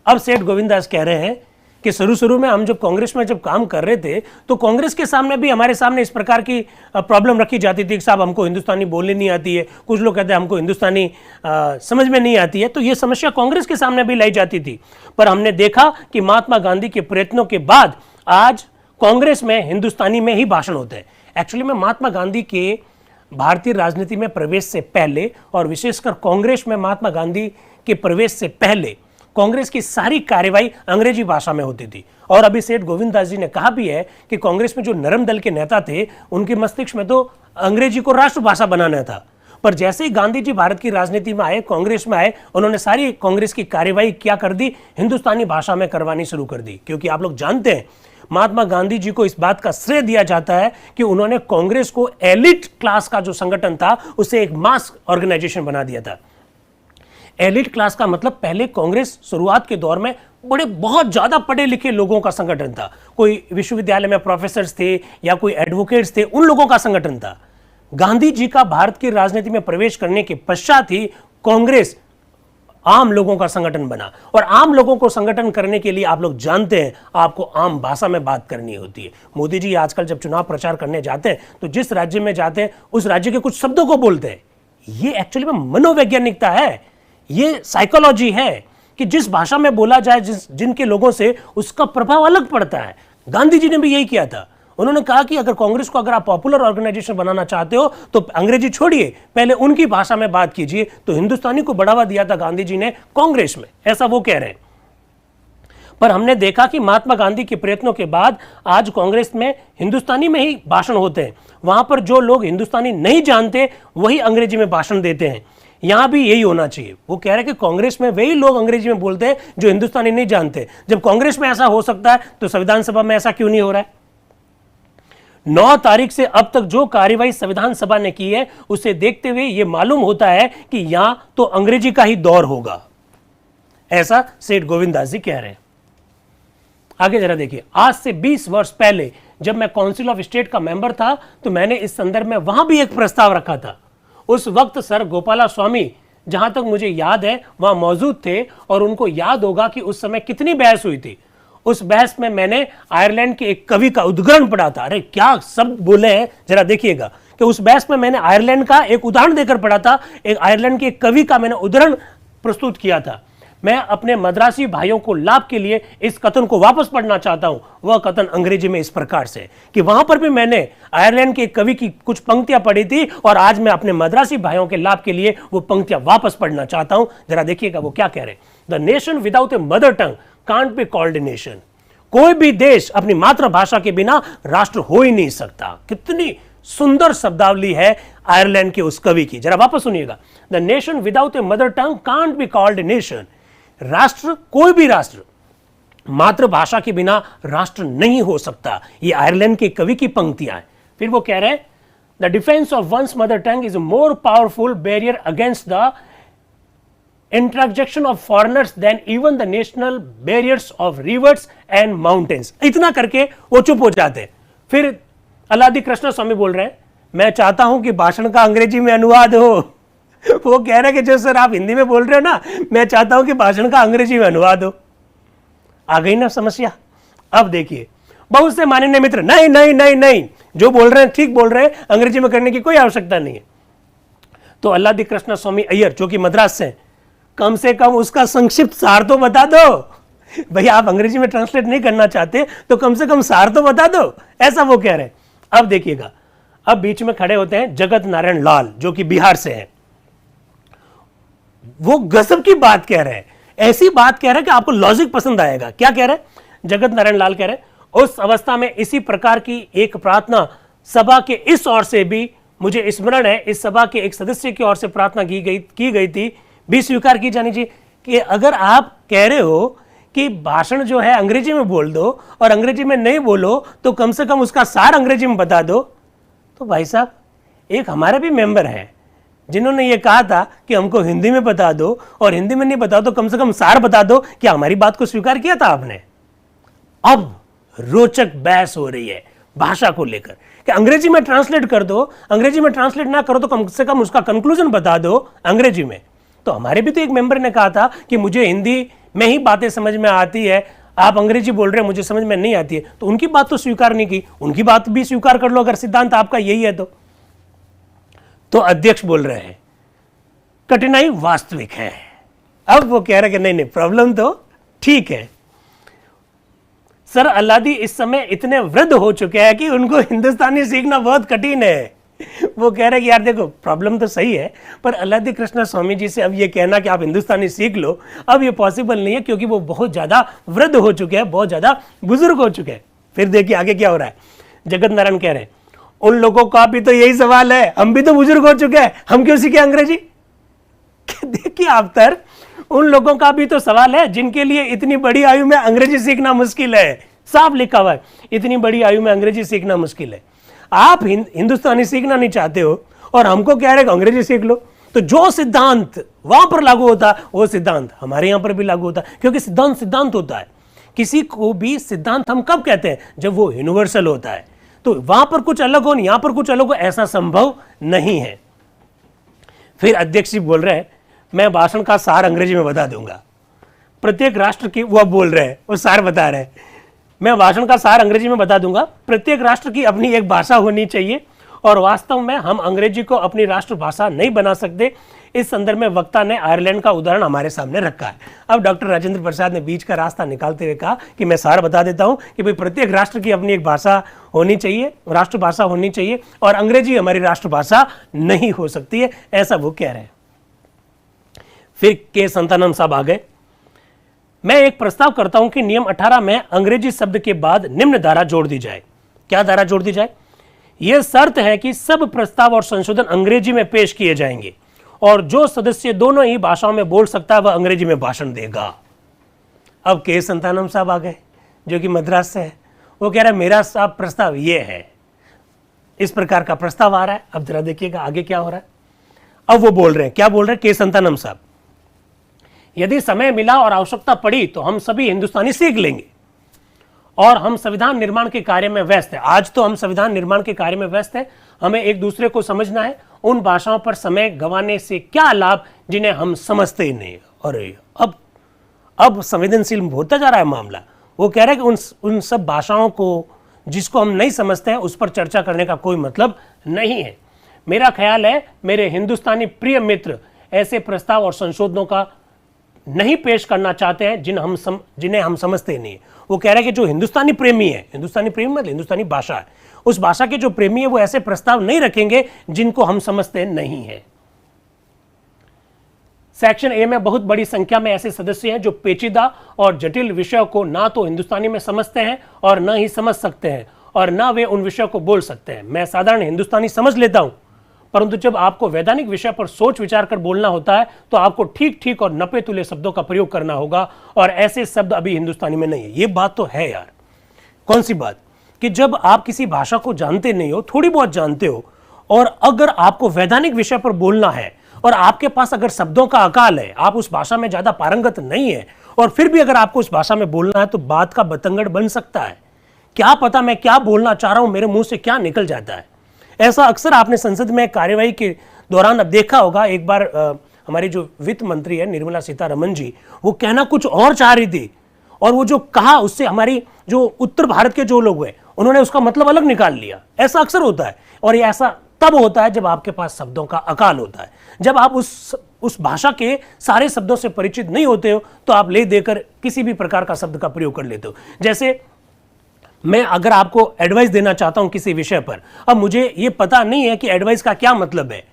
अब सेठ गोविंद दास कह रहे हैं कि शुरू में हम जब कांग्रेस में जब काम कर रहे थे तो कांग्रेस के सामने भी हमारे सामने इस प्रकार की प्रॉब्लम रखी जाती थी कि साहब हमको हिंदुस्तानी बोलनी नहीं आती है, कुछ लोग कहते हैं हमको हिंदुस्तानी समझ में नहीं आती है। तो ये समस्या कांग्रेस के सामने भी लाई जाती थी, पर हमने देखा कि महात्मा गांधी के प्रयत्नों के बाद आज कांग्रेस में हिंदुस्तानी में ही भाषण होते हैं। एक्चुअली में महात्मा गांधी के भारतीय राजनीति में प्रवेश से पहले और विशेषकर कांग्रेस में महात्मा गांधी के प्रवेश से पहले कांग्रेस की सारी कार्यवाही अंग्रेजी भाषा में होती थी। और अभी सेठ गोविंद दास जी ने कहा भी है कि कांग्रेस में जो नरम दल के नेता थे उनके मस्तिष्क में तो अंग्रेजी को राष्ट्रभाषा बनाना था, पर जैसे ही गांधी जी भारत की राजनीति में आए, कांग्रेस में आए, उन्होंने सारी कांग्रेस की कार्यवाही क्या कर दी, हिंदुस्तानी भाषा में करवानी शुरू कर दी। क्योंकि आप लोग जानते हैं महात्मा गांधी जी को इस बात का श्रेय दिया जाता है कि उन्होंने कांग्रेस को एलिट क्लास का जो संगठन था उसे एक मास ऑर्गेनाइजेशन बना दिया था। एलिट क्लास का मतलब पहले कांग्रेस शुरुआत के दौर में बहुत ज्यादा पढ़े लिखे लोगों का संगठन था। कोई विश्वविद्यालय में प्रोफेसर थे या कोई एडवोकेट्स थे, उन लोगों का संगठन था। गांधी जी का भारत की राजनीति में प्रवेश करने के पश्चात ही कांग्रेस आम लोगों का संगठन बना। और आम लोगों को संगठन करने के लिए आप लोग जानते हैं आपको आम भाषा में बात करनी होती है। मोदी जी आजकल जब चुनाव प्रचार करने जाते हैं तो जिस राज्य में जाते हैं उस राज्य के कुछ शब्दों को बोलते हैं। ये एक्चुअली में मनोवैज्ञानिकता है, ये साइकोलॉजी है कि जिस भाषा में बोला जाए जिनके लोगों से उसका प्रभाव अलग पड़ता है। गांधी जी ने भी यही किया था। उन्होंने कहा कि अगर कांग्रेस को अगर आप पॉपुलर ऑर्गेनाइजेशन बनाना चाहते हो तो अंग्रेजी छोड़िए, पहले उनकी भाषा में बात कीजिए। तो हिंदुस्तानी को बढ़ावा दिया था गांधी जी ने कांग्रेस में, ऐसा वो कह रहे हैं। पर हमने देखा कि महात्मा गांधी के प्रयत्नों के बाद आज कांग्रेस में हिंदुस्तानी में ही भाषण होते हैं। वहां पर जो लोग हिंदुस्तानी नहीं जानते वही अंग्रेजी में भाषण देते हैं। यहां भी यही होना चाहिए। वो कह रहे हैं कि कांग्रेस में वही लोग अंग्रेजी में बोलते हैं जो हिंदुस्तानी नहीं जानते। जब कांग्रेस में ऐसा हो सकता है तो संविधान सभा में ऐसा क्यों नहीं हो रहा है? 9 तारीख से अब तक जो कार्यवाही संविधान सभा ने की है उसे देखते हुए यह मालूम होता है कि यहां तो अंग्रेजी का ही दौर होगा, ऐसा सेठ गोविंद दास जी कह रहे हैं। आगे जरा देखिए, आज से 20 वर्ष पहले जब मैं काउंसिल ऑफ स्टेट का मेंबर था तो मैंने इस संदर्भ में वहां भी एक प्रस्ताव रखा था। उस वक्त सर गोपाला स्वामी, जहां तक मुझे याद है, वहां मौजूद थे और उनको याद होगा कि उस समय कितनी बहस हुई थी। उस बहस में मैंने आयरलैंड के एक कवि का उद्धरण पढ़ा था। अरे क्या सब बोले हैं, जरा देखिएगा कि उस बहस में मैंने आयरलैंड का एक उदाहरण देकर पढ़ा था। एक आयरलैंड के कवि का मैंने उद्धरण प्रस्तुत किया था। मैं अपने मद्रासी भाइयों को लाभ के लिए इस कथन को वापस पढ़ना चाहता हूं। वह कथन अंग्रेजी में इस प्रकार से कि वहां पर भी मैंने आयरलैंड के कवि की कुछ पंक्तियां पढ़ी थी और आज मैं अपने मद्रासी भाइयों के लाभ के लिए वो पंक्तियां वापस पढ़ना चाहता हूं। जरा देखिएगा वो क्या कह रहे हैं। The nation without a mother tongue can't be called a nation. कोई भी देश अपनी मातृभाषा के बिना राष्ट्र हो ही नहीं सकता। कितनी सुंदर शब्दावली है आयरलैंड के उस कवि की। जरा वापस सुनिएगा। The nation without a mother tongue can't be called a nation. राष्ट्र, कोई भी राष्ट्र मातृभाषा के बिना राष्ट्र नहीं हो सकता। ये आयरलैंड के कवि की पंक्तियां हैं। फिर वो कह रहे हैं the defence of one's mother tongue is a more powerful barrier against the interjection of foreigners than even the national barriers of rivers and mountains. इतना करके वो चुप हो जाते हैं। फिर अलादी कृष्ण स्वामी बोल रहे हैं मैं चाहता हूं कि भाषण का अंग्रेजी में अनुवाद हो। वो कह रहे हैं कि जो सर आप हिंदी में बोल रहे हो ना, मैं चाहता हूं कि भाषण का अंग्रेजी में अनुवाद हो। आ गई ना समस्या? अब देखिए, बहुत से माननीय मित्र नहीं नहीं नहीं नहीं, जो बोल रहे हैं ठीक बोल रहे हैं, अंग्रेजी में करने की कोई आवश्यकता नहीं है। तो अल्लादी कृष्ण स्वामी अय्यर जो कि मद्रास से, कम से कम उसका संक्षिप्त सार तो बता दो। भैया आप अंग्रेजी में ट्रांसलेट नहीं करना चाहते तो कम से कम सार तो बता दो, ऐसा वो कह रहे हैं। अब देखिएगा, अब बीच में खड़े होते हैं जगत नारायण लाल जो कि बिहार से हैं। वो गजब की बात कह रहे हैं, ऐसी बात कह रहे हैं कि आपको लॉजिक पसंद आएगा। क्या कह रहे हैं? जगत नारायण लाल कह रहे हैं उस अवस्था में इसी प्रकार की एक प्रार्थना सभा के इस ओर से भी, मुझे स्मरण है, इस सभा के एक सदस्य की ओर से प्रार्थना की गई थी, भी स्वीकार की जानी चाहिए कि अगर आप कह रहे हो कि भाषण जो है अंग्रेजी में बोल दो और अंग्रेजी में नहीं बोलो तो कम से कम उसका सार अंग्रेजी में बता दो। तो भाई साहब, एक हमारे भी मेंबर हैं जिन्होंने ये कहा था कि हमको हिंदी में बता दो और हिंदी में नहीं बताओ तो कम से कम सार बता दो। क्या हमारी बात को स्वीकार किया था आपने? अब रोचक बहस हो रही है भाषा को लेकर कि अंग्रेजी में ट्रांसलेट कर दो, अंग्रेजी में ट्रांसलेट ना करो तो कम से कम उसका कंक्लूजन बता दो अंग्रेजी में। तो हमारे भी तो एक मेंबर ने कहा था कि मुझे हिंदी में ही बातें समझ में आती है, आप अंग्रेजी बोल रहे हैं मुझे समझ में नहीं आती है। तो उनकी बात तो स्वीकार नहीं की, उनकी बात भी स्वीकार कर लो अगर सिद्धांत आपका यही है तो अध्यक्ष बोल रहे हैं कठिनाई वास्तविक है। अब वो कह रहे हैं कि नहीं नहीं, प्रॉब्लम तो ठीक है। सर अल्लादी इस समय इतने वृद्ध हो चुके हैं कि उनको हिंदुस्तानी सीखना बहुत कठिन है। वो कह रहे हैं कि यार देखो, प्रॉब्लम तो सही है पर अल्लादी कृष्ण स्वामी जी से अब ये कहना कि आप हिंदुस्तानी सीख लो, अब ये पॉसिबल नहीं है क्योंकि वो बहुत ज्यादा वृद्ध हो चुके हैं, बहुत ज्यादा बुजुर्ग हो चुके हैं। फिर देखिए आगे क्या हो रहा है। जगत नारायण कह रहे हैं उन लोगों का भी तो यही सवाल है, हम भी तो बुजुर्ग हो चुके हैं, हम क्यों सीखे अंग्रेजी? देखिए आप तर, उन लोगों का भी तो सवाल है जिनके लिए इतनी बड़ी आयु में अंग्रेजी सीखना मुश्किल है। साफ लिखा हुआ है, इतनी बड़ी आयु में अंग्रेजी सीखना मुश्किल है। आप हिंदुस्तानी सीखना नहीं चाहते हो और हमको कह रहे हैं अंग्रेजी सीख लो। तो जो सिद्धांत वहां पर लागू होता है वो सिद्धांत हमारे यहां पर भी लागू होता है, क्योंकि सिद्धांत सिद्धांत होता है। किसी को भी सिद्धांत हम कब कहते हैं? जब वो यूनिवर्सल होता है। तो वहां पर कुछ अलग हो, यहां पर कुछ अलग हो, ऐसा संभव नहीं है। फिर अध्यक्ष जी बोल रहे हैं मैं भाषण का सार अंग्रेजी में बता दूंगा। प्रत्येक राष्ट्र की, वो बोल रहे हैं, वो सार बता रहे हैं, मैं भाषण का सार अंग्रेजी में बता दूंगा। प्रत्येक राष्ट्र की अपनी एक भाषा होनी चाहिए और वास्तव में हम अंग्रेजी को अपनी राष्ट्रभाषा नहीं बना सकते। इस संदर्भ में वक्ता ने आयरलैंड का उदाहरण हमारे सामने रखा है। अब डॉक्टर राजेंद्र प्रसाद ने बीच का रास्ता निकालते हुए कहा कि मैं सारा बता देता हूं कि भाई प्रत्येक राष्ट्र की अपनी एक भाषा होनी चाहिए, राष्ट्रभाषा होनी चाहिए, और अंग्रेजी हमारी राष्ट्रभाषा नहीं हो सकती है, ऐसा वो कह रहे हैं। फिर के संतानम साहब आ गए। मैं एक प्रस्ताव करता हूं कि नियम 18 में अंग्रेजी शब्द के बाद निम्न धारा जोड़ दी जाए। क्या धारा जोड़ दी जाए? यह शर्त है कि सब प्रस्ताव और संशोधन अंग्रेजी में पेश किए जाएंगे और जो सदस्य दोनों ही भाषाओं में बोल सकता है वह अंग्रेजी में भाषण देगा। अब के संतानम साहब आ गए जो कि मद्रास से है। वो कह रहा है मेरा साहब प्रस्ताव ये है, इस प्रकार का प्रस्ताव आ रहा है। अब जरा देखिएगा आगे क्या हो रहा है। अब वो बोल रहे हैं, क्या बोल रहे हैं के संतानम साहब? यदि समय मिला और आवश्यकता पड़ी तो हम सभी हिंदुस्तानी सीख लेंगे और हम संविधान निर्माण के कार्य में व्यस्त हैं। आज तो हम संविधान निर्माण के कार्य में व्यस्त हैं, हमें एक दूसरे को समझना है। उन भाषाओं पर समय गंवाने से क्या लाभ जिन्हें हम समझते ही नहीं। और अब संवेदनशील होता जा रहा है मामला। वो कह रहे हैं कि उन सब भाषाओं को जिसको हम नहीं समझते हैं उस पर चर्चा करने का कोई मतलब नहीं है। मेरा ख्याल है मेरे हिंदुस्तानी प्रिय मित्र ऐसे प्रस्ताव और संशोधनों का नहीं पेश करना चाहते हैं जिन्हें हम समझते नहीं। वो कह रहे हैं कि जो हिंदुस्तानी प्रेमी है, हिंदुस्तानी प्रेमी मतलब हिंदुस्तानी भाषा है, उस भाषा के जो प्रेमी है वो ऐसे प्रस्ताव नहीं रखेंगे जिनको हम समझते नहीं है। सेक्शन ए में बहुत बड़ी संख्या में ऐसे सदस्य हैं जो पेचीदा और जटिल विषयों को ना तो हिंदुस्तानी में समझते हैं और न ही समझ सकते हैं और न वे उन विषयों को बोल सकते हैं। मैं साधारण हिंदुस्तानी समझ लेता हूं, परंतु जब आपको वैधानिक विषय पर सोच विचार कर बोलना होता है तो आपको ठीक ठीक और नपे तुले शब्दों का प्रयोग करना होगा और ऐसे शब्द अभी हिंदुस्तानी में नहीं है। ये बात तो है यार। कौन सी बात? कि जब आप किसी भाषा को जानते नहीं हो, थोड़ी बहुत जानते हो, और अगर आपको वैधानिक विषय पर बोलना है और आपके पास अगर शब्दों का अकाल है, आप उस भाषा में ज्यादा पारंगत नहीं है, और फिर भी अगर आपको उस भाषा में बोलना है तो बात का बतंगड़ बन सकता है। क्या पता मैं क्या बोलना चाह रहा हूं, मेरे मुंह से क्या निकल जाता है। ऐसा अक्सर आपने संसद में कार्यवाही के दौरान अब देखा होगा। एक बार हमारी जो वित्त मंत्री है निर्मला सीतारमण जी, वो कहना कुछ और चाह रही थी और वो जो कहा उससे हमारी जो उत्तर भारत के जो लोग हैं उन्होंने उसका मतलब अलग निकाल लिया। ऐसा अक्सर होता है और ये ऐसा तब होता है जब आपके पास शब्दों का अकाल होता है। जब आप उस भाषा के सारे शब्दों से परिचित नहीं होते हो तो आप ले देकर किसी भी प्रकार का शब्द का प्रयोग कर लेते हो। जैसे मैं अगर आपको एडवाइस देना चाहता हूं किसी विषय पर, अब मुझे ये पता नहीं है कि एडवाइस का क्या मतलब है,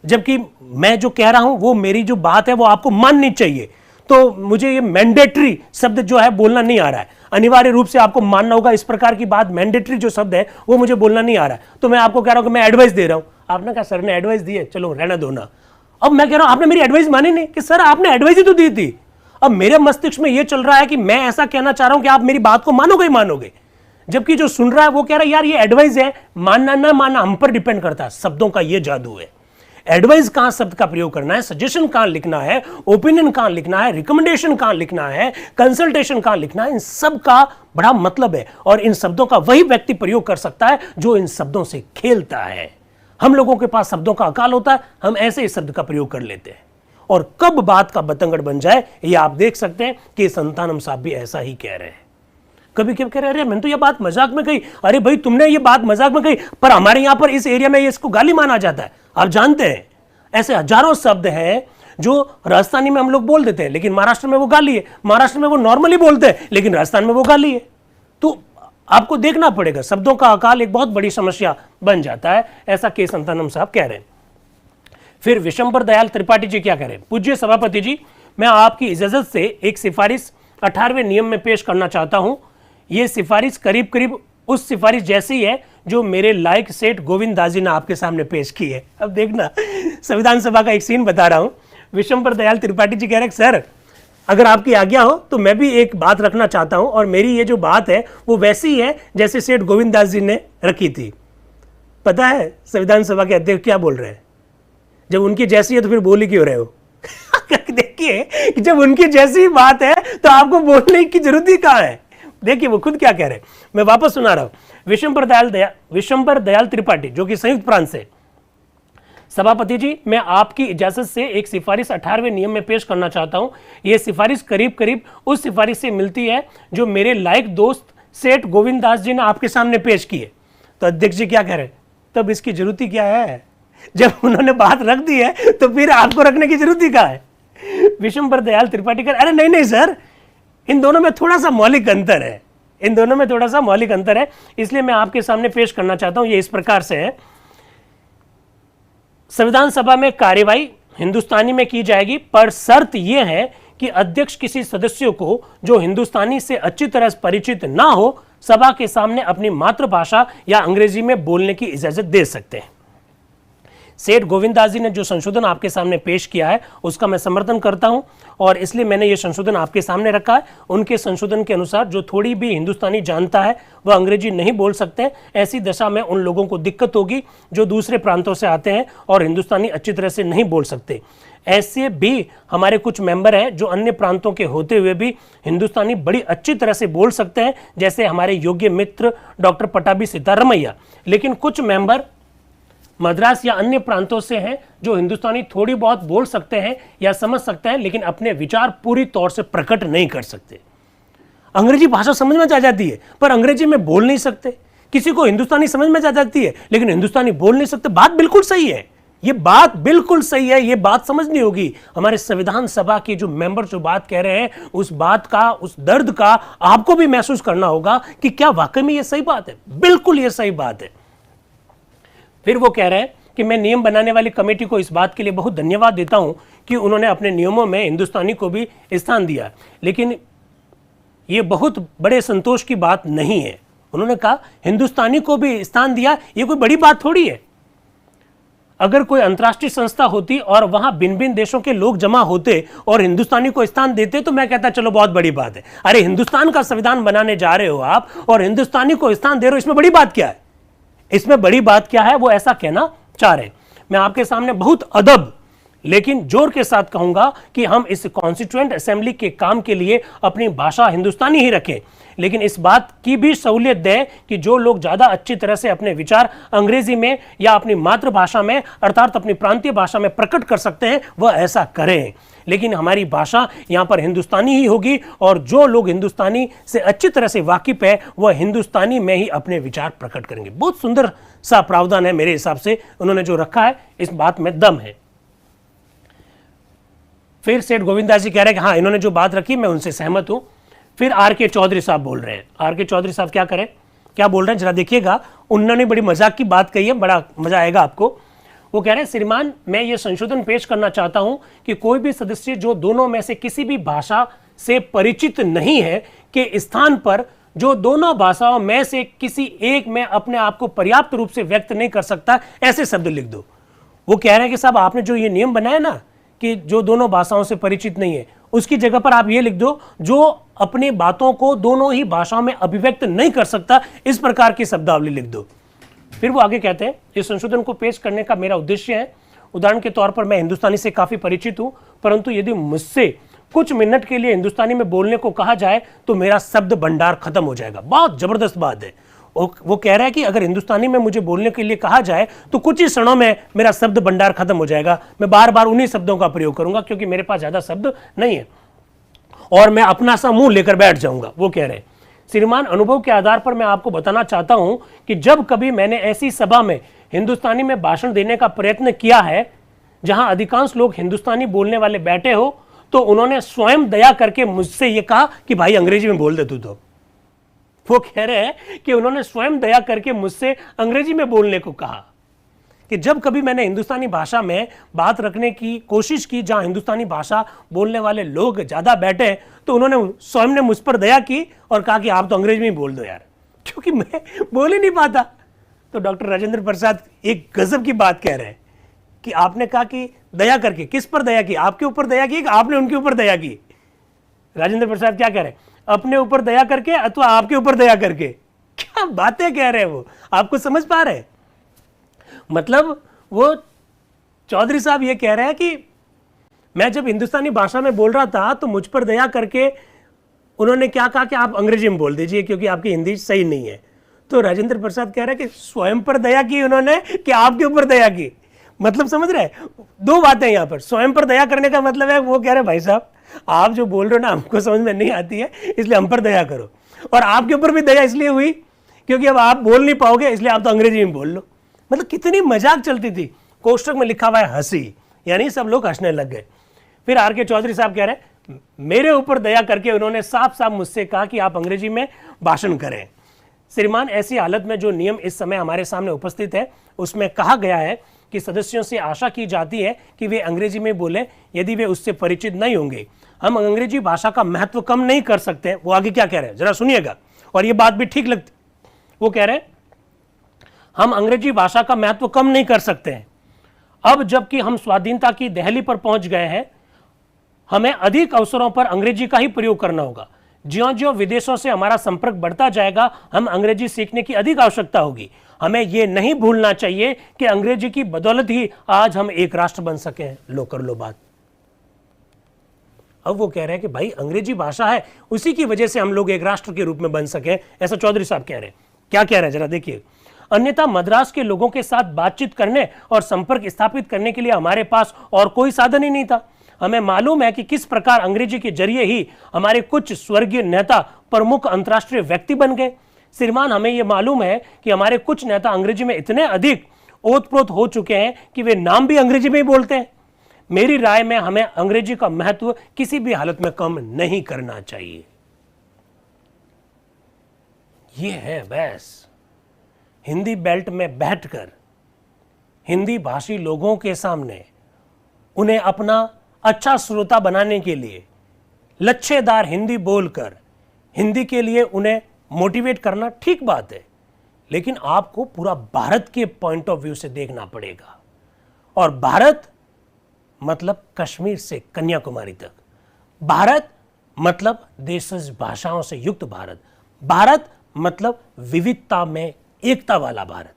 जबकि मैं जो कह रहा हूं वो मेरी जो बात है वो आपको माननी चाहिए, तो मुझे ये मैंडेटरी शब्द जो है बोलना नहीं आ रहा है। अनिवार्य रूप से आपको मानना होगा इस प्रकार की बात, मैंडेटरी जो शब्द है वो मुझे बोलना नहीं आ रहा है। तो मैं आपको कह रहा हूं कि मैं एडवाइस दे रहा हूं, आपने कहा सर ने एडवाइस दी है, चलो रहना दो ना। अब मैं कह रहा हूं आपने मेरी एडवाइस मानी नहीं कि सर आपने एडवाइस ही तो दी थी। अब मेरे मस्तिष्क में ये चल रहा है कि मैं ऐसा कहना चाह रहा हूं कि आप मेरी बात को मानोगे ही मानोगे, जबकि जो सुन रहा है वो कह रहा है यार ये एडवाइस है, मानना ना मानना हम पर डिपेंड करता है। शब्दों का ये जादू है। एडवाइस कहां शब्द का प्रयोग करना है, सजेशन कहां लिखना है, ओपिनियन कहां लिखना है, रिकमेंडेशन कहां लिखना है, कंसल्टेशन कहां लिखना है, इन सब का बड़ा मतलब है। और इन शब्दों का वही व्यक्ति प्रयोग कर सकता है जो इन शब्दों से खेलता है। हम लोगों के पास शब्दों का अकाल होता है, हम ऐसे इस शब्द का प्रयोग कर लेते हैं और कब बात का बतंगड़ बन जाए ये आप देख सकते हैं कि संतानम साहब भी ऐसा ही कह रहे हैं। कभी कभी कह रहे अरे मैंने तो ये बात मजाक में कही। अरे भाई तुमने ये बात मजाक में कही, पर हमारे यहां पर इस एरिया में इसको गाली माना जाता है। आप जानते हैं ऐसे हजारों शब्द हैं जो राजस्थानी में हम लोग बोल देते हैं लेकिन महाराष्ट्र में वो गाली है, महाराष्ट्र में वो नॉर्मली बोलते हैं लेकिन राजस्थान में वो गाली है। तो आपको देखना पड़ेगा, शब्दों का अकाल एक बहुत बड़ी समस्या बन जाता है, ऐसा के संतानम साहब कह रहे हैं। फिर विशंबर दयाल त्रिपाठी जी क्या कह रहे हैं? पूज्य सभापति जी, मैं आपकी इजाजत से एक सिफारिश 18वें नियम में पेश करना चाहता हूं। यह सिफारिश करीब करीब उस सिफारिश जैसी है जो मेरे लायक सेठ गोविंद दास जी ने आपके सामने पेश की है। अब देखना, संविधान सभा का एक सीन बता रहा हूं। विशंबर दयाल त्रिपाठी जी कह रहे हैं सर अगर आपकी आज्ञा हो तो मैं भी एक बात रखना चाहता हूं और मेरी ये जो बात है वो वैसी है जैसे सेठ गोविंद दास जी ने रखी थी। पता है संविधान सभा के अध्यक्ष क्या बोल रहे हैं? जब उनकी जैसी है तो फिर बोल ही क्यों रहे हो? देखिए जब उनकी जैसी बात है तो आपको बोलने की जरूरत ही कहां है। देखिए वो खुद क्या कह रहे हैं, मैं वापस सुना रहा हूं। विशंबर दयाल त्रिपाठी जो कि संयुक्त प्रांत से, सभापति जी मैं आपकी इजाजत से एक सिफारिश 18वें नियम में पेश करना चाहता हूं। यह सिफारिश करीब करीब उस सिफारिश से मिलती है जो मेरे लायक दोस्त सेठ गोविंद दास जी ने आपके सामने पेश की है। तो अध्यक्ष जी क्या कह रहे हैं? तब इसकी जरूरत ही क्या है? जब उन्होंने बात रख दी है तो फिर आपको रखने की जरूरत ही कहाँ है? विशंबर दयाल त्रिपाठी कर, अरे नहीं नहीं सर, इन दोनों में थोड़ा सा मौलिक अंतर है, इन दोनों में थोड़ा सा मौलिक अंतर है, इसलिए मैं आपके सामने पेश करना चाहता हूं। ये इस प्रकार से है, संविधान सभा में कार्यवाही हिंदुस्तानी में की जाएगी, पर शर्त यह है कि अध्यक्ष किसी सदस्य को जो हिंदुस्तानी से अच्छी तरह परिचित ना हो, सभा के सामने अपनी मातृभाषा या अंग्रेजी में बोलने की इजाजत दे सकते हैं। सेठ गोविंदास जी ने जो संशोधन आपके सामने पेश किया है उसका मैं समर्थन करता हूं, और इसलिए मैंने ये संशोधन आपके सामने रखा है। उनके संशोधन के अनुसार जो थोड़ी भी हिंदुस्तानी जानता है वह अंग्रेजी नहीं बोल सकते। ऐसी दशा में उन लोगों को दिक्कत होगी जो दूसरे प्रांतों से आते हैं और हिंदुस्तानी अच्छी तरह से नहीं बोल सकते। ऐसे भी हमारे कुछ मेंबर हैं जो अन्य प्रांतों के होते हुए भी हिंदुस्तानी बड़ी अच्छी तरह से बोल सकते हैं, जैसे हमारे योग्य मित्र डॉक्टर पटाभी सीतारमैया। लेकिन कुछ मेंबर मद्रास या अन्य प्रांतों से हैं जो हिंदुस्तानी थोड़ी बहुत बोल सकते हैं या समझ सकते हैं, लेकिन अपने विचार पूरी तौर से प्रकट नहीं कर सकते। अंग्रेजी भाषा समझ में आ जाती है पर अंग्रेजी में बोल नहीं सकते। किसी को हिंदुस्तानी समझ में आ जाती है लेकिन हिंदुस्तानी बोल नहीं सकते। बात बिल्कुल सही है, ये बात बिल्कुल सही है, ये बात समझनी होगी। हमारे संविधान सभा के जो मेंबर जो बात कह रहे हैं, उस बात का, उस दर्द का आपको भी महसूस करना होगा कि क्या वाकई में ये सही बात है। बिल्कुल ये सही बात है। फिर वो कह रहे हैं कि मैं नियम बनाने वाली कमेटी को इस बात के लिए बहुत धन्यवाद देता हूं कि उन्होंने अपने नियमों में हिंदुस्तानी को भी स्थान दिया, लेकिन ये बहुत बड़े संतोष की बात नहीं है। उन्होंने कहा हिंदुस्तानी को भी स्थान दिया, ये कोई बड़ी बात थोड़ी है। अगर कोई अंतर्राष्ट्रीय संस्था होती और वहां भिन्न भिन्न देशों के लोग जमा होते और हिंदुस्तानी को स्थान देते तो मैं कहता चलो बहुत बड़ी बात है। अरे हिंदुस्तान का संविधान बनाने जा रहे हो आप और हिंदुस्तानी को स्थान दे रहे हो, इसमें बड़ी बात क्या है? इसमें बड़ी बात क्या है, वो ऐसा कहना चाह रहे। मैं आपके सामने बहुत अदब लेकिन जोर के साथ कहूंगा कि हम इस कॉन्स्टिट्यूएंट असेंबली के काम के लिए अपनी भाषा हिंदुस्तानी ही रखें, लेकिन इस बात की भी सहूलियत दें कि जो लोग ज्यादा अच्छी तरह से अपने विचार अंग्रेजी में या अपनी मातृभाषा में अर्थात अपनी प्रांतीय भाषा में प्रकट कर सकते हैं वह ऐसा करें। लेकिन हमारी भाषा यहाँ पर हिंदुस्तानी ही होगी और जो लोग हिंदुस्तानी से अच्छी तरह से वाकिफ है वह हिंदुस्तानी में ही अपने विचार प्रकट करेंगे। बहुत सुंदर सा प्रावधान है मेरे हिसाब से, उन्होंने जो रखा है इस बात में दम है। फिर सेठ गोविंदास जी कह रहे हैं कि हाँ इन्होंने जो बात रखी मैं उनसे सहमत हूं। फिर आर के चौधरी साहब बोल रहे हैं। आर के चौधरी साहब क्या करें, क्या बोल रहे हैं जरा देखिएगा। उन्होंने बड़ी मजाक की बात कही है, बड़ा मजा आएगा आपको। वो कह रहे हैं श्रीमान मैं ये संशोधन पेश करना चाहता हूं कि कोई भी सदस्य जो दोनों में से किसी भी भाषा से परिचित नहीं है के स्थान पर जो दोनों भाषाओं में से किसी एक में अपने आप को पर्याप्त रूप से व्यक्त नहीं कर सकता ऐसे शब्द लिख दो। वो कह रहे हैं कि साहब आपने जो ये नियम बनाया ना कि जो दोनों भाषाओं से परिचित नहीं है, उसकी जगह पर आप ये लिख दो जो अपनी बातों को दोनों ही भाषाओं में अभिव्यक्त नहीं कर सकता, इस प्रकार की शब्दावली लिख दो। फिर वो आगे कहते हैं इस संशोधन को पेश करने का मेरा उद्देश्य है, उदाहरण के तौर पर मैं हिंदुस्तानी से काफी परिचित हूं, परंतु यदि मुझसे कुछ मिनट के लिए हिंदुस्तानी में बोलने को कहा जाए तो मेरा शब्द भंडार खत्म हो जाएगा। बहुत जबरदस्त बात है। वो कह रहा है कि अगर हिंदुस्तानी में मुझे बोलने के लिए कहा जाए तो कुछ ही क्षणों में मेरा शब्द भंडार खत्म हो जाएगा। मैं बार बार उन्हीं शब्दों का प्रयोग करूंगा क्योंकि मेरे पास ज्यादा शब्द नहीं है और मैं अपना सा मुंह लेकर बैठ जाऊंगा। वो कह रहे हैं श्रीमान अनुभव के आधार पर मैं आपको बताना चाहता हूं कि जब कभी मैंने ऐसी सभा में हिंदुस्तानी में भाषण देने का प्रयत्न किया है जहां अधिकांश लोग हिंदुस्तानी बोलने वाले बैठे हो तो उन्होंने स्वयं दया करके मुझसे यह कहा कि भाई अंग्रेजी में बोल दे तू। तो वो कह रहे हैं कि उन्होंने स्वयं दया करके मुझसे अंग्रेजी में बोलने को कहा कि जब कभी मैंने हिंदुस्तानी भाषा में बात रखने की कोशिश की जहां हिंदुस्तानी भाषा बोलने वाले लोग ज्यादा बैठे तो उन्होंने स्वयं ने मुझ पर दया की और कहा कि आप तो अंग्रेजी में बोल दो यार, क्योंकि मैं बोल ही नहीं पाता। तो डॉक्टर राजेंद्र प्रसाद एक गजब की बात कह रहे हैं कि आपने कहा कि दया करके, किस पर दया की? आपके ऊपर दया की कि आपने उनके ऊपर दया की? राजेंद्र प्रसाद क्या कह रहे हैं, अपने ऊपर दया करके अथवा आपके ऊपर दया करके? क्या बातें कह रहे हैं वो, आपको समझ पा रहे हैं? मतलब वो चौधरी साहब ये कह रहे हैं कि मैं जब हिंदुस्तानी भाषा में बोल रहा था तो मुझ पर दया करके उन्होंने क्या कहा कि आप अंग्रेजी में बोल दीजिए क्योंकि आपकी हिंदी सही नहीं है। तो राजेंद्र प्रसाद कह रहे हैं कि स्वयं पर दया की उन्होंने कि आपके ऊपर दया की? मतलब समझ रहे हैं, दो बातें यहां पर। स्वयं पर दया करने का मतलब है वो कह रहे भाई साहब आप जो बोल रहे हो ना हमको समझ में नहीं आती है इसलिए हम पर दया करो, और आपके ऊपर भी दया इसलिए हुई क्योंकि अब आप बोल नहीं पाओगे इसलिए आप तो अंग्रेजी में बोल लो। मतलब कितनी मजाक चलती थी। कोष्टक में लिखा हुआ है हंसी, यानी सब लोग हंसने लग गए। फिर आर के चौधरी साहब कह रहे हैं मेरे ऊपर दया करके उन्होंने साफ साफ मुझसे कहा कि आप अंग्रेजी में भाषण करें। श्रीमान, ऐसी हालत में जो नियम इस समय हमारे सामने उपस्थित है उसमें कहा गया है कि सदस्यों से आशा की जाती है कि वे अंग्रेजी में बोले यदि वे उससे परिचित नहीं होंगे। हम अंग्रेजी भाषा का महत्व कम नहीं कर सकते। वो आगे क्या कह रहे हैं जरा सुनिएगा, और ये बात भी ठीक लगती। वो कह रहे हैं हम अंग्रेजी भाषा का महत्व कम नहीं कर सकते हैं। अब जबकि हम स्वाधीनता की दहली पर पहुंच गए हैं, हमें अधिक अवसरों पर अंग्रेजी का ही प्रयोग करना होगा। ज्यों-ज्यों विदेशों से हमारा संपर्क बढ़ता जाएगा, हम अंग्रेजी सीखने की अधिक आवश्यकता होगी। हमें यह नहीं भूलना चाहिए कि अंग्रेजी की बदौलत ही आज हम एक राष्ट्र बन सके हैं। लो कर लो बात। अब वो कह रहे हैं कि भाई अंग्रेजी भाषा है, उसी की वजह से हम लोग एक राष्ट्र के रूप में बन सके, ऐसा चौधरी साहब कह रहे हैं। क्या कह रहे हैं जरा देखिए। अन्यथा मद्रास के लोगों के साथ बातचीत करने और संपर्क स्थापित करने के लिए हमारे पास और कोई साधन ही नहीं था। हमें मालूम है कि किस प्रकार अंग्रेजी के जरिए ही हमारे कुछ स्वर्गीय नेता प्रमुख अंतर्राष्ट्रीय व्यक्ति बन गए। श्रीमान, हमें यह मालूम है कि हमारे कुछ नेता अंग्रेजी में इतने अधिक ओतप्रोत हो चुके हैं कि वे नाम भी अंग्रेजी में ही बोलते हैं। मेरी राय में हमें अंग्रेजी का महत्व किसी भी हालत में कम नहीं करना चाहिए। यह है बस हिंदी बेल्ट में बैठकर हिंदी भाषी लोगों के सामने उन्हें अपना अच्छा श्रोता बनाने के लिए लच्छेदार हिंदी बोलकर हिंदी के लिए उन्हें मोटिवेट करना ठीक बात है, लेकिन आपको पूरा भारत के पॉइंट ऑफ व्यू से देखना पड़ेगा। और भारत मतलब कश्मीर से कन्याकुमारी तक, भारत मतलब देशज भाषाओं से युक्त भारत, भारत मतलब विविधता में एकता वाला भारत।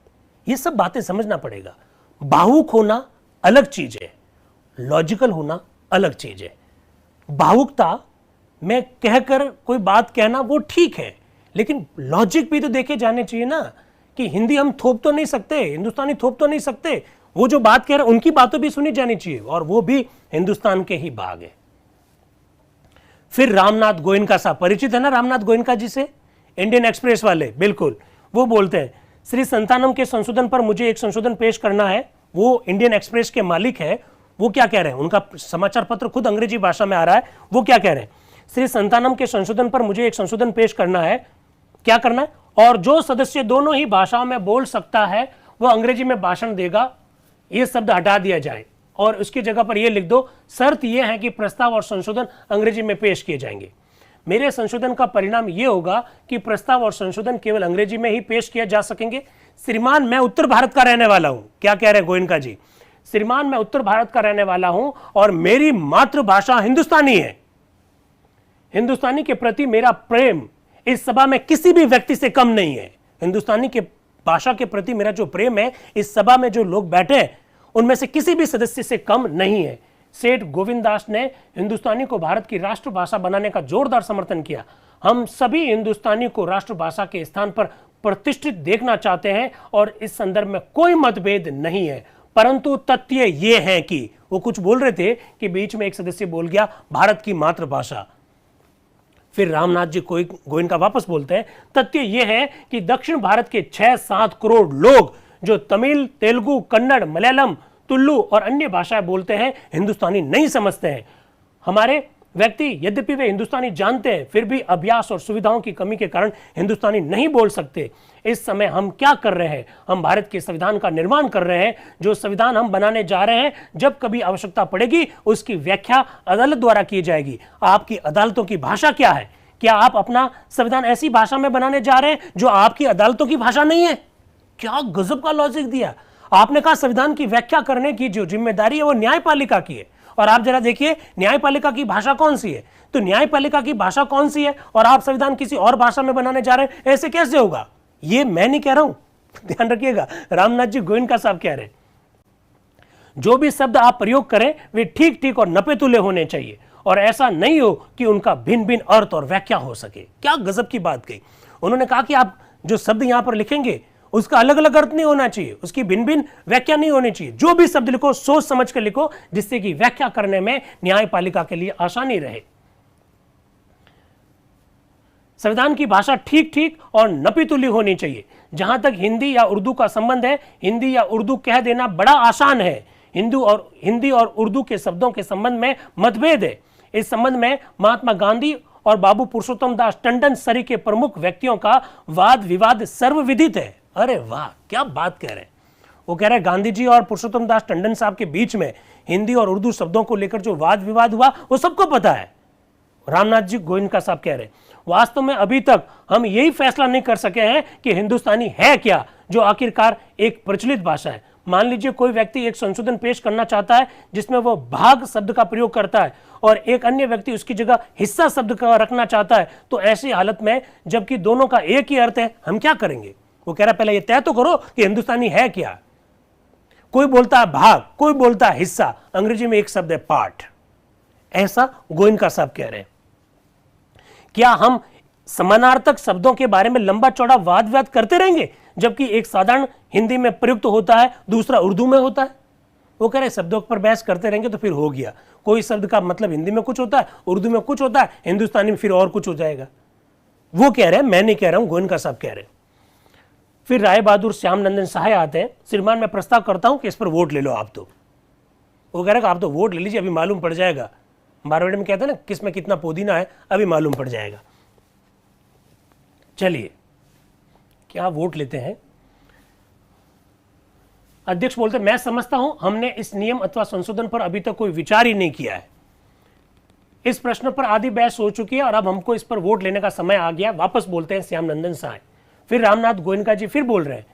ये सब बातें समझना पड़ेगा। भावुक होना अलग चीज है, लॉजिकल होना अलग चीज है। भावुकता में कहकर कोई बात कहना वो ठीक है, लेकिन लॉजिक भी तो देखे जाने चाहिए ना कि हिंदी हम थोप तो नहीं सकते, हिंदुस्तानी थोप तो नहीं सकते। वो जो बात कह रहे हैं उनकी बातें भी सुनी जानी चाहिए, और वो भी हिंदुस्तान के ही भाग है। फिर रामनाथ गोयनका साहब, परिचित है ना रामनाथ गोयनका जी से, इंडियन एक्सप्रेस वाले, बिल्कुल। वो बोलते हैं श्री संतानम के संशोधन पर मुझे एक संशोधन पेश करना है। वो इंडियन एक्सप्रेस के मालिक है। वो क्या कह रहे हैं, उनका समाचार पत्र खुद अंग्रेजी भाषा में आ रहा है। वो क्या कह रहे हैं, श्री संतानम के संशोधन पर मुझे एक संशोधन पेश करना है। क्या करना है, और जो सदस्य दोनों ही भाषाओं में बोल सकता है वह अंग्रेजी में भाषण देगा। ये शब्द हटा दिया जाए और उसकी जगह पर यह लिख दो, शर्त यह है कि प्रस्ताव और संशोधन अंग्रेजी में पेश किए जाएंगे। मेरे संशोधन का परिणाम यह होगा कि प्रस्ताव और संशोधन केवल अंग्रेजी में ही पेश किया जा सकेंगे। श्रीमान, मैं उत्तर भारत का रहने वाला हूं। क्या कह रहे हैं गोयनका जी, श्रीमान मैं उत्तर भारत का रहने वाला हूं और मेरी मातृभाषा हिंदुस्तानी है। हिंदुस्तानी के प्रति मेरा प्रेम इस सभा में किसी भी व्यक्ति से कम नहीं है। हिंदुस्तानी के भाषा के प्रति मेरा जो प्रेम है, इस सभा में जो लोग बैठे हैं उनमें से किसी भी सदस्य से कम नहीं है। सेठ गोविंद दास ने हिंदुस्तानी को भारत की राष्ट्रभाषा बनाने का जोरदार समर्थन किया। हम सभी हिंदुस्तानी को राष्ट्रभाषा के स्थान पर प्रतिष्ठित देखना चाहते हैं और इस संदर्भ में कोई मतभेद नहीं है, परंतु तथ्य ये है कि वो कुछ बोल रहे थे कि बीच में एक सदस्य बोल गया भारत की मातृभाषा। फिर रामनाथ जी गोयनका वापस बोलते हैं, तथ्य यह है कि दक्षिण भारत के 6-7 करोड़ लोग जो तमिल, तेलुगु, कन्नड़, मलयालम, तुलु और अन्य भाषाएं बोलते हैं हिंदुस्तानी नहीं समझते हैं। हमारे व्यक्ति यद्यपि वे हिंदुस्तानी जानते हैं फिर भी अभ्यास और सुविधाओं की कमी के कारण हिंदुस्तानी नहीं बोल सकते। इस समय हम क्या कर रहे हैं, हम भारत के संविधान का निर्माण कर रहे हैं। जो संविधान हम बनाने जा रहे हैं, जब कभी आवश्यकता पड़ेगी उसकी व्याख्या अदालत द्वारा की जाएगी। आपकी अदालतों की भाषा क्या है? क्या आप अपना संविधान ऐसी भाषा में बनाने जा रहे हैं जो आपकी अदालतों की भाषा नहीं है? क्या गजब का लॉजिक दिया। आपने कहा संविधान की व्याख्या करने की जो जिम्मेदारी है वो न्यायपालिका की है, और आप जरा देखिए न्यायपालिका की भाषा कौन सी है। तो न्यायपालिका की भाषा कौन सी है और आप संविधान किसी और भाषा में बनाने जा रहे हैं, ऐसे कैसे होगा? ये मैं नहीं कह रहा हूं, ध्यान रखिएगा, रामनाथ जी गोयनका साहब कह रहे हैं। जो भी शब्द आप प्रयोग करें वे ठीक ठीक और नपेतुले होने चाहिए, और ऐसा नहीं हो कि उनका भिन्न भिन्न अर्थ और व्याख्या हो सके। क्या गजब की बात कही। उन्होंने कहा कि आप जो शब्द यहां पर लिखेंगे उसका अलग अलग अर्थ नहीं होना चाहिए, उसकी भिन्न भिन्न व्याख्या नहीं होनी चाहिए। जो भी शब्द लिखो सोच समझ कर लिखो, जिससे कि व्याख्या करने में न्यायपालिका के लिए आसानी रहे। संविधान की भाषा ठीक ठीक और नपीतुली होनी चाहिए। जहां तक हिंदी या उर्दू का संबंध है, हिंदी या उर्दू कह देना बड़ा आसान है। हिंदी और उर्दू के शब्दों के संबंध में मतभेद है। इस संबंध में महात्मा गांधी और बाबू पुरुषोत्तम दास टंडन सरी के प्रमुख व्यक्तियों का वाद विवाद सर्वविदित है। अरे वाह, क्या बात कह रहे हैं। वो कह रहे हैं गांधी जी और पुरुषोत्तम दास टंडन साहब के बीच में हिंदी और उर्दू शब्दों को लेकर जो वाद विवाद हुआ वो सबको पता है। रामनाथ जी गोयनका साहब कह रहे हैं वास्तव में अभी तक हम यही फैसला नहीं कर सके हैं कि हिंदुस्तानी है क्या, जो आखिरकार एक प्रचलित भाषा है। मान लीजिए कोई व्यक्ति एक संशोधन पेश करना चाहता है जिसमें वो भाग शब्द का प्रयोग करता है और एक अन्य व्यक्ति उसकी जगह हिस्सा शब्द का रखना चाहता है, तो ऐसी हालत में जबकि दोनों का एक ही अर्थ है, हम क्या करेंगे। वो कह रहा है पहले ये तय तो करो कि हिंदुस्तानी है क्या। कोई बोलता है भाग, कोई बोलता है हिस्सा, अंग्रेजी में एक शब्द है पार्ट। ऐसा गोयनका साहब कह रहे हैं। क्या हम समानार्थक शब्दों के बारे में लंबा चौड़ा वाद विवाद करते रहेंगे जबकि एक साधारण हिंदी में प्रयुक्त होता है, दूसरा उर्दू में होता है। वो कह रहे शब्दों पर बहस करते रहेंगे तो फिर हो गया, कोई शब्द का मतलब हिंदी में कुछ होता है, उर्दू में कुछ होता है, हिंदुस्तानी में फिर और कुछ हो जाएगा। वो कह रहे हैं, मैं नहीं कह रहा हूं, गोयनका साहब कह रहे हैं। फिर राय बहादुर श्याम नंदन सहाय आते हैं। श्रीमान मैं प्रस्ताव करता हूं कि इस पर वोट ले लो आप। तो वो कह रहे हैं आप तो वोट ले लीजिए, अभी मालूम पड़ जाएगा। मारवाड़ी में कहते हैं ना किस में कितना पुदीना है, अभी मालूम पड़ जाएगा। चलिए क्या वोट लेते हैं। अध्यक्ष बोलते मैं समझता हूं हमने इस नियम अथवा संशोधन पर अभी तक कोई विचार ही नहीं किया है। इस प्रश्न पर आधी बहस हो चुकी है और अब हमको इस पर वोट लेने का समय आ गया। वापस बोलते हैं श्याम नंदन सहाय। फिर रामनाथ गोयनका जी फिर बोल रहे हैं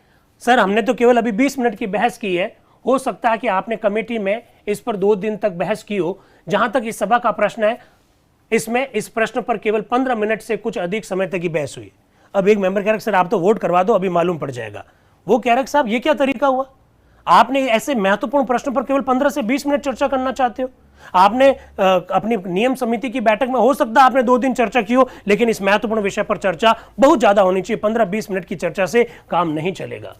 सर हमने तो केवल अभी 20 मिनट की बहस की है, हो सकता है कि आपने कमेटी में इस पर 2 दिन तक बहस की हो। जहां तक इस सभा का प्रश्न है, इसमें इस प्रश्न पर केवल 15 मिनट से कुछ अधिक समय तक की बहस हुई। अब एक मेंबर कह रहे सर आप तो वोट करवा दो, अभी मालूम पड़ जाएगा। वो कह रहे साहब ये क्या तरीका हुआ, आपने ऐसे महत्वपूर्ण प्रश्न पर केवल 15 से 20 मिनट चर्चा करना चाहते हो। आपने अपनी नियम समिति की बैठक में हो सकता है आपने 2 दिन चर्चा की हो, लेकिन इस महत्वपूर्ण विषय पर चर्चा बहुत ज्यादा होनी चाहिए। 15-20 मिनट की चर्चा से काम नहीं चलेगा।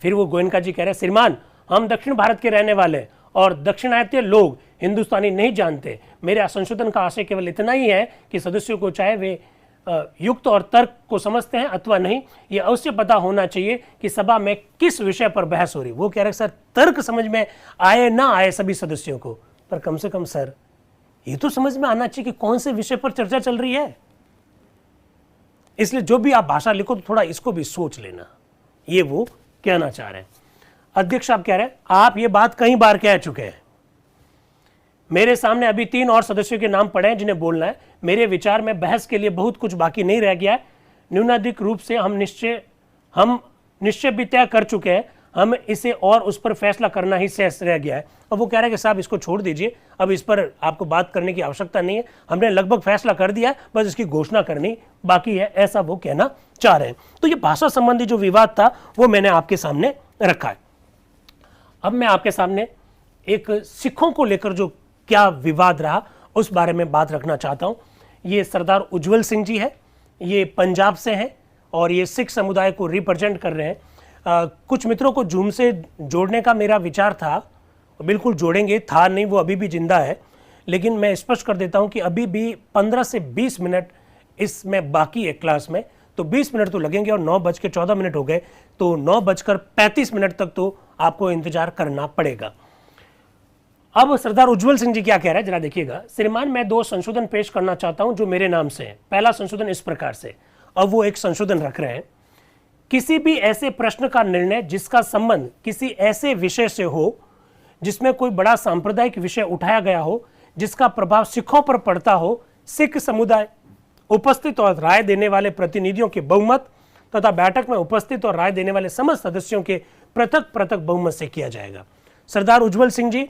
फिर वो गोयनका जी कह रहे श्रीमान हम दक्षिण भारत के रहने वाले और दक्षिणात्य लोग हिंदुस्तानी नहीं जानते। मेरे संशोधन का आशय केवल इतना ही है कि सदस्यों को चाहे वे युक्त और तर्क को समझते हैं अथवा नहीं, ये अवश्य पता होना चाहिए कि सभा में किस विषय पर बहस हो रही। वो कह रहे सर तर्क समझ में आए ना आए सभी सदस्यों को, पर कम से कम सर ये तो समझ में आना चाहिए कि कौन से विषय पर चर्चा चल रही है। इसलिए जो भी आप भाषा लिखो तो थोड़ा इसको भी सोच लेना, ये वो कहना चाह रहे हैं। अध्यक्ष आप कह रहे हैं आप ये बात कई बार कह चुके हैं। मेरे सामने अभी 3 और सदस्यों के नाम पड़े हैं जिन्हें बोलना है। मेरे विचार में बहस के लिए बहुत कुछ बाकी नहीं रह गया है। न्यूनाधिक रूप से हम निश्चय भी तय कर चुके हैं। हम इसे और उस पर फैसला करना ही शेष रह गया है। अब वो कह रहे हैं कि साहब इसको छोड़ दीजिए, अब इस पर आपको बात करने की आवश्यकता नहीं है, हमने लगभग फैसला कर दिया है, बस इसकी घोषणा करनी बाकी है, ऐसा वो कहना चाह रहे हैं। तो ये भाषा संबंधी जो विवाद था वो मैंने आपके सामने रखा है। अब मैं आपके सामने एक सिखों को लेकर जो क्या विवाद रहा उस बारे में बात रखना चाहता हूं। ये सरदार उज्जवल सिंह जी है, ये पंजाब से हैं और ये सिख समुदाय को रिप्रेजेंट कर रहे हैं। कुछ मित्रों को जूम से जोड़ने का मेरा विचार था, बिल्कुल जोड़ेंगे, था नहीं, वो अभी भी जिंदा है, लेकिन मैं स्पष्ट कर देता हूं कि अभी भी 15 से 20 मिनट इसमें बाकी है क्लास में, तो 20 मिनट तो लगेंगे और 9:14 हो गए, तो 9:35 तक तो आपको इंतजार करना पड़ेगा। अब सरदार उज्जवल सिंह जी क्या कह रहे हैं जरा देखिएगा। श्रीमान मैं 2 संशोधन पेश करना चाहता हूं जो मेरे नाम से है। पहला संशोधन इस प्रकार से, अब वो एक संशोधन रख रहे हैं, किसी भी ऐसे प्रश्न का निर्णय जिसका संबंध किसी ऐसे विषय से हो जिसमें कोई बड़ा सांप्रदायिक विषय उठाया गया हो, जिसका प्रभाव सिखों पर पड़ता हो, सिख समुदाय उपस्थित और राय देने वाले प्रतिनिधियों के बहुमत तथा बैठक में उपस्थित और राय देने वाले समस्त सदस्यों के पृथक पृथक बहुमत से किया जाएगा। सरदार उज्जवल सिंह जी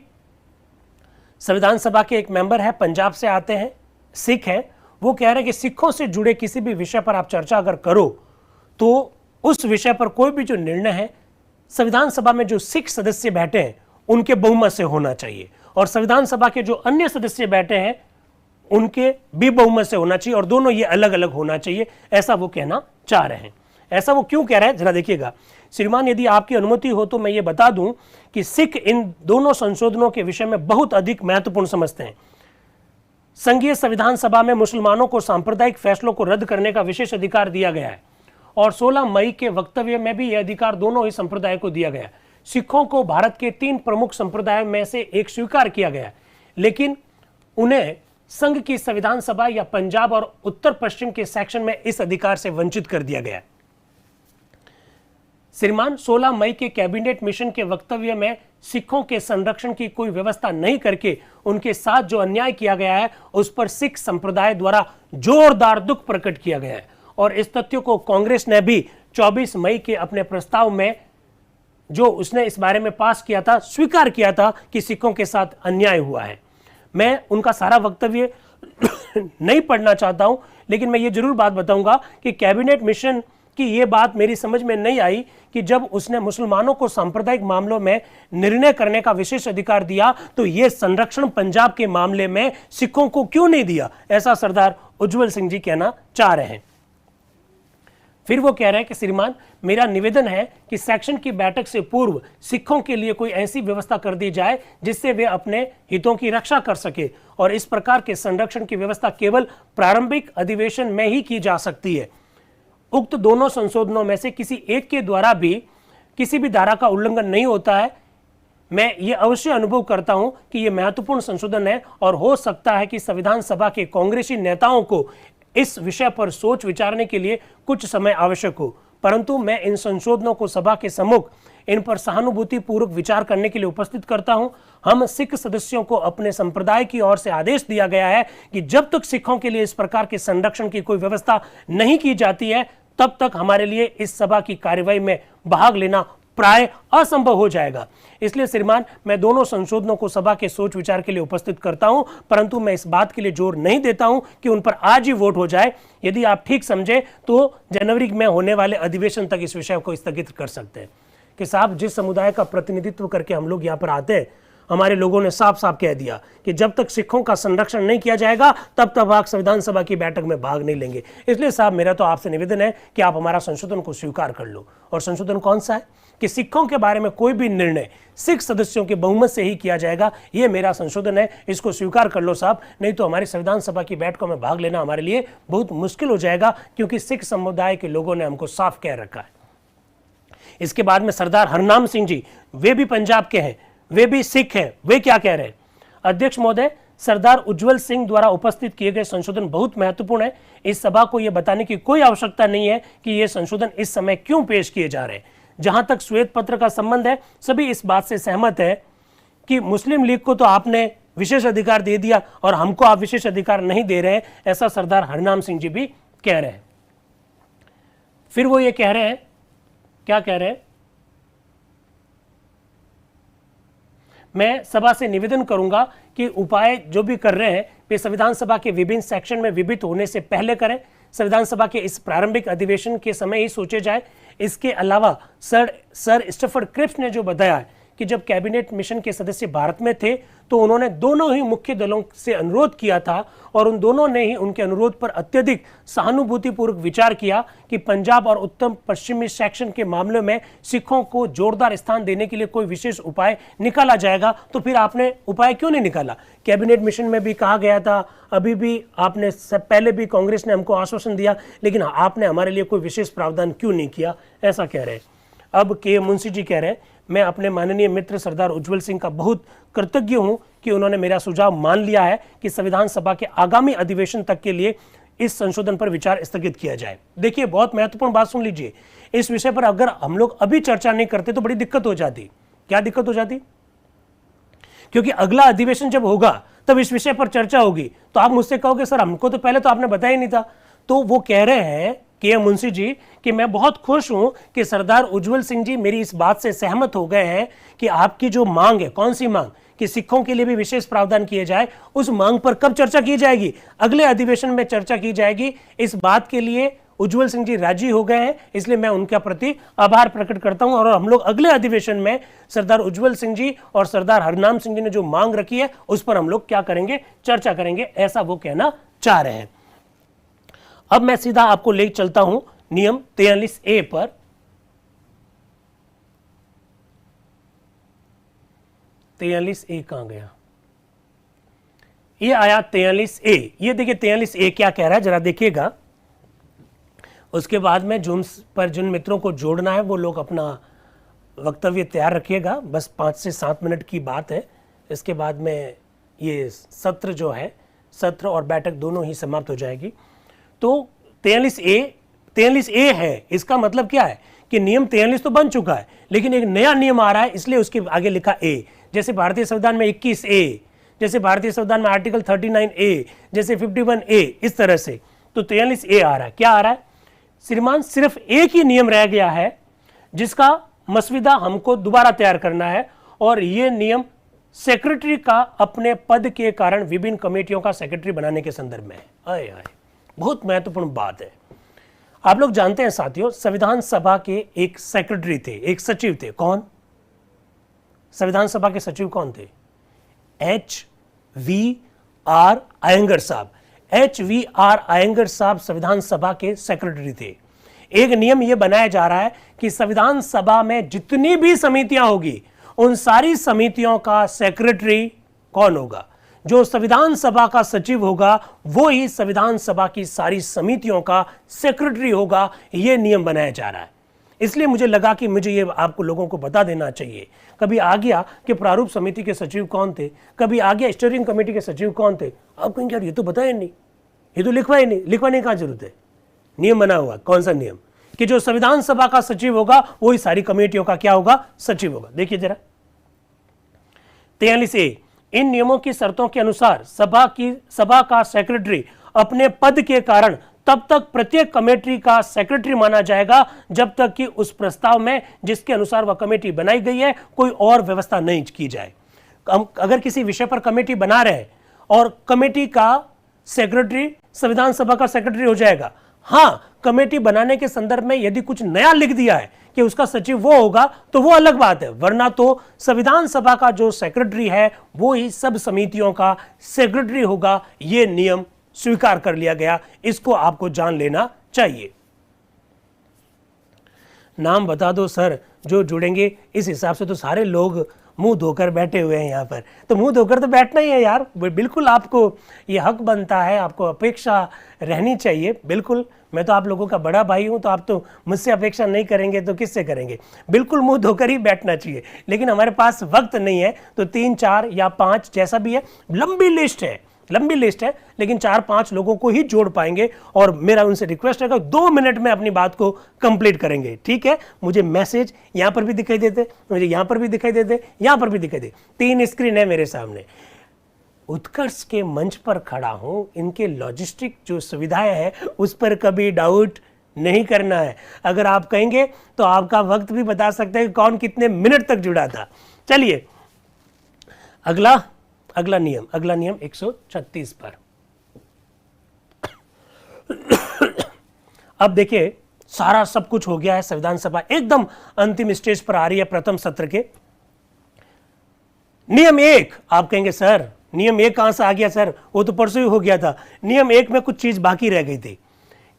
संविधान सभा के एक मेंबर है, पंजाब से आते हैं, सिख हैं। वो कह रहे हैं कि सिखों से जुड़े किसी भी विषय पर आप चर्चा अगर करो तो उस विषय पर कोई भी जो निर्णय है संविधान सभा में जो सिख सदस्य बैठे हैं उनके बहुमत से होना चाहिए और संविधान सभा के जो अन्य सदस्य बैठे हैं उनके भी बहुमत से होना चाहिए और दोनों ये अलग अलग होना चाहिए, ऐसा वो कहना चाह रहे हैं। ऐसा वो क्यों कह रहे हैं जरा देखिएगा। श्रीमान यदि आपकी अनुमति हो तो मैं ये बता दूं कि सिख इन दोनों संशोधनों के विषय में बहुत अधिक महत्वपूर्ण समझते हैं। संघीय संविधान सभा में मुसलमानों को सांप्रदायिक फैसलों को रद्द करने का विशेष अधिकार दिया गया है और 16 मई के वक्तव्य में भी यह अधिकार दोनों ही संप्रदाय को दिया गया। सिखों को भारत के 3 प्रमुख संप्रदायों में से एक स्वीकार किया गया, लेकिन उन्हें संघ की संविधान सभा या पंजाब और उत्तर पश्चिम के सेक्शन में इस अधिकार से वंचित कर दिया गया। श्रीमान 16 मई के कैबिनेट मिशन के वक्तव्य में सिखों के संरक्षण की कोई व्यवस्था नहीं करके उनके साथ जो अन्याय किया गया है उस पर सिख संप्रदाय द्वारा जोरदार दुख प्रकट किया गया है, और इस तथ्य को कांग्रेस ने भी 24 मई के अपने प्रस्ताव में जो उसने इस बारे में पास किया था स्वीकार किया था कि सिखों के साथ अन्याय हुआ है। मैं उनका सारा वक्तव्य नहीं पढ़ना चाहता हूं, लेकिन मैं ये जरूर बात बताऊंगा कि कैबिनेट मिशन की ये बात मेरी समझ में नहीं आई कि जब उसने मुसलमानों को सांप्रदायिक मामलों में निर्णय करने का विशेष अधिकार दिया तो ये संरक्षण पंजाब के मामले में सिखों को क्यों नहीं दिया, ऐसा सरदार उज्जवल सिंह जी कहना चाह रहे हैं। फिर वो कह रहे हैं कि श्रीमान मेरा निवेदन है कि सेक्शन की बैठक से पूर्व सिखों के लिए कोई ऐसी व्यवस्था कर दी जाए जिससे वे अपने हितों की रक्षा कर सके, और इस प्रकार के संरक्षण की व्यवस्था केवल प्रारंभिक अधिवेशन में ही की जा सकती है। उक्त दोनों संशोधनों में से किसी एक के द्वारा भी किसी भी धारा का उल्लंघन नहीं होता है। मैं ये अवश्य अनुभव करता हूं कि यह महत्वपूर्ण संशोधन है और हो सकता है कि संविधान सभा के कांग्रेसी नेताओं को इस विषय पर सोच विचारने के लिए कुछ समय आवश्यक हो, परंतु मैं इन संशोधनों को सभा के सम्मुख इन पर सहानुभूति पूर्वक विचार करने के लिए उपस्थित करता हूं। हम सिख सदस्यों को अपने संप्रदाय की ओर से आदेश दिया गया है कि जब तक सिखों के लिए इस प्रकार के संरक्षण की कोई व्यवस्था नहीं की जाती है तब तक हमारे लिए इस सभा की कार्यवाही में भाग लेना प्राय असंभव हो जाएगा। इसलिए श्रीमान मैं दोनों संशोधनों को सभा के सोच विचार के लिए उपस्थित करता हूं, परंतु मैं इस बात के लिए जोर नहीं देता हूं कि उन पर आज ही वोट हो जाए। यदि आप ठीक समझे तो जनवरी में होने वाले अधिवेशन तक इस विषय को स्थगित कर सकते हैं। कि साहब जिस समुदाय का प्रतिनिधित्व करके हम लोग यहाँ पर आते हैं, हमारे लोगों ने साफ साफ कह दिया कि जब तक सिखों का संरक्षण नहीं किया जाएगा तब तक आप संविधान सभा की बैठक में भाग नहीं लेंगे। इसलिए साहब मेरा तो आपसे निवेदन है कि आप हमारा संशोधन को स्वीकार कर लो। और संशोधन कौन सा है कि सिखों के बारे में कोई भी निर्णय सिख सदस्यों के बहुमत से ही किया जाएगा। यह मेरा संशोधन है, इसको स्वीकार कर लो साहब, नहीं तो हमारी संविधान सभा की बैठकों में भाग लेना हमारे लिए बहुत मुश्किल हो जाएगा, क्योंकि सिख समुदाय के लोगों ने हमको साफ कह रखा है। इसके बाद में सरदार हरनाम सिंह जी, वे भी पंजाब के हैं, वे भी सिख हैं, वे क्या कह रहे हैं? अध्यक्ष महोदय, सरदार उज्जवल सिंह द्वारा उपस्थित किए गए संशोधन बहुत महत्वपूर्ण है। इस सभा को यह बताने की कोई आवश्यकता नहीं है कि यह संशोधन इस समय क्यों पेश किए जा रहे हैं। जहां तक श्वेत पत्र का संबंध है, सभी इस बात से सहमत है कि मुस्लिम लीग को तो आपने विशेष अधिकार दे दिया और हमको आप विशेष अधिकार नहीं दे रहे हैं, ऐसा सरदार हरनाम सिंह जी भी कह रहे हैं। फिर वो ये कह रहे हैं, क्या कह रहे हैं? मैं सभा से निवेदन करूंगा कि उपाय जो भी कर रहे हैं वे संविधान सभा के विभिन्न सेक्शन में विभिन्न होने से पहले करें, संविधान सभा के इस प्रारंभिक अधिवेशन के समय ही सोचे जाए। इसके अलावा सर स्टीफर्ड क्रिप्स ने जो बताया है कि जब कैबिनेट मिशन के सदस्य भारत में थे तो उन्होंने दोनों ही मुख्य दलों से अनुरोध किया था और उन दोनों ने ही उनके अनुरोध पर अत्यधिक सहानुभूतिपूर्वक विचार किया कि पंजाब और उत्तर पश्चिमी सेक्शन के मामले में सिखों को जोरदार स्थान देने के लिए कोई विशेष उपाय निकाला जाएगा। तो फिर आपने उपाय क्यों नहीं निकाला? कैबिनेट मिशन में भी कहा गया था, अभी भी आपने पहले भी कांग्रेस ने हमको आश्वासन दिया, लेकिन आपने हमारे लिए कोई विशेष प्रावधान क्यों नहीं किया, ऐसा कह रहे हैं। अब के मुंशी जी कह रहे हैं, मैं अपने माननीय मित्र सरदार उज्जवल सिंह का बहुत कृतज्ञ हूं कि उन्होंने मेरा सुझाव मान लिया है कि संविधान सभा के आगामी अधिवेशन तक के लिए इस संशोधन पर विचार स्थगित किया जाए। देखिए, बहुत महत्वपूर्ण बात सुन लीजिए, इस विषय पर अगर हम लोग अभी चर्चा नहीं करते तो बड़ी दिक्कत हो जाती। क्या दिक्कत हो जाती? क्योंकि अगला अधिवेशन जब होगा तब इस विषय पर चर्चा होगी, तो आप मुझसे कहोगे सर हमको तो पहले तो आपने बताया ही नहीं था। तो वो कह रहे हैं के मुंशी जी कि मैं बहुत खुश हूं कि सरदार उज्जवल सिंह जी मेरी इस बात से सहमत हो गए हैं कि आपकी जो मांग है, कौन सी मांग, कि सिखों के लिए भी विशेष प्रावधान किए जाए, उस मांग पर कब चर्चा की जाएगी? अगले अधिवेशन में चर्चा की जाएगी। इस बात के लिए उज्जवल सिंह जी राजी हो गए हैं, इसलिए मैं उनके प्रति आभार प्रकट करता हूं। और हम लोग अगले अधिवेशन में सरदार उज्जवल सिंह जी और सरदार हरनाम सिंह जी ने जो मांग रखी है उस पर हम लोग क्या करेंगे, चर्चा करेंगे, ऐसा वो कहना चाह रहे हैं। अब मैं सीधा आपको ले चलता हूं नियम 43A पर। कहां गया? ये आया 43A। ये देखिए 43A क्या कह रहा है, जरा देखिएगा। उसके बाद में जूम पर जिन मित्रों को जोड़ना है वो लोग अपना वक्तव्य तैयार रखिएगा। बस 5 से 7 मिनट की बात है। इसके बाद में ये सत्र जो है, सत्र और बैठक दोनों ही समाप्त हो जाएगी। तो 43A है, इसका मतलब क्या है कि नियम 43 तो बन चुका है, लेकिन एक नया नियम आ रहा है, इसलिए उसके आगे लिखा ए। जैसे भारतीय संविधान में 21A, जैसे भारतीय संविधान में आर्टिकल 39A, जैसे 51A, इस तरह से। तो 43A आ रहा है। क्या आ रहा है श्रीमान? सिर्फ एक ही नियम रह गया है जिसका मसविदा हमको दोबारा तैयार करना है, और यह नियम सेक्रेटरी का अपने पद के कारण विभिन्न कमेटियों का सेक्रेटरी बनाने के संदर्भ में है। आए आए, बहुत महत्वपूर्ण बात है। आप लोग जानते हैं साथियों, संविधान सभा के एक सेक्रेटरी थे, एक सचिव थे। कौन? संविधान सभा के सचिव कौन थे? HVR अयंगर साहब। HVR अयंगर साहब संविधान सभा के सेक्रेटरी थे। एक नियम यह बनाया जा रहा है कि संविधान सभा में जितनी भी समितियां होगी, उन सारी समितियों का सेक्रेटरी कौन होगा? जो संविधान सभा का सचिव होगा वो ही संविधान सभा की सारी समितियों का सेक्रेटरी होगा। यह नियम बनाया जा रहा है। इसलिए मुझे लगा कि मुझे ये आपको लोगों को बता देना चाहिए। कभी आ गया कि प्रारूप समिति के सचिव कौन थे, कभी आ गया स्टीयरिंग कमेटी के सचिव कौन थे। आप कहेंगे यार ये तो बताया नहीं, ये तो लिखवाया नहीं। लिखवाने का जरूरत है? नियम बना हुआ। कौन सा नियम? कि जो संविधान सभा का सचिव होगा वही सारी कमेटियों का क्या होगा? सचिव होगा। देखिए जरा 43A, इन नियमों की शर्तों के अनुसार सभा का सेक्रेटरी अपने पद के कारण तब तक प्रत्येक कमेटी का सेक्रेटरी माना जाएगा जब तक कि उस प्रस्ताव में जिसके अनुसार वह कमेटी बनाई गई है कोई और व्यवस्था नहीं की जाए। अगर किसी विषय पर कमेटी बना रहे और कमेटी का सेक्रेटरी संविधान सभा का सेक्रेटरी हो जाएगा, हाँ, कमेटी बनाने के संदर्भ में यदि कुछ नया लिख दिया है कि उसका सचिव वो होगा तो वो अलग बात है, वरना तो संविधान सभा का जो सेक्रेटरी है वो ही सब समितियों का सेक्रेटरी होगा। ये नियम स्वीकार कर लिया गया। इसको आपको जान लेना चाहिए। नाम बता दो सर जो जुड़ेंगे। इस हिसाब से तो सारे लोग मुंह धोकर बैठे हुए हैं यहाँ पर। तो मुंह धोकर तो बैठना ही है यार, बिल्कुल आपको ये हक बनता है, आपको अपेक्षा रहनी चाहिए। बिल्कुल, मैं तो आप लोगों का बड़ा भाई हूँ, तो आप तो मुझसे अपेक्षा नहीं करेंगे तो किससे करेंगे? बिल्कुल मुंह धोकर ही बैठना चाहिए। लेकिन हमारे पास वक्त नहीं है, तो 3, 4 या 5 जैसा भी है, लंबी लिस्ट है, लेकिन 4-5 लोगों को ही जोड़ पाएंगे। और मेरा उनसे रिक्वेस्ट है कि 2 मिनट में अपनी बात को कंप्लीट करेंगे। ठीक है? मुझे मैसेज यहाँ पर भी दिखाई देते, मुझे यहाँ पर भी दिखाई देते, यहाँ पर भी दिखाई दे। 3 स्क्रीन है मेरे सामने। उत्कर्ष के मंच पर खड़ा हूं, इनके लॉजिस्टिक जो सुविधाएं हैं उस पर कभी डाउट नहीं करना है। अगर आप कहेंगे तो आपका वक्त भी बता सकते हैं कौन कितने मिनट तक जुड़ा था। चलिए अगला नियम 136 पर। अब देखिए सारा सब कुछ हो गया है, संविधान सभा एकदम अंतिम स्टेज पर आ रही है प्रथम सत्र के। नियम 1, आप कहेंगे सर नियम 1 कहां से आ गया सर, वो तो परसों ही हो गया था। नियम 1 में कुछ चीज बाकी रह गई थी।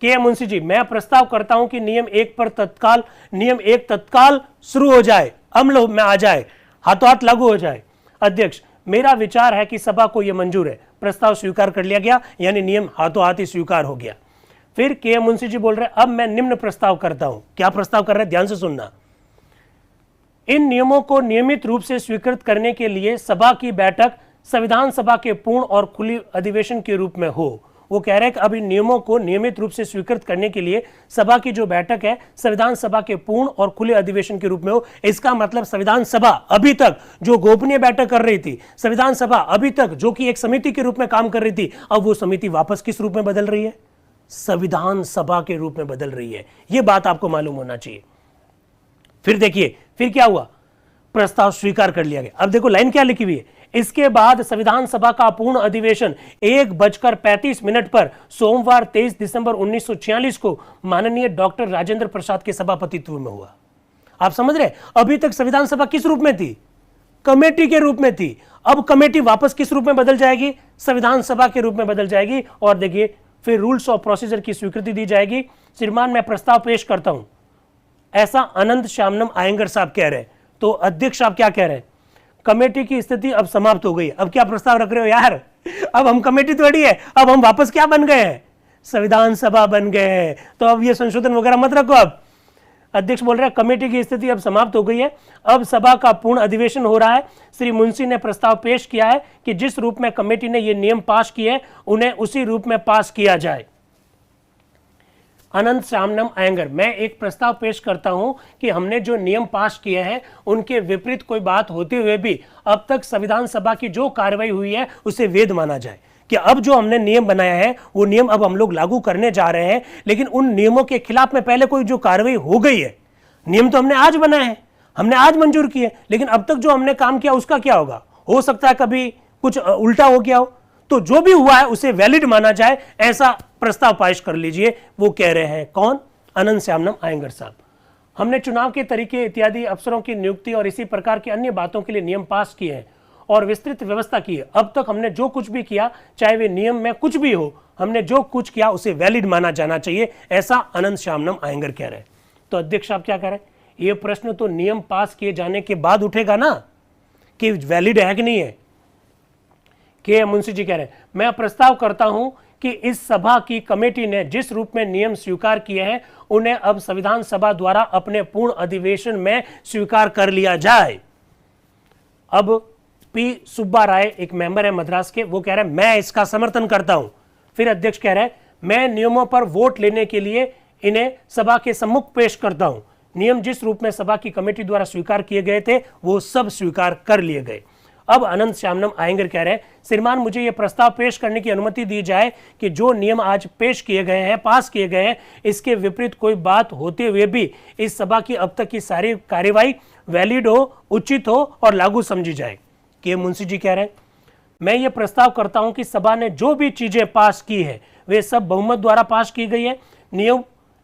के मुंशी जी, मैं प्रस्ताव करता हूं कि नियम 1 तत्काल शुरू हो जाए, अमल में आ जाए, हाथों हाथ लागू हो जाए। अध्यक्ष, मेरा विचार है कि सभा को यह मंजूर है। प्रस्ताव स्वीकार कर लिया गया, यानी नियम हाथों हाथ ही स्वीकार हो गया। फिर के मुंशी जी बोल रहे अब मैं निम्न प्रस्ताव करता हूं। क्या प्रस्ताव कर रहे हैं? ध्यान से सुनना। इन नियमों को नियमित रूप से स्वीकृत करने के लिए सभा की बैठक संविधान सभा के पूर्ण और खुली अधिवेशन के रूप में हो। वो कह रहे हैं कि अब इन नियमों को नियमित रूप से स्वीकृत करने के लिए सभा की जो बैठक है संविधान सभा के पूर्ण और खुले अधिवेशन के रूप में हो। इसका मतलब संविधान सभा अभी तक जो गोपनीय बैठक कर रही थी, संविधान सभा अभी तक जो कि एक समिति के रूप में काम कर रही थी, अब वो समिति वापस किस रूप में बदल रही है? संविधान सभा के रूप में बदल रही है। यह बात आपको मालूम होना चाहिए। फिर देखिए फिर क्या हुआ, प्रस्ताव स्वीकार कर लिया गया। अब देखो लाइन क्या लिखी हुई है, इसके बाद संविधान सभा का पूर्ण अधिवेशन 1:35 पर सोमवार 23 दिसंबर 1946 को माननीय डॉक्टर राजेंद्र प्रसाद के सभापतित्व में हुआ। आप समझ रहे, अभी तक संविधान सभा किस रूप में थी? कमेटी के रूप में थी। अब कमेटी वापस किस रूप में बदल जाएगी? संविधान सभा के रूप में बदल जाएगी। और देखिए फिर रूल्स ऑफ प्रोसीजर की स्वीकृति दी जाएगी। श्रीमान, मैं प्रस्ताव पेश करता हूं, ऐसा अनंत श्यामनम आयंगर साहब कह रहे हैं। तो अध्यक्ष आप क्या कह रहे हैं? कमेटी की स्थिति अब समाप्त हो गई। अब क्या प्रस्ताव रख रहे हो यार? अब हम कमेटी थोड़ी है, अब हम वापस क्या बन गए हैं? संविधान सभा बन गए हैं, तो अब ये संशोधन वगैरह मत रखो। अब अध्यक्ष बोल रहे हैं कमेटी की स्थिति अब समाप्त हो गई है, अब सभा का पूर्ण अधिवेशन हो रहा है। श्री मुंशी ने प्रस्ताव पेश किया है कि जिस रूप में कमेटी ने ये नियम पास किए उन्हें उसी रूप में पास किया जाए। अनंत श्यामनम अयंगर, मैं एक प्रस्ताव पेश करता हूं कि हमने जो नियम पास किए हैं उनके विपरीत कोई बात होते हुए भी अब तक संविधान सभा की जो कार्रवाई हुई है उसे वैध माना जाए, कि अब जो हमने नियम बनाया है वो नियम अब हम लोग लागू करने जा रहे हैं, लेकिन उन नियमों के खिलाफ में पहले कोई जो कार्रवाई हो गई है, नियम तो हमने आज बनाए हैं, हमने आज मंजूर किए, लेकिन अब तक जो हमने काम किया उसका क्या होगा? हो सकता है कभी कुछ उल्टा हो गया हो, तो जो भी हुआ है उसे वैलिड माना जाए, ऐसा प्रस्ताव पेश कर लीजिए। वो कह रहे हैं कौन? अनंत श्यामनम अयंगर साहब। हमने चुनाव के तरीके इत्यादि, अफसरों की नियुक्ति और इसी प्रकार की अन्य बातों के लिए नियम पास किए हैं और विस्तृत व्यवस्था की है। अब तक हमने जो कुछ भी किया, चाहे वे नियम में कुछ भी हो, हमने जो कुछ किया उसे वैलिड माना जाना चाहिए, ऐसा अनंत श्यामनम अयंगर कह रहे हैं। तो अध्यक्ष साहब क्या कह रहे हैं? ये प्रश्न तो नियम पास किए जाने के बाद उठेगा ना कि वैलिड है कि नहीं है। के मुंशी जी कह रहे हैं मैं प्रस्ताव करता हूं कि इस सभा की कमेटी ने जिस रूप में नियम स्वीकार किए हैं उन्हें अब संविधान सभा द्वारा अपने पूर्ण अधिवेशन में स्वीकार कर लिया जाए। अब पी सुब्बा राय एक मेंबर है मद्रास के, वो कह रहे हैं मैं इसका समर्थन करता हूं। फिर अध्यक्ष कह रहे हैं मैं नियमों पर वोट लेने के लिए इन्हें सभा के सम्मुख पेश करता हूं। नियम जिस रूप में सभा की कमेटी द्वारा स्वीकार किए गए थे वो सब स्वीकार कर लिए गए। अब अनंत श्यामनम अयंगर कह रहे हैं श्रीमान मुझे यह प्रस्ताव पेश करने की अनुमति दी जाए कि जो नियम आज पेश किए गए हैं, पास किए गए हैं, इसके विपरीत कोई बात होते हुए भी इस सभा की अब तक की सारी कार्यवाही वैलिड हो, उचित हो और लागू समझी जाए। के मुंशी जी कह रहे हैं मैं ये प्रस्ताव करता हूं कि सभा ने जो भी चीजें पास की है वे सब बहुमत द्वारा पास की गई है।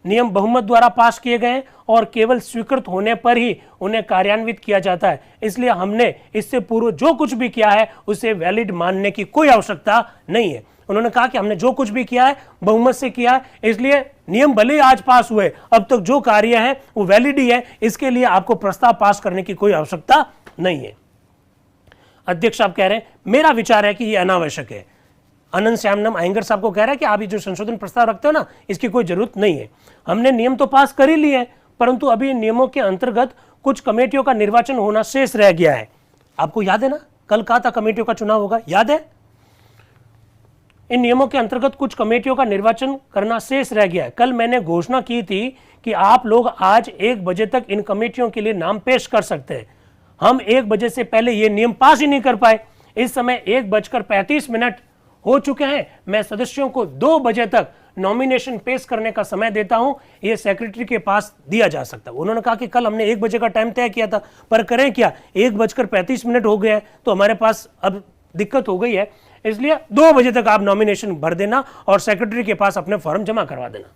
नियम बहुमत द्वारा पास किए गए और केवल स्वीकृत होने पर ही उन्हें कार्यान्वित किया जाता है, इसलिए हमने इससे पूर्व जो कुछ भी किया है उसे वैलिड मानने की कोई आवश्यकता नहीं है। उन्होंने कहा कि हमने जो कुछ भी किया है बहुमत से किया है, इसलिए नियम भले ही आज पास हुए, अब तक जो कार्य है वो वैलिड ही है, इसके लिए आपको प्रस्ताव पास करने की कोई आवश्यकता नहीं है। अध्यक्ष साहब कह रहे हैं मेरा विचार है कि यह अनावश्यक है। अनंत श्यामनम अयंगर साहब को कह रहा है कि आप ये जो संशोधन प्रस्ताव रखते हो ना, इसकी कोई जरूरत नहीं है। हमने नियम तो पास कर ही लिए हैं, परंतु अभी नियमों के अंतर्गत कुछ कमेटियों का निर्वाचन होना शेष रह गया है। आपको याद है ना, कल कहा था कमेटियों का चुनाव होगा, याद है? इन नियमों के अंतर्गत कुछ कमेटियों का निर्वाचन करना शेष रह गया है। कल मैंने घोषणा की थी कि आप लोग आज 1 बजे तक इन कमेटियों के लिए नाम पेश कर सकते हैं। हम 1 बजे से पहले ये नियम पास ही नहीं कर पाए। इस समय 1:35 हो चुके हैं। मैं सदस्यों को 2 बजे तक नॉमिनेशन पेश करने का समय देता हूं, यह सेक्रेटरी के पास दिया जा सकता है। उन्होंने कहा कि कल हमने 1 बजे का टाइम तय किया था, पर करें क्या, 1:35 हो गया है, तो हमारे पास अब दिक्कत हो गई है, इसलिए 2 बजे तक आप नॉमिनेशन भर देना और सेक्रेटरी के पास अपने फॉर्म जमा करवा देना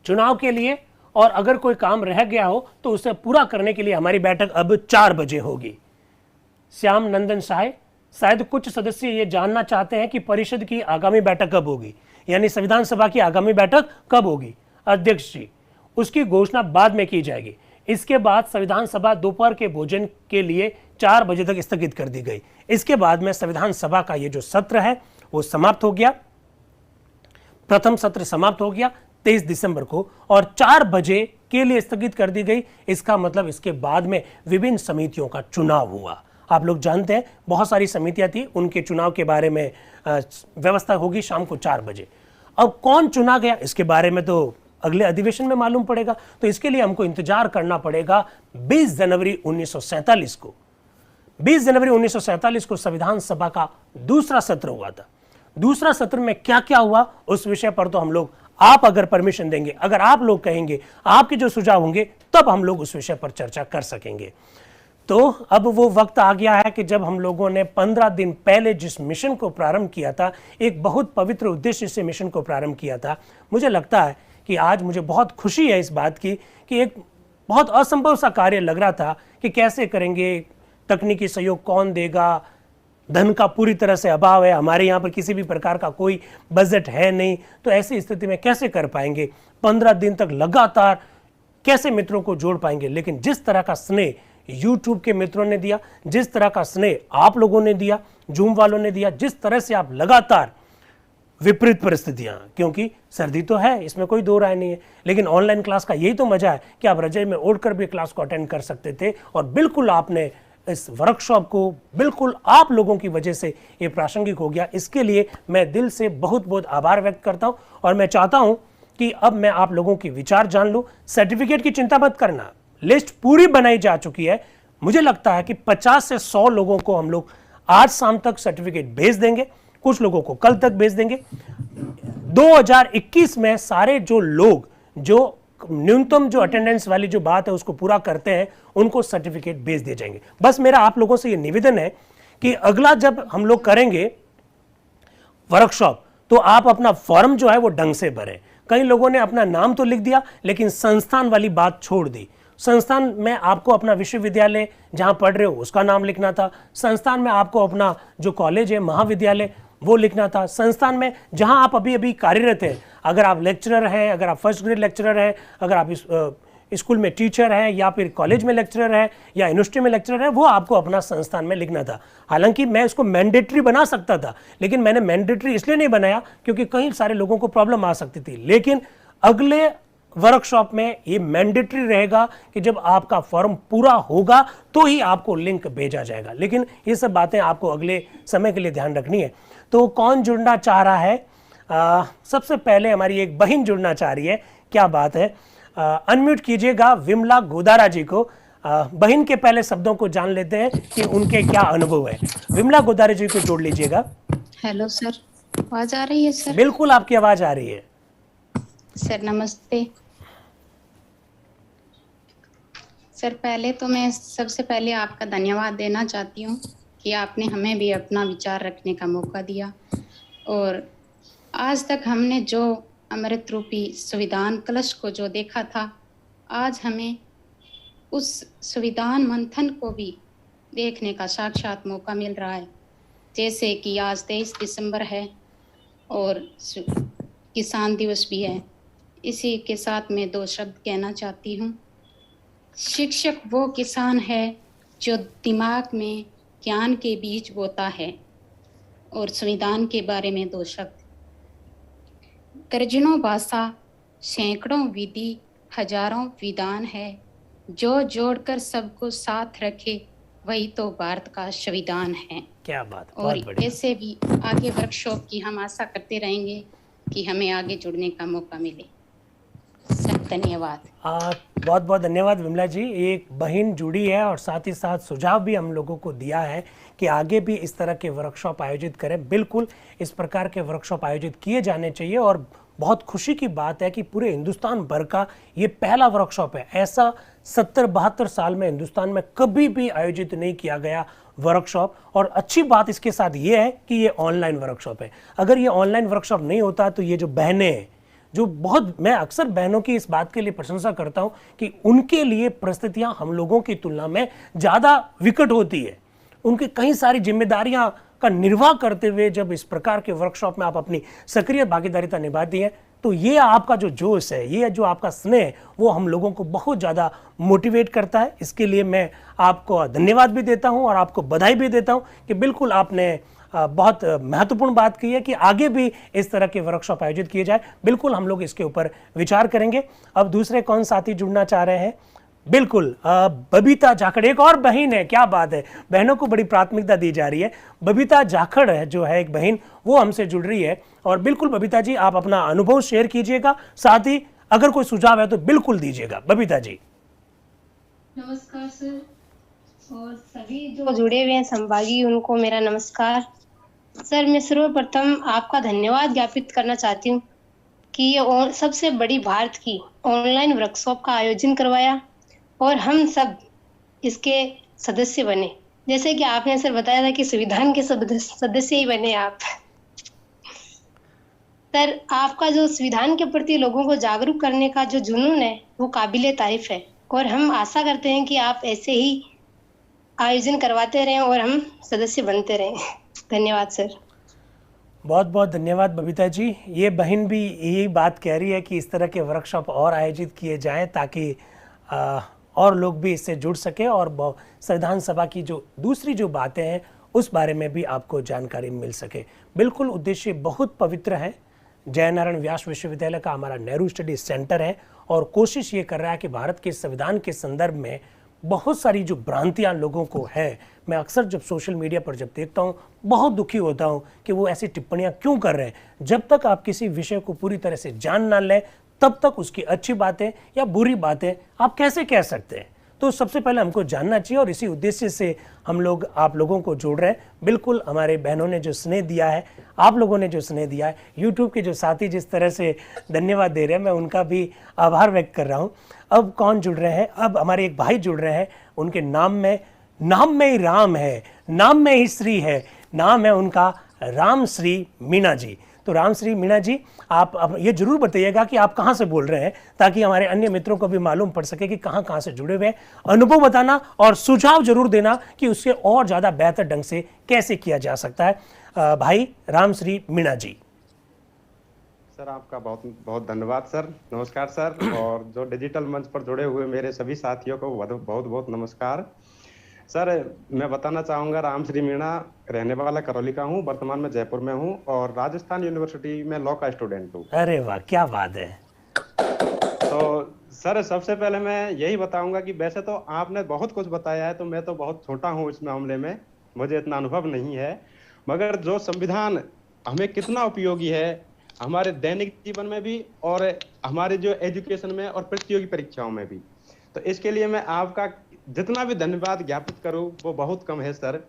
चुनाव के लिए। और अगर कोई काम रह गया हो तो उसे पूरा करने के लिए हमारी बैठक अब 4 बजे होगी। श्याम नंदन साय, शायद कुछ सदस्य ये जानना चाहते हैं कि परिषद की आगामी बैठक कब होगी, यानी संविधान सभा की आगामी बैठक कब होगी। अध्यक्ष जी, उसकी घोषणा बाद में की जाएगी। इसके बाद संविधान सभा दोपहर के भोजन के लिए 4 बजे तक स्थगित कर दी गई। इसके बाद में संविधान सभा का ये जो सत्र है वो समाप्त हो गया। प्रथम सत्र समाप्त हो गया 23 दिसंबर को और 4 बजे के लिए स्थगित कर दी गई। इसका मतलब इसके बाद में विभिन्न समितियों का चुनाव हुआ। आप लोग जानते हैं बहुत सारी समितियां थी, उनके चुनाव के बारे में व्यवस्था होगी शाम को 4 बजे। अब कौन चुना गया इसके बारे में तो अगले अधिवेशन में मालूम पड़ेगा, तो इसके लिए हमको इंतजार करना पड़ेगा 20 जनवरी 1947 को। 20 जनवरी 1947 को संविधान सभा का दूसरा सत्र हुआ था। दूसरा सत्र में क्या क्या हुआ उस विषय पर तो हम लोग, आप अगर परमिशन देंगे, अगर आप लोग कहेंगे, आपके जो सुझाव होंगे, तब हम लोग उस विषय पर चर्चा कर सकेंगे। तो अब वो वक्त आ गया है कि जब हम लोगों ने 15 दिन पहले जिस मिशन को प्रारंभ किया था, एक बहुत पवित्र उद्देश्य से मिशन को प्रारंभ किया था, मुझे लगता है कि आज मुझे बहुत खुशी है इस बात की कि एक बहुत असंभव सा कार्य लग रहा था कि कैसे करेंगे, तकनीकी सहयोग कौन देगा, धन का पूरी तरह से अभाव है, हमारे यहाँ पर किसी भी प्रकार का कोई बजट है नहीं, तो ऐसी स्थिति में कैसे कर पाएंगे, 15 दिन तक लगातार कैसे मित्रों को जोड़ पाएंगे। लेकिन जिस तरह का स्नेह YouTube के मित्रों ने दिया, जिस तरह का स्नेह आप लोगों ने दिया, जूम वालों ने दिया, जिस तरह से आप लगातार विपरीत परिस्थितियां, क्योंकि सर्दी तो है, इसमें कोई दो राय नहीं है, लेकिन ऑनलाइन क्लास का यही तो मजा है कि आप रजाई में ओढ़कर भी क्लास को अटेंड कर सकते थे। और बिल्कुल आपने इस वर्कशॉप को बिल्कुल आप लोगों की वजह से ये प्रासंगिक हो गया, इसके लिए मैं दिल से बहुत बहुत आभार व्यक्त करता हूं। और मैं चाहता हूं कि अब मैं आप लोगों की विचार जान लूं। सर्टिफिकेट की चिंता मत करना, लिस्ट पूरी बनाई जा चुकी है। मुझे लगता है कि 50 से 100 लोगों को हम लोग आज शाम तक सर्टिफिकेट भेज देंगे, कुछ लोगों को कल तक भेज देंगे। 2021 में सारे जो लोग जो न्यूनतम जो अटेंडेंस वाली जो बात है उसको पूरा करते हैं, उनको सर्टिफिकेट भेज दिए जाएंगे। बस मेरा आप लोगों से ये निवेदन है कि अगला जब हम लोग करेंगे वर्कशॉप, तो आप अपना फॉर्म जो है वो ढंग से भरें। कई लोगों ने अपना नाम तो लिख दिया लेकिन संस्थान वाली बात छोड़ दी। संस्थान में आपको अपना विश्वविद्यालय जहां पढ़ रहे हो उसका नाम लिखना था, संस्थान में आपको अपना जो कॉलेज है महाविद्यालय वो लिखना था, संस्थान में जहां आप अभी अभी कार्यरत हैं, अगर आप लेक्चरर हैं, अगर आप फर्स्ट ग्रेड लेक्चरर हैं, अगर आप स्कूल में टीचर हैं या फिर कॉलेज में लेक्चरर हैं या यूनिवर्सिटी में लेक्चरर है, वो आपको अपना संस्थान में लिखना था। हालांकि मैं इसको मैंडेटरी बना सकता था, लेकिन मैंने मैंडेटरी इसलिए नहीं बनाया क्योंकि कई सारे लोगों को प्रॉब्लम आ सकती थी। लेकिन अगले वर्कशॉप में ये मैंडेटरी रहेगा कि जब आपका फॉर्म पूरा होगा तो ही आपको लिंक भेजा जाएगा। लेकिन ये सब बातें आपको अगले समय के लिए ध्यान रखनी है। तो कौन जुड़ना चाह रहा है? सबसे पहले हमारी एक बहन जुड़ना चाह रही है, क्या बात है। अनम्यूट कीजिएगा विमला गोदारा जी को। बहन के पहले शब्दों को जान लेते हैं कि उनके क्या अनुभव है। विमला गोदारा जी को जोड़ लीजिएगा। हेलो सर, आवाज आ रही है सर? बिल्कुल आपकी आवाज आ रही है सर। नमस्ते सर। पहले तो मैं सबसे पहले आपका धन्यवाद देना चाहती हूँ कि आपने हमें भी अपना विचार रखने का मौका दिया। और आज तक हमने जो अमृत रूपी संविधान कलश को जो देखा था, आज हमें उस संविधान मंथन को भी देखने का साक्षात मौका मिल रहा है। जैसे कि आज 23 दिसंबर है और किसान दिवस भी है। इसी के साथ मैं 2 शब्द कहना चाहती हूँ। शिक्षक वो किसान है जो दिमाग में ज्ञान के बीज बोता है। और संविधान के बारे में 2 शब्द। दर्जनों भाषा, सैकड़ों विधि, हजारों विधान है, जो जोड़कर सबको साथ रखे वही तो भारत का संविधान है। क्या बात, और ऐसे भी आगे वर्कशॉप की हम आशा करते रहेंगे कि हमें आगे जुड़ने का मौका मिले। धन्यवाद। बहुत बहुत धन्यवाद विमला जी। एक बहन जुड़ी है और साथ ही साथ सुझाव भी हम लोगों को दिया है कि आगे भी इस तरह के वर्कशॉप आयोजित करें। बिल्कुल इस प्रकार के वर्कशॉप आयोजित किए जाने चाहिए और बहुत खुशी की बात है कि पूरे हिंदुस्तान भर का ये पहला वर्कशॉप है। ऐसा 70-72 साल में हिंदुस्तान में कभी भी आयोजित नहीं किया गया वर्कशॉप। और अच्छी बात इसके साथ ये है कि ये ऑनलाइन वर्कशॉप है। अगर ये ऑनलाइन वर्कशॉप नहीं होता तो ये जो बहनें हैं, जो बहुत, मैं अक्सर बहनों की इस बात के लिए प्रशंसा करता हूं कि उनके लिए परिस्थितियां हम लोगों की तुलना में ज़्यादा विकट होती है। उनकी कई सारी जिम्मेदारियां का निर्वाह करते हुए जब इस प्रकार के वर्कशॉप में आप अपनी सक्रिय भागीदारिता निभाती हैं, तो ये आपका जो जोश है, ये जो आपका स्नेह है, वो हम लोगों को बहुत ज़्यादा मोटिवेट करता है। इसके लिए मैं आपको धन्यवाद भी देता हूँ और आपको बधाई भी देता हूँ कि बिल्कुल आपने बहुत महत्वपूर्ण बात की है कि आगे भी इस तरह के वर्कशॉप आयोजित किए जाए। बिल्कुल हम लोग इसके ऊपर विचार करेंगे। अब दूसरे कौन साथी जुड़ना चाह रहे हैं? बिल्कुल बबीता जाखड़, एक और बहन है। क्या बात है, बहनों को बड़ी प्राथमिकता दी जा रही है। बबीता जाखड़ है जो है एक बहन, वो हमसे जुड़ रही है। और बिल्कुल बबीता जी, आप अपना अनुभव शेयर कीजिएगा, साथ ही अगर कोई सुझाव है तो बिल्कुल दीजिएगा। बबीता जी। नमस्कार सर, और सभी जो जुड़े हुए हैं संभागी, उनको मेरा नमस्कार। सर, मैं सर्वप्रथम आपका धन्यवाद ज्ञापित करना चाहती हूँ कि ये सबसे बड़ी भारत की ऑनलाइन वर्कशॉप का आयोजन करवाया और हम सब इसके सदस्य बने। जैसे कि आपने सर बताया था कि संविधान के सदस्य ही बने आप। सर, आपका जो संविधान के प्रति लोगों को जागरूक करने का जो जुनून है वो काबिले तारीफ है और हम आशा करते हैं कि आप ऐसे ही आयोजन करवाते रहें और हम सदस्य बनते रहें। धन्यवाद सर। बहुत बहुत धन्यवाद बबीता जी। ये बहन भी यही बात कह रही है कि इस तरह के वर्कशॉप और आयोजित किए जाएं ताकि और लोग भी इससे जुड़ सके और संविधान सभा की जो दूसरी जो बातें हैं उस बारे में भी आपको जानकारी मिल सके। बिल्कुल उद्देश्य बहुत पवित्र है। जयनारायण व्यास विश्वविद्यालय का हमारा नेहरू स्टडी सेंटर है और कोशिश ये कर रहा है कि भारत के संविधान के संदर्भ में बहुत सारी जो भ्रांतियां लोगों को है, मैं अक्सर जब सोशल मीडिया पर जब देखता हूं बहुत दुखी होता हूं कि वो ऐसी टिप्पणियां क्यों कर रहे हैं। जब तक आप किसी विषय को पूरी तरह से जान ना लें तब तक उसकी अच्छी बातें या बुरी बातें आप कैसे कह सकते हैं। तो सबसे पहले हमको जानना चाहिए और इसी उद्देश्य से हम लोग आप लोगों को जोड़ रहे हैं। बिल्कुल हमारे बहनों ने जो स्नेह दिया है, आप लोगों ने जो स्नेह दिया है, यूट्यूब के जो साथी जिस तरह से धन्यवाद दे रहे हैं, मैं उनका भी आभार व्यक्त कर रहा हूं। अब कौन जुड़ रहे हैं? अब हमारे एक भाई जुड़ रहे हैं। उनके नाम में ही राम है, नाम में ही श्री है। नाम है उनका राम श्री मीणा जी। तो राम श्री मीणा जी, आप अब ये जरूर बताइएगा कि आप कहाँ से बोल रहे हैं, ताकि हमारे अन्य मित्रों को भी मालूम पड़ सके कि कहाँ से जुड़े हुए हैं। अनुभव बताना और सुझाव जरूर देना कि उसके और ज़्यादा बेहतर ढंग से कैसे किया जा सकता है। भाई राम श्री मीणा जी। सर आपका बहुत बहुत धन्यवाद सर। नमस्कार सर। और जो डिजिटल मंच पर जुड़े हुए मेरे सभी साथियों को बहुत बहुत नमस्कार। सर मैं बताना चाहूँगा, राम श्री मीणा रहने वाला करौली का हूँ, वर्तमान में जयपुर में हूँ और राजस्थान यूनिवर्सिटी में लॉ का स्टूडेंट हूँ। अरे वाह, क्या बात है। तो सर सबसे पहले मैं यही बताऊंगा कि वैसे तो आपने बहुत कुछ बताया है, तो मैं तो बहुत छोटा हूँ इस मामले में, मुझे इतना अनुभव नहीं है। मगर जो संविधान हमें कितना उपयोगी है हमारे दैनिक जीवन में भी और हमारे जो एजुकेशन में और प्रतियोगी परीक्षाओं में भी, तो इसके लिए मैं आपका जितना भी धन्यवाद ज्ञापित करूं वो बहुत कम है सर।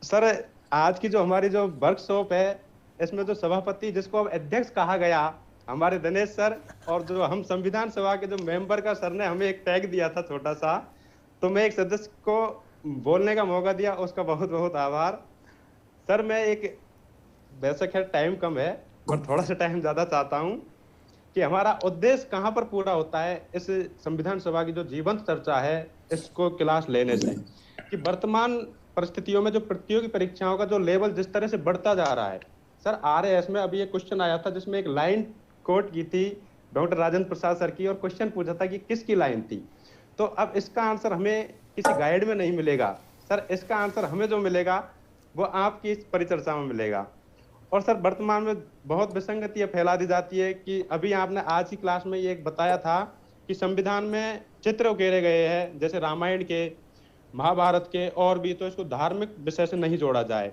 सर आज की जो हमारी जो वर्कशॉप है, इसमें जो सभापति जिसको अब अध्यक्ष कहा गया हमारे दिनेश सर, और जो हम संविधान सभा के जो मेंबर का सर ने हमें एक टैग दिया था छोटा सा, तो मैं एक सदस्य को बोलने का मौका दिया, उसका बहुत बहुत आभार सर। मैं एक वैसे खैर टाइम कम है पर थोड़ा सा टाइम ज्यादा चाहता हूँ कि हमारा उद्देश्य कहाँ पर पूरा होता है इस संविधान सभा की जो जीवंत चर्चा है इसको क्लास लेने से, कि वर्तमान परिस्थितियों में जो प्रतियोगी परीक्षाओं का जो लेवल जिस तरह से बढ़ता जा रहा है। सर RAS में अभी एक क्वेश्चन आया था जिसमें एक लाइन कोट की थी डॉक्टर राजेंद्र प्रसाद सर की, और क्वेश्चन पूछा था कि किसकी लाइन थी। तो अब इसका आंसर हमें किसी गाइड में नहीं मिलेगा सर, इसका आंसर हमें जो मिलेगा वो आपकी इस परिचर्चा में मिलेगा। और सर वर्तमान में बहुत विसंगतियां फैला दी जाती है कि अभी आपने आज की क्लास में ये एक बताया था कि संविधान में चित्र उकेरे गए हैं जैसे रामायण के, महाभारत के और भी, तो इसको धार्मिक विषय से नहीं जोड़ा जाए।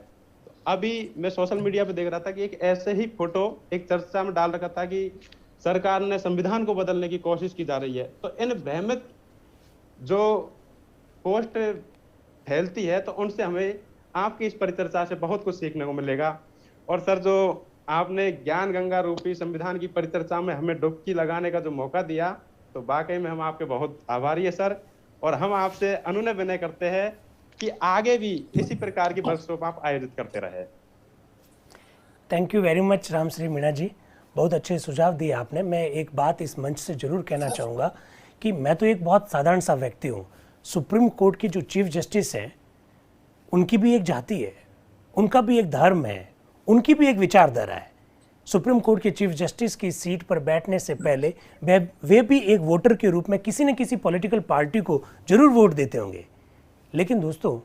तो अभी मैं सोशल मीडिया पे देख रहा था कि एक ऐसे ही फोटो एक चर्चा में डाल रखा था कि सरकार ने संविधान को बदलने की कोशिश की जा रही है। तो इन भ्रमित जो पोस्ट फैलती है तो उनसे हमें आपकी इस परिचर्चा से बहुत कुछ सीखने को मिलेगा। और सर जो आपने ज्ञान गंगा रूपी संविधान की परिचर्चा में हमें डुबकी लगाने का जो मौका दिया, तो वाकई में हम आपके बहुत आभारी है सर। और हम आपसे अनुनय विनय करते हैं कि आगे भी इसी प्रकार की वर्कशॉप आप आयोजित करते रहे। Thank you very much Ram Shri Meena ji, बहुत अच्छे सुझाव दिए आपने। मैं एक बात इस मंच से जरूर कहना चाहूँगा कि मैं तो एक बहुत साधारण सा व्यक्ति हूँ। सुप्रीम कोर्ट की जो चीफ जस्टिस है उनकी भी एक जाति है, उनका भी एक धर्म है, उनकी भी एक विचारधारा है। सुप्रीम कोर्ट के चीफ जस्टिस की सीट पर बैठने से पहले वे भी एक वोटर के रूप में किसी न किसी पॉलिटिकल पार्टी को जरूर वोट देते होंगे। लेकिन दोस्तों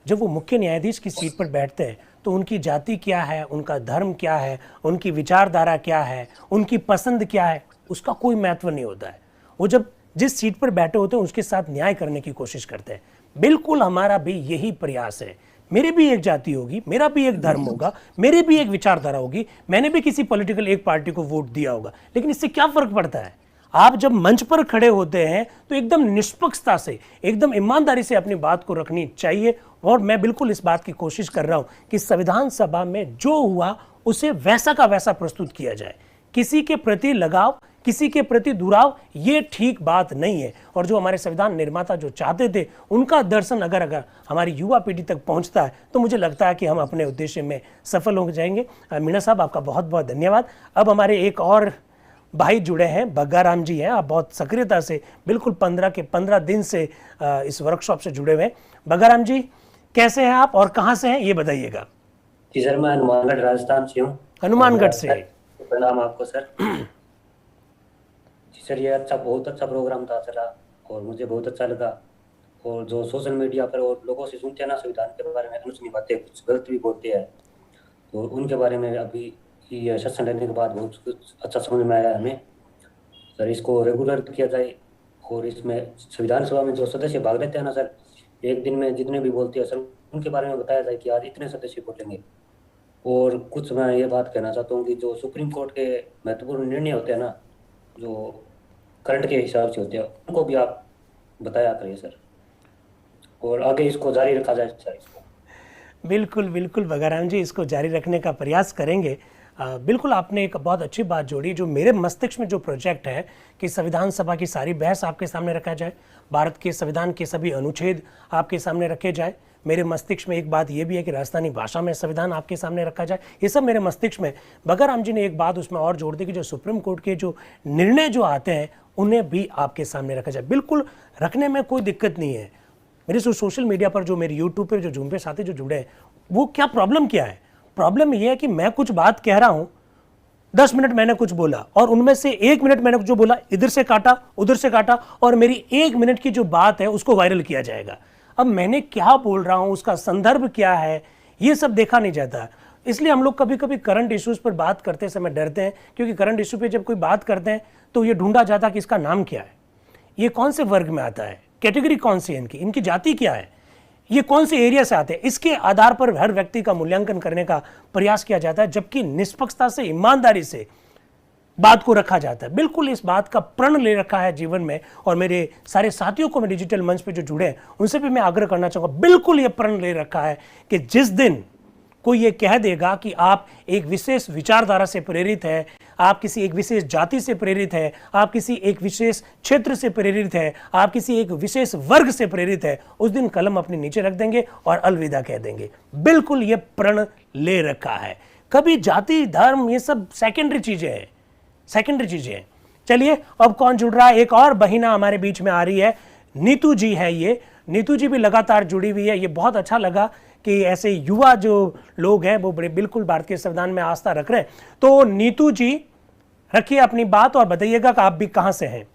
जब वो मुख्य न्यायाधीश की सीट पर बैठते हैं तो उनकी जाति क्या है, उनका धर्म क्या है, उनकी विचारधारा क्या है, उनकी पसंद क्या है, उसका कोई महत्व नहीं होता है। वो जब जिस सीट पर बैठे होते हैं उसके साथ न्याय करने की कोशिश करते हैं। बिल्कुल हमारा भी यही प्रयास है। मेरी भी एक जाति होगी, मेरा भी एक धर्म होगा, मेरी भी एक विचारधारा होगी, मैंने भी किसी पॉलिटिकल एक पार्टी को वोट दिया होगा, लेकिन इससे क्या फर्क पड़ता है। आप जब मंच पर खड़े होते हैं तो एकदम निष्पक्षता से, एकदम ईमानदारी से अपनी बात को रखनी चाहिए। और मैं बिल्कुल इस बात की कोशिश कर रहा हूं कि संविधान सभा में जो हुआ उसे वैसा का वैसा प्रस्तुत किया जाए। किसी के प्रति लगाव, किसी के प्रति दुराव, ये ठीक बात नहीं है। और जो हमारे संविधान निर्माता जो चाहते थे उनका दर्शन अगर हमारी युवा पीढ़ी तक पहुंचता है तो मुझे लगता है कि हम अपने उद्देश्य में सफल हो जाएंगे। मीणा साहब आपका बहुत बहुत धन्यवाद। अब हमारे एक और भाई जुड़े हैं, बग्गा राम जी हैं। आप बहुत सक्रियता से बिल्कुल 15 दिन से इस वर्कशॉप से जुड़े हुए हैं। बग्गा राम जी कैसे हैं आप और कहाँ से हैं ये बताइएगा। जी सर, मैं हनुमानगढ़ राजस्थान से हूँ। हनुमानगढ़ से। प्रणाम आपको सर। जी सर, ये बहुत अच्छा प्रोग्राम था सर और मुझे बहुत अच्छा लगा। और जो सोशल मीडिया पर और लोगों से सुनते हैं ना संविधान के बारे में अनुचित बातें, कुछ गलत भी बोलते हैं, तो उनके बारे में अभी ये सेशन लेने के बाद बहुत कुछ अच्छा समझ में आया हमें। सर इसको रेगुलर किया जाए, और इसमें संविधान सभा में जो सदस्य भाग लेते हैं ना सर, एक दिन में जितने भी बोलते हैं सर उनके बारे में बताया जाए कि आज इतने सदस्य बोलेंगे। और कुछ मैं ये बात कहना चाहता हूँ कि जो सुप्रीम कोर्ट के महत्वपूर्ण निर्णय होते हैं ना, जो करंट के हिसाब से होते हैं, उनको भी आप बताया करिए सर, और आगे इसको जारी रखा जाए सर। इसको बिल्कुल बिल्कुल बगाराम जी, इसको जारी रखने का प्रयास करेंगे। बिल्कुल आपने एक बहुत अच्छी बात जोड़ी। जो मेरे मस्तिष्क में जो प्रोजेक्ट है कि संविधान सभा की सारी बहस आपके सामने रखा जाए, भारत के संविधान के सभी अनुच्छेद आपके सामने रखे जाए। मेरे मस्तिष्क में एक बात ये भी है कि राजस्थानी भाषा में संविधान आपके सामने रखा जाए। ये सब मेरे मस्तिष्क में। बगाराम जी ने एक बात उसमें और जोड़ दी कि जो सुप्रीम कोर्ट के जो निर्णय जो आते हैं उन्हें भी आपके सामने रखा जाए। बिल्कुल रखने में कोई दिक्कत नहीं है। मेरे सोशल मीडिया पर जो मेरे यूट्यूब पर जो जूम पे साथी जो जुड़े हैं, वो क्या प्रॉब्लम क्या है? प्रॉब्लम ये है कि मैं कुछ बात कह रहा हूं, 10 मिनट मैंने कुछ बोला और उनमें से 1 मिनट मैंने जो बोला इधर से काटा उधर से काटा, और मेरी 1 मिनट की जो बात है उसको वायरल किया जाएगा। अब मैंने क्या बोल रहा हूं, उसका संदर्भ क्या है, ये सब देखा नहीं जाता। इसलिए हम लोग कभी कभी करंट इश्यूज पर बात करते समय डरते हैं, क्योंकि करंट इशू पे जब कोई बात करते हैं तो ये ढूंढा जाता कि इसका नाम क्या है, ये कौन से वर्ग में आता है, कैटेगरी कौन सी है इनकी, इनकी जाति क्या है, ये कौन से एरिया से आते हैं। इसके आधार पर हर व्यक्ति का मूल्यांकन करने का प्रयास किया जाता है, जबकि निष्पक्षता से, ईमानदारी से बात को रखा जाता है। बिल्कुल इस बात का प्रण ले रखा है जीवन में, और मेरे सारे साथियों को मैं डिजिटल मंच पे जो जुड़े हैं उनसे भी मैं आग्रह करना चाहूँगा, बिल्कुल ये प्रण ले रखा है कि जिस दिन कोई ये कह देगा कि आप एक विशेष विचारधारा से प्रेरित है, आप किसी एक विशेष जाति से प्रेरित है, आप किसी एक विशेष क्षेत्र से प्रेरित है, आप किसी एक विशेष वर्ग से प्रेरित है, उस दिन कलम अपने नीचे रख देंगे और अलविदा कह देंगे। बिल्कुल ये प्रण ले रखा है। कभी जाति धर्म ये सब सेकेंडरी चीजें हैं, सेकेंडरी चीजें हैं। चलिए अब कौन जुड़ रहा है? एक और बहिना हमारे बीच में आ रही है, नीतू जी है। ये नीतू जी भी लगातार जुड़ी हुई है। ये बहुत अच्छा लगा कि ऐसे युवा जो लोग हैं वो बड़े बिल्कुल भारत के संविधान में आस्था रख रहे हैं। तो नीतू जी रखिए अपनी बात और बताइएगा कि आप भी कहां से हैं।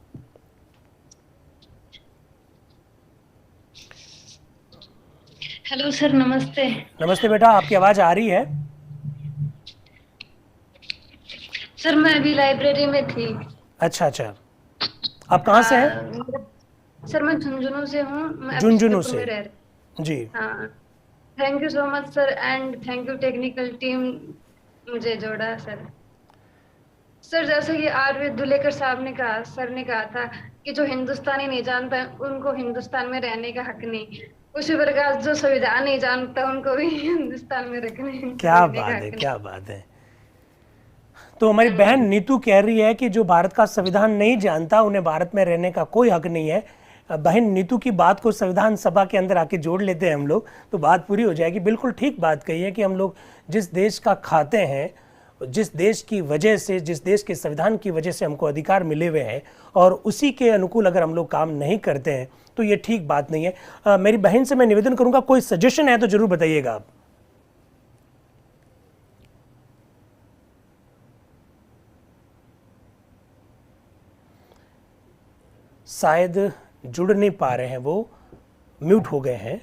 हेलो सर, नमस्ते। नमस्ते बेटा, आपकी आवाज आ रही है? सर मैं अभी लाइब्रेरी में थी। अच्छा अच्छा, आप कहां से हैं? सर मैं झुंझुनू से हूँ। झुंझुनू से जी। हाँ, thank you so much sir, and thank you technical team मुझे जोड़ा सर। सर जैसे कि आर.वी. दुलेकर साहब ने कहा, सर ने कहा था कि जो हिंदुस्तानी नहीं जानता उनको हिंदुस्तान में रहने का हक नहीं, उसी प्रकार जो संविधान नहीं जानता उनको भी हिंदुस्तान में रखने। क्या बात है, क्या बात है। तो हमारी बहन नीतू कह रही है कि जो भारत का संविधान नहीं जानता उन्हें भारत में रहने का कोई हक नहीं है। बहन नीतू की बात को संविधान सभा के अंदर आके जोड़ लेते हैं हम लोग तो बात पूरी हो जाएगी। बिल्कुल ठीक बात कही है कि हम लोग जिस देश का खाते हैं, जिस देश की वजह से, जिस देश के संविधान की वजह से हमको अधिकार मिले हुए हैं, और उसी के अनुकूल अगर हम लोग काम नहीं करते हैं तो ये ठीक बात नहीं है। मेरी बहन से मैं निवेदन करूंगा, कोई सजेशन है तो जरूर बताइएगा आप। शायद जुड़ नहीं पा रहे हैं, वो म्यूट हो गए हैं।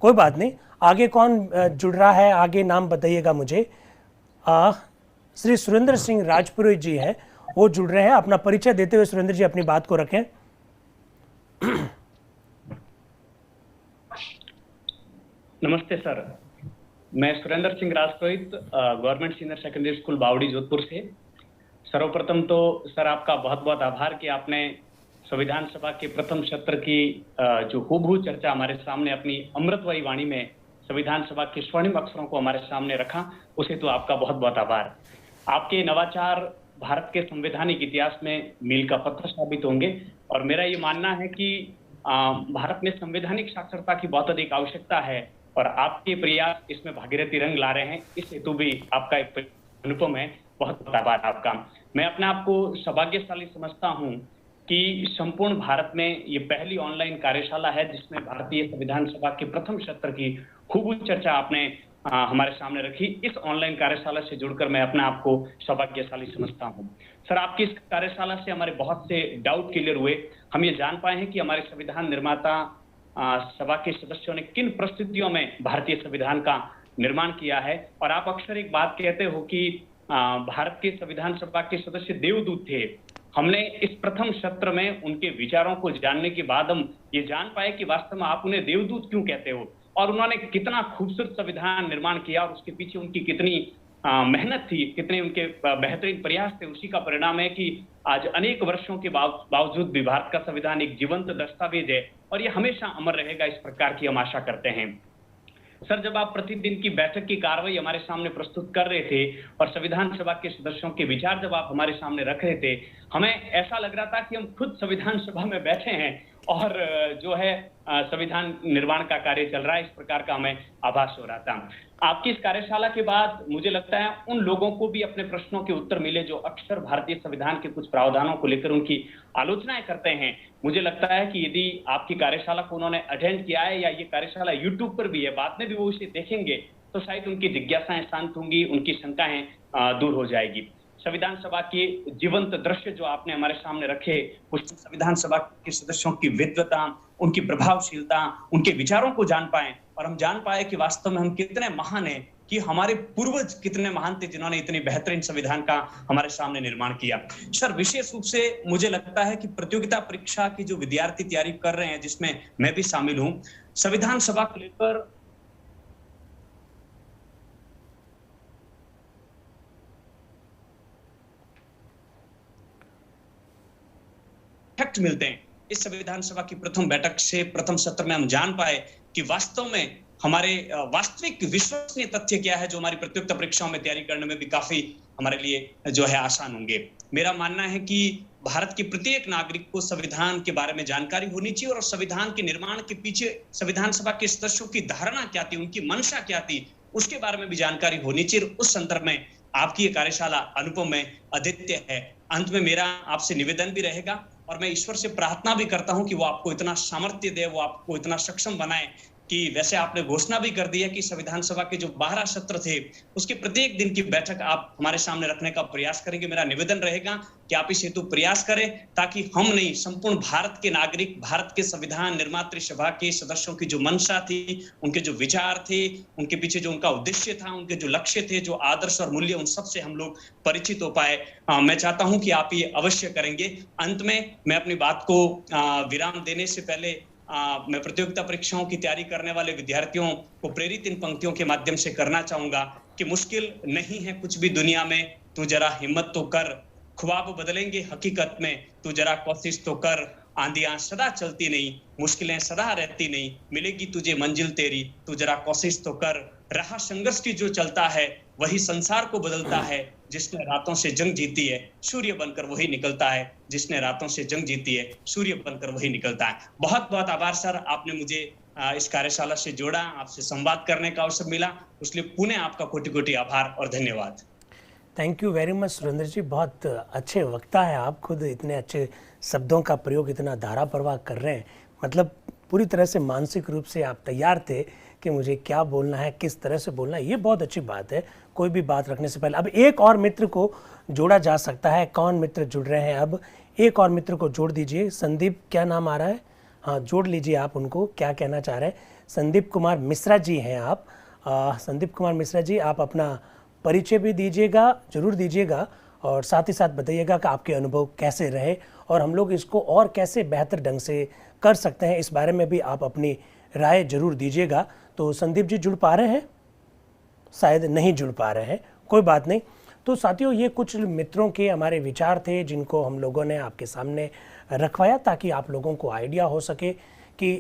कोई बात नहीं, आगे कौन जुड़ रहा है, आगे नाम बताइएगा मुझे। श्री सुरेंद्र सिंह राजपुरोहित जी हैं, वो जुड़ रहे हैं। अपना परिचय देते हुए सुरेंद्र जी अपनी बात को रखें। नमस्ते सर, मैं Surendra Singh Rajpurohit, government senior secondary school बावड़ी जोधपुर से। सर्वप्रथम तो सर आपका बहुत बहुत आभार कि आपने संविधान सभा के प्रथम सत्र की जो हूबहू चर्चा हमारे सामने अपनी अमृतवाणी वाणी में संविधान सभा के स्वर्णिम अक्षरों को हमारे सामने रखा, उसे तो आपका बहुत बहुत आभार। आपके नवाचार भारत के संवैधानिक इतिहास में मील का पत्थर साबित होंगे, और मेरा ये मानना है कि भारत में संवैधानिक साक्षरता की बहुत अधिक आवश्यकता है, और आपके प्रयास इसमें भागीरथी रंग ला रहे हैं। इस हेतु भी आपका एक अनुपम है, बहुत बहुत आभार आपका। मैं अपने आप को सौभाग्यशाली समझता हूँ कि संपूर्ण भारत में ये पहली ऑनलाइन कार्यशाला है जिसमें भारतीय संविधान सभा के प्रथम सत्र की खूब चर्चा आपने हमारे सामने रखी। इस ऑनलाइन कार्यशाला से जुड़कर मैं अपने आप को सौभाग्यशाली समझता हूँ। सर आपकी इस कार्यशाला से हमारे बहुत से डाउट क्लियर हुए। हम ये जान पाए हैं कि हमारे संविधान निर्माता सभा के सदस्यों ने किन परिस्थितियों में भारतीय संविधान का निर्माण किया है। और आप अक्सर एक बात कहते हो कि भारत के संविधान सभा के सदस्य देवदूत थे। हमने इस प्रथम सत्र में उनके विचारों को जानने के बाद हम ये जान पाए कि वास्तव में आप उन्हें देवदूत क्यों कहते हो और उन्होंने कितना खूबसूरत संविधान निर्माण किया और उसके पीछे उनकी कितनी मेहनत थी, कितने उनके बेहतरीन प्रयास थे। उसी का परिणाम है कि आज अनेक वर्षों के बावजूद भी भारत का संविधान एक जीवंत दस्तावेज है और ये हमेशा अमर रहेगा, इस प्रकार की हम आशा करते हैं। सर, जब आप प्रतिदिन की बैठक की कार्रवाई हमारे सामने प्रस्तुत कर रहे थे और संविधान सभा के सदस्यों के विचार जब आप हमारे सामने रख रहे थे, हमें ऐसा लग रहा था कि हम खुद संविधान सभा में बैठे हैं और जो है संविधान निर्माण का कार्य चल रहा है, इस प्रकार का हमें आभास हो रहा था। आपकी इस कार्यशाला के बाद मुझे लगता है उन लोगों को भी अपने प्रश्नों के उत्तर मिले जो अक्सर भारतीय संविधान के कुछ प्रावधानों को लेकर उनकी आलोचनाएं करते हैं। मुझे लगता है कि यदि आपकी कार्यशाला को उन्होंने अटेंड किया है या ये कार्यशाला यूट्यूब पर भी है, बाद में भी वो इसे देखेंगे तो शायद उनकी जिज्ञासाएं शांत होंगी, उनकी शंकाएं दूर हो जाएगी। संविधान सभा के जीवंत दृश्य जो आपने हमारे सामने रखे, उसमें संविधान सभा के सदस्यों की विद्वता, उनकी प्रभावशीलता, उनके विचारों को जान पाए और हम जान पाए कि वास्तव में हम कितने महान हैं, कि हमारे पूर्वज कितने महान थे जिन्होंने इतनी बेहतरीन संविधान का हमारे सामने निर्माण किया। सर, विशेष रूप से मुझे लगता है कि प्रतियोगिता परीक्षा की जो विद्यार्थी तैयारी कर रहे हैं, जिसमें मैं भी शामिल हूं, संविधान सभा को लेकर मिलते हैं। इस संविधान सभा की प्रथम बैठक से, प्रथम सत्र में हम जान पाए कि वास्तव में हमारे वास्तविक विश्वसनीय तथ्य क्या है, जो हमारी प्रतियोगिता परीक्षाओं में तैयारी करने में भी काफी हमारे लिए जो है आसान होंगे। मेरा मानना है कि भारत के प्रत्येक नागरिक को संविधान के बारे में जानकारी होनी चाहिए और संविधान के निर्माण के पीछे संविधान सभा के सदस्यों की धारणा क्या थी, उनकी मंशा क्या थी, उसके बारे में भी जानकारी होनी चाहिए। उस संदर्भ में आपकी ये कार्यशाला अनुपम है, अद्वितीय है। अंत में मेरा आपसे निवेदन भी रहेगा और मैं ईश्वर से प्रार्थना भी करता हूं कि वो आपको इतना सामर्थ्य दे, वो आपको इतना सक्षम बनाए कि वैसे आपने घोषणा भी कर दी है कि संविधान सभा के जो 12 सत्र थे उसके प्रत्येक दिन की बैठक आप हमारे सामने रखने का प्रयास करेंगे। मेरा निवेदन रहेगा कि आप इस हेतु प्रयास करें ताकि हम नहीं, संपूर्ण भारत के नागरिक, भारत के संविधान निर्मात्री सभा के सदस्यों की जो मंशा थी, उनके जो विचार थे, उनके पीछे जो उनका उद्देश्य था, उनके जो लक्ष्य थे, जो आदर्श और मूल्य, उन सब से हम लोग परिचित हो पाए। मैं चाहता हूं कि आप ये अवश्य करेंगे। अंत में मैं अपनी बात को विराम देने से पहले मैं प्रतियोगिता परीक्षाओं की तैयारी करने वाले विद्यार्थियों को प्रेरित इन पंक्तियों के माध्यम से करना चाहूंगा कि मुश्किल नहीं है कुछ भी दुनिया में, तू जरा हिम्मत तो कर, ख्वाब बदलेंगे हकीकत में, तू जरा कोशिश तो कर, आंधियां सदा चलती नहीं, मुश्किलें सदा रहती नहीं, मिलेगी तुझे मंजिल तेरी, तू जरा कोशिश तो कर। राह संघर्ष की जो चलता है वही संसार को बदलता है, जिसने रातों से जंग जीती है सूर्य बनकर वही निकलता है, जिसने रातों से जंग जीती है सूर्य बनकर वही निकलता है। बहुत बहुत आभार सर, आपने मुझे इस कार्यशाला से जोड़ा, आपसे संवाद करने का अवसर मिला, उसलिए पुनः आपका कोटि कोटि आभार और धन्यवाद। Thank you very much Surendra ji, बहुत अच्छे वक्ता है आप, खुद इतने अच्छे शब्दों का प्रयोग, इतना धारा प्रवाह कर रहे हैं, मतलब पूरी तरह से मानसिक रूप से आप तैयार थे कि मुझे क्या बोलना है, किस तरह से बोलना है। ये बहुत अच्छी बात है। कोई भी बात रखने से पहले अब एक और मित्र को जोड़ा जा सकता है। कौन मित्र जुड़ रहे हैं? अब एक और मित्र को जोड़ दीजिए। संदीप, क्या नाम आ रहा है? हाँ, जोड़ लीजिए आप उनको, क्या कहना चाह रहे हैं। संदीप कुमार मिश्रा जी हैं आप। संदीप कुमार मिश्रा जी, आप अपना परिचय भी दीजिएगा, जरूर दीजिएगा, और साथ ही साथ बताइएगा कि आपके अनुभव कैसे रहे और हम लोग इसको और कैसे बेहतर ढंग से कर सकते हैं, इस बारे में भी आप अपनी राय जरूर दीजिएगा। तो संदीप जी जुड़ पा रहे हैं? शायद नहीं जुड़ पा रहे हैं, कोई बात नहीं। तो साथियों, ये कुछ मित्रों के हमारे विचार थे जिनको हम लोगों ने आपके सामने रखवाया ताकि आप लोगों को आइडिया हो सके कि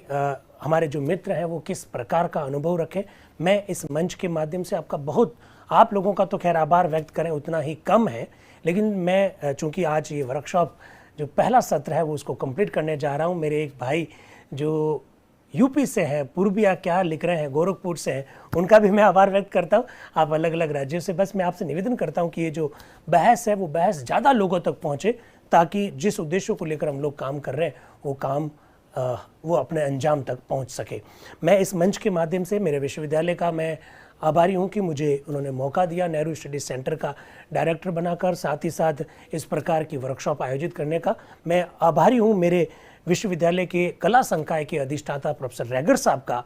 हमारे जो मित्र हैं वो किस प्रकार का अनुभव रखें। मैं इस मंच के माध्यम से आपका बहुत, आप लोगों का तो खैर आभार व्यक्त करें उतना ही कम है, लेकिन मैं चूँकि आज ये वर्कशॉप जो पहला सत्र है वो उसको कंप्लीट करने जा रहा हूँ। मेरे एक भाई जो यूपी से है, पूर्बिया क्या लिख रहे हैं, गोरखपुर से हैं, उनका भी मैं आभार व्यक्त करता हूँ। आप अलग अलग राज्यों से, बस मैं आपसे निवेदन करता हूँ कि ये जो बहस है वो बहस ज़्यादा लोगों तक पहुँचे ताकि जिस उद्देश्यों को लेकर हम लोग काम कर रहे हैं वो काम वो अपने अंजाम तक पहुँच सके। मैं इस मंच के माध्यम से मेरे विश्वविद्यालय का मैं आभारी हूँ कि मुझे उन्होंने मौका दिया नेहरू स्टडी सेंटर का डायरेक्टर बनाकर, साथ ही साथ इस प्रकार की वर्कशॉप आयोजित करने का। मैं आभारी हूँ मेरे विश्वविद्यालय के कला संकाय के अधिष्ठाता प्रोफेसर रैगर साहब का,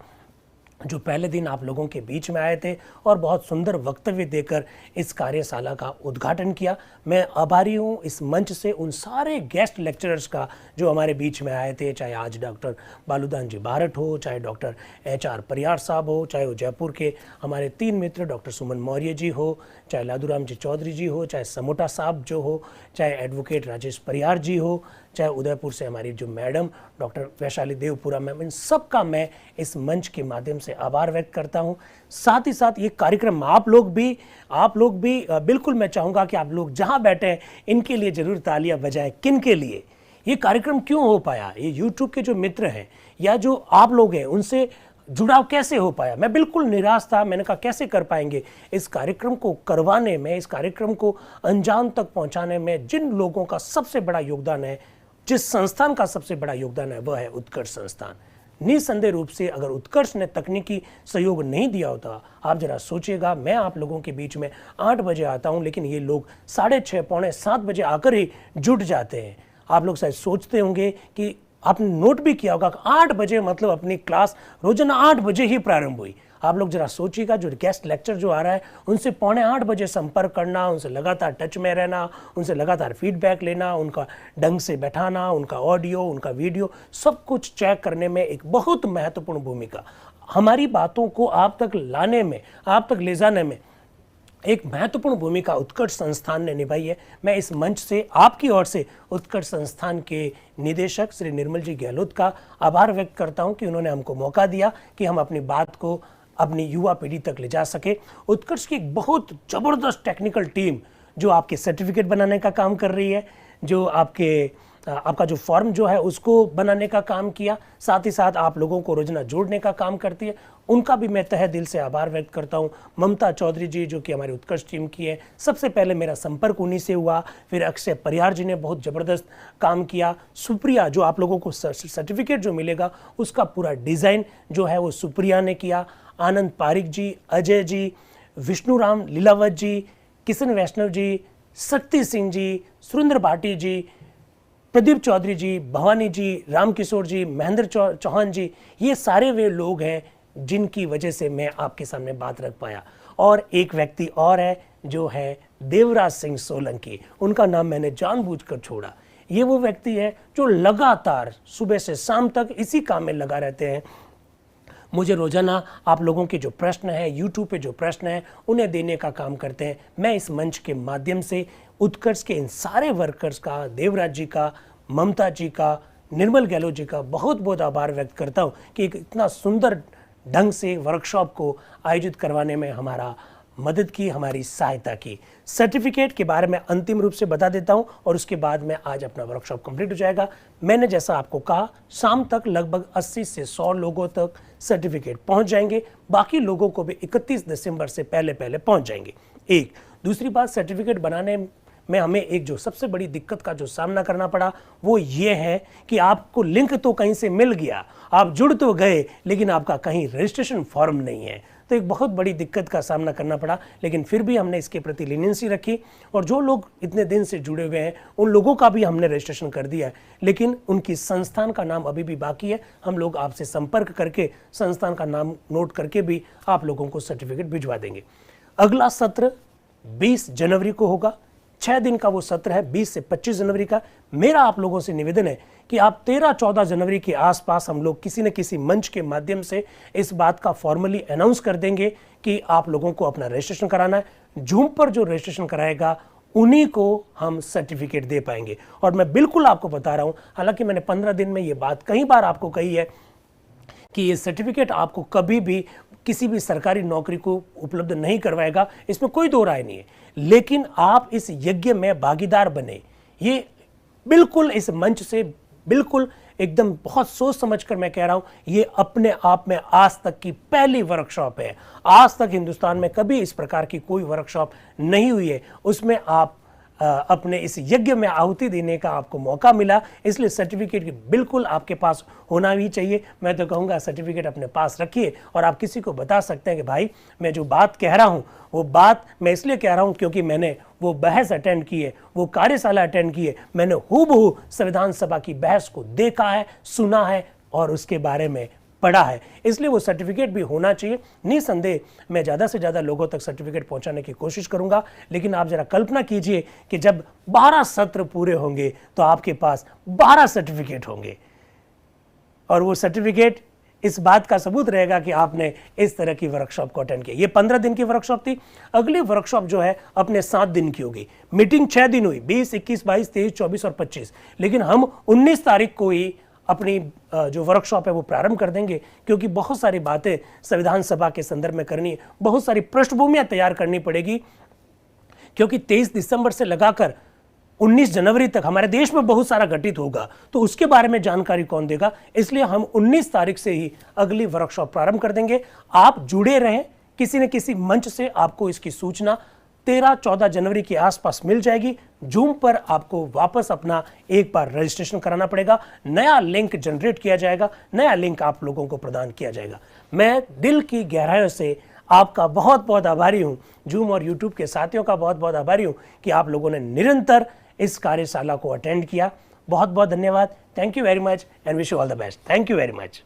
जो पहले दिन आप लोगों के बीच में आए थे और बहुत सुंदर वक्तव्य देकर इस कार्यशाला का उद्घाटन किया। मैं आभारी हूँ इस मंच से उन सारे गेस्ट लेक्चरर्स का जो हमारे बीच में आए थे, चाहे आज डॉक्टर बालूदान जी भारत हो, चाहे डॉक्टर HR परियार साहब हो, चाहे वो जयपुर के हमारे 3 मित्र डॉक्टर सुमन मौर्य जी हो, चाहे लादूराम जी चौधरी जी हो, चाहे समोटा साहब जो हो, चाहे एडवोकेट राजेश परियार जी हो, चाहे उदयपुर से हमारी जो madam doctor Vaishali Devpura ma'am, इन सब का मैं इस मंच के माध्यम से आभार व्यक्त करता हूं। साथ ही साथ ये कार्यक्रम आप लोग भी बिल्कुल मैं चाहूँगा कि आप लोग जहां बैठे हैं इनके लिए ज़रूर तालियां बजाएं। किन के लिए ये कार्यक्रम क्यों हो पाया, ये यूट्यूब के जो मित्र हैं या जो आप लोग हैं उनसे जुड़ाव कैसे हो पाया। मैं बिल्कुल निराश था, मैंने कहा कैसे कर पाएंगे। इस कार्यक्रम को करवाने में, इस कार्यक्रम को अंजाम तक पहुंचाने में जिन लोगों का सबसे बड़ा योगदान है, जिस संस्थान का सबसे बड़ा योगदान है, वह है उत्कर्ष संस्थान। निसंदेह रूप से अगर उत्कर्ष ने तकनीकी सहयोग नहीं दिया होता, आप जरा सोचिएगा, मैं आप लोगों के बीच में 8 बजे आता हूं, लेकिन ये लोग 6:30 पौने 7 बजे आकर ही जुट जाते हैं। आप लोग शायद सोचते होंगे कि आपने नोट भी किया होगा 8 बजे मतलब अपनी क्लास रोजाना 8 बजे ही प्रारंभ हुई। आप लोग जरा सोचिएगा, जो गेस्ट लेक्चर जो आ रहा है उनसे 7:45 बजे संपर्क करना, उनसे लगातार टच में रहना, उनसे लगातार फीडबैक लेना, उनका ढंग से बैठाना, उनका ऑडियो, उनका वीडियो सब कुछ चेक करने में एक बहुत महत्वपूर्ण भूमिका, हमारी बातों को आप तक लाने में, आप तक ले जाने में एक महत्वपूर्ण भूमिका उत्कर्ष संस्थान ने निभाई है। मैं इस मंच से आपकी ओर से उत्कर्ष संस्थान के निदेशक श्री निर्मल जी गहलोत का आभार व्यक्त करता हूं कि उन्होंने हमको मौका दिया कि हम अपनी बात को अपनी युवा पीढ़ी तक ले जा सके। उत्कर्ष की एक बहुत ज़बरदस्त टेक्निकल टीम जो आपके सर्टिफिकेट बनाने का काम कर रही है, जो आपका जो फॉर्म जो है उसको बनाने का काम किया, साथ ही साथ आप लोगों को रोजाना जोड़ने का काम करती है, उनका भी मैं तहे दिल से आभार व्यक्त करता हूं। ममता चौधरी जी जो कि हमारी उत्कर्ष टीम की है, सबसे पहले मेरा संपर्क उन्हीं से हुआ, फिर अक्षय परियार जी ने बहुत ज़बरदस्त काम किया। सुप्रिया, जो आप लोगों को सर्टिफिकेट जो मिलेगा उसका पूरा डिज़ाइन जो है वो सुप्रिया ने किया। आनंद पारिक जी, अजय जी, विष्णुराम लीलावत जी, किशन वैष्णव जी, शक्ति सिंह जी, सुरेंद्र भाटी जी, प्रदीप चौधरी जी, भवानी जी, रामकिशोर जी, महेंद्र चौहान जी, ये सारे वे लोग हैं जिनकी वजह से मैं आपके सामने बात रख पाया। और एक व्यक्ति और है जो है देवराज सिंह सोलंकी, उनका नाम मैंने जानबूझकर छोड़ा। ये वो व्यक्ति है जो लगातार सुबह से शाम तक इसी काम में लगा रहते हैं। मुझे रोजाना आप लोगों के जो प्रश्न हैं, यूट्यूब पे जो प्रश्न हैं, उन्हें देने का काम करते हैं। मैं इस मंच के माध्यम से उत्कर्ष के इन सारे वर्कर्स का, देवराज जी का, ममता जी का, निर्मल गहलोत जी का बहुत बहुत आभार व्यक्त करता हूँ कि एक इतना सुंदर ढंग से वर्कशॉप को आयोजित करवाने में हमारा मदद की, हमारी सहायता की। सर्टिफिकेट के बारे में अंतिम रूप से बता देता हूं और उसके बाद में आज अपना वर्कशॉप कंप्लीट हो जाएगा। मैंने जैसा आपको कहा, शाम तक लगभग 80 से 100 लोगों तक सर्टिफिकेट पहुंच जाएंगे, बाकी लोगों को भी 31 दिसंबर से पहले पहुंच जाएंगे। एक दूसरी बात, सर्टिफिकेट बनाने में हमें एक जो सबसे बड़ी दिक्कत का जो सामना करना पड़ा वो ये है कि आपको लिंक तो कहीं से मिल गया, आप जुड़ तो गए, लेकिन आपका कहीं रजिस्ट्रेशन फॉर्म नहीं है। तो एक बहुत बड़ी दिक्कत का सामना करना पड़ा, लेकिन फिर भी हमने इसके प्रति लीनियंसी रखी और जो लोग इतने दिन से जुड़े हुए हैं उन लोगों का भी हमने रजिस्ट्रेशन कर दिया है, लेकिन उनकी संस्थान का नाम अभी भी बाकी है। हम लोग आपसे संपर्क करके संस्थान का नाम नोट करके भी आप लोगों को सर्टिफिकेट भिजवा देंगे। अगला सत्र 20 जनवरी को होगा, 6 दिन का वो सत्र है, 20 से 25 जनवरी का। मेरा आप लोगों से निवेदन है कि आप 13-14 जनवरी के आसपास हम लोग किसी न किसी मंच के माध्यम से इस बात का फॉर्मली अनाउंस कर देंगे कि आप लोगों को अपना रजिस्ट्रेशन कराना है। जूम पर जो रजिस्ट्रेशन कराएगा उन्हीं को हम सर्टिफिकेट दे पाएंगे। और मैं बिल्कुल आपको बता रहा हूं, हालांकि मैंने 15 दिन में ये बात कई बार आपको कही है कि ये सर्टिफिकेट आपको कभी भी किसी भी सरकारी नौकरी को उपलब्ध नहीं करवाएगा, इसमें कोई दो राय नहीं है, लेकिन आप इस यज्ञ में भागीदार बने। ये बिल्कुल इस मंच से बिल्कुल एकदम बहुत सोच समझकर मैं कह रहा हूं, ये अपने आप में आज तक की पहली वर्कशॉप है। आज तक हिंदुस्तान में कभी इस प्रकार की कोई वर्कशॉप नहीं हुई है। उसमें आप अपने इस यज्ञ में आहुति देने का आपको मौका मिला, इसलिए सर्टिफिकेट बिल्कुल आपके पास होना भी चाहिए। मैं तो कहूँगा सर्टिफिकेट अपने पास रखिए और आप किसी को बता सकते हैं कि भाई मैं जो बात कह रहा हूँ वो बात मैं इसलिए कह रहा हूँ क्योंकि मैंने वो बहस अटेंड की है, वो कार्यशाला अटेंड की है, मैंने हूबहू संविधान सभा की बहस को देखा है, सुना है और उसके बारे में पढ़ा है, इसलिए वो सर्टिफिकेट भी होना चाहिए। निसंदेह मैं ज़्यादा से ज़्यादा लोगों तक सर्टिफिकेट पहुंचाने की कोशिश करूंगा, लेकिन आप जरा कल्पना कीजिए कि जब 12 सत्र पूरे होंगे तो आपके पास 12 सर्टिफिकेट होंगे और वो सर्टिफिकेट इस बात का सबूत रहेगा कि आपने इस तरह की वर्कशॉप को अटेंड किया। ये 15 दिन की वर्कशॉप थी, अगली वर्कशॉप जो है अपने 7 दिन की होगी। मीटिंग 6 दिन हुई, 20, 21, 22, 23, 24 और 25, लेकिन हम 19 तारीख को ही अपनी जो वर्कशॉप है वो प्रारंभ कर देंगे, क्योंकि बहुत सारी बातें संविधान सभा के संदर्भ में करनी है, बहुत सारी पृष्ठभूमियां तैयार करनी पड़ेगी, क्योंकि 23 दिसंबर से लगाकर 19 जनवरी तक हमारे देश में बहुत सारा घटित होगा, तो उसके बारे में जानकारी कौन देगा। इसलिए हम 19 तारीख से ही अगली वर्कशॉप प्रारंभ कर देंगे। आप जुड़े रहें, किसी न किसी मंच से आपको इसकी सूचना 13-14 जनवरी के आसपास मिल जाएगी। जूम पर आपको वापस अपना एक बार रजिस्ट्रेशन कराना पड़ेगा, नया लिंक जनरेट किया जाएगा, नया लिंक आप लोगों को प्रदान किया जाएगा। मैं दिल की गहराइयों से आपका बहुत बहुत आभारी हूं, जूम और यूट्यूब के साथियों का बहुत बहुत आभारी हूं कि आप लोगों ने निरंतर इस कार्यशाला को अटेंड किया। बहुत बहुत धन्यवाद। Thank you very much and wish you all the best. Thank you very much.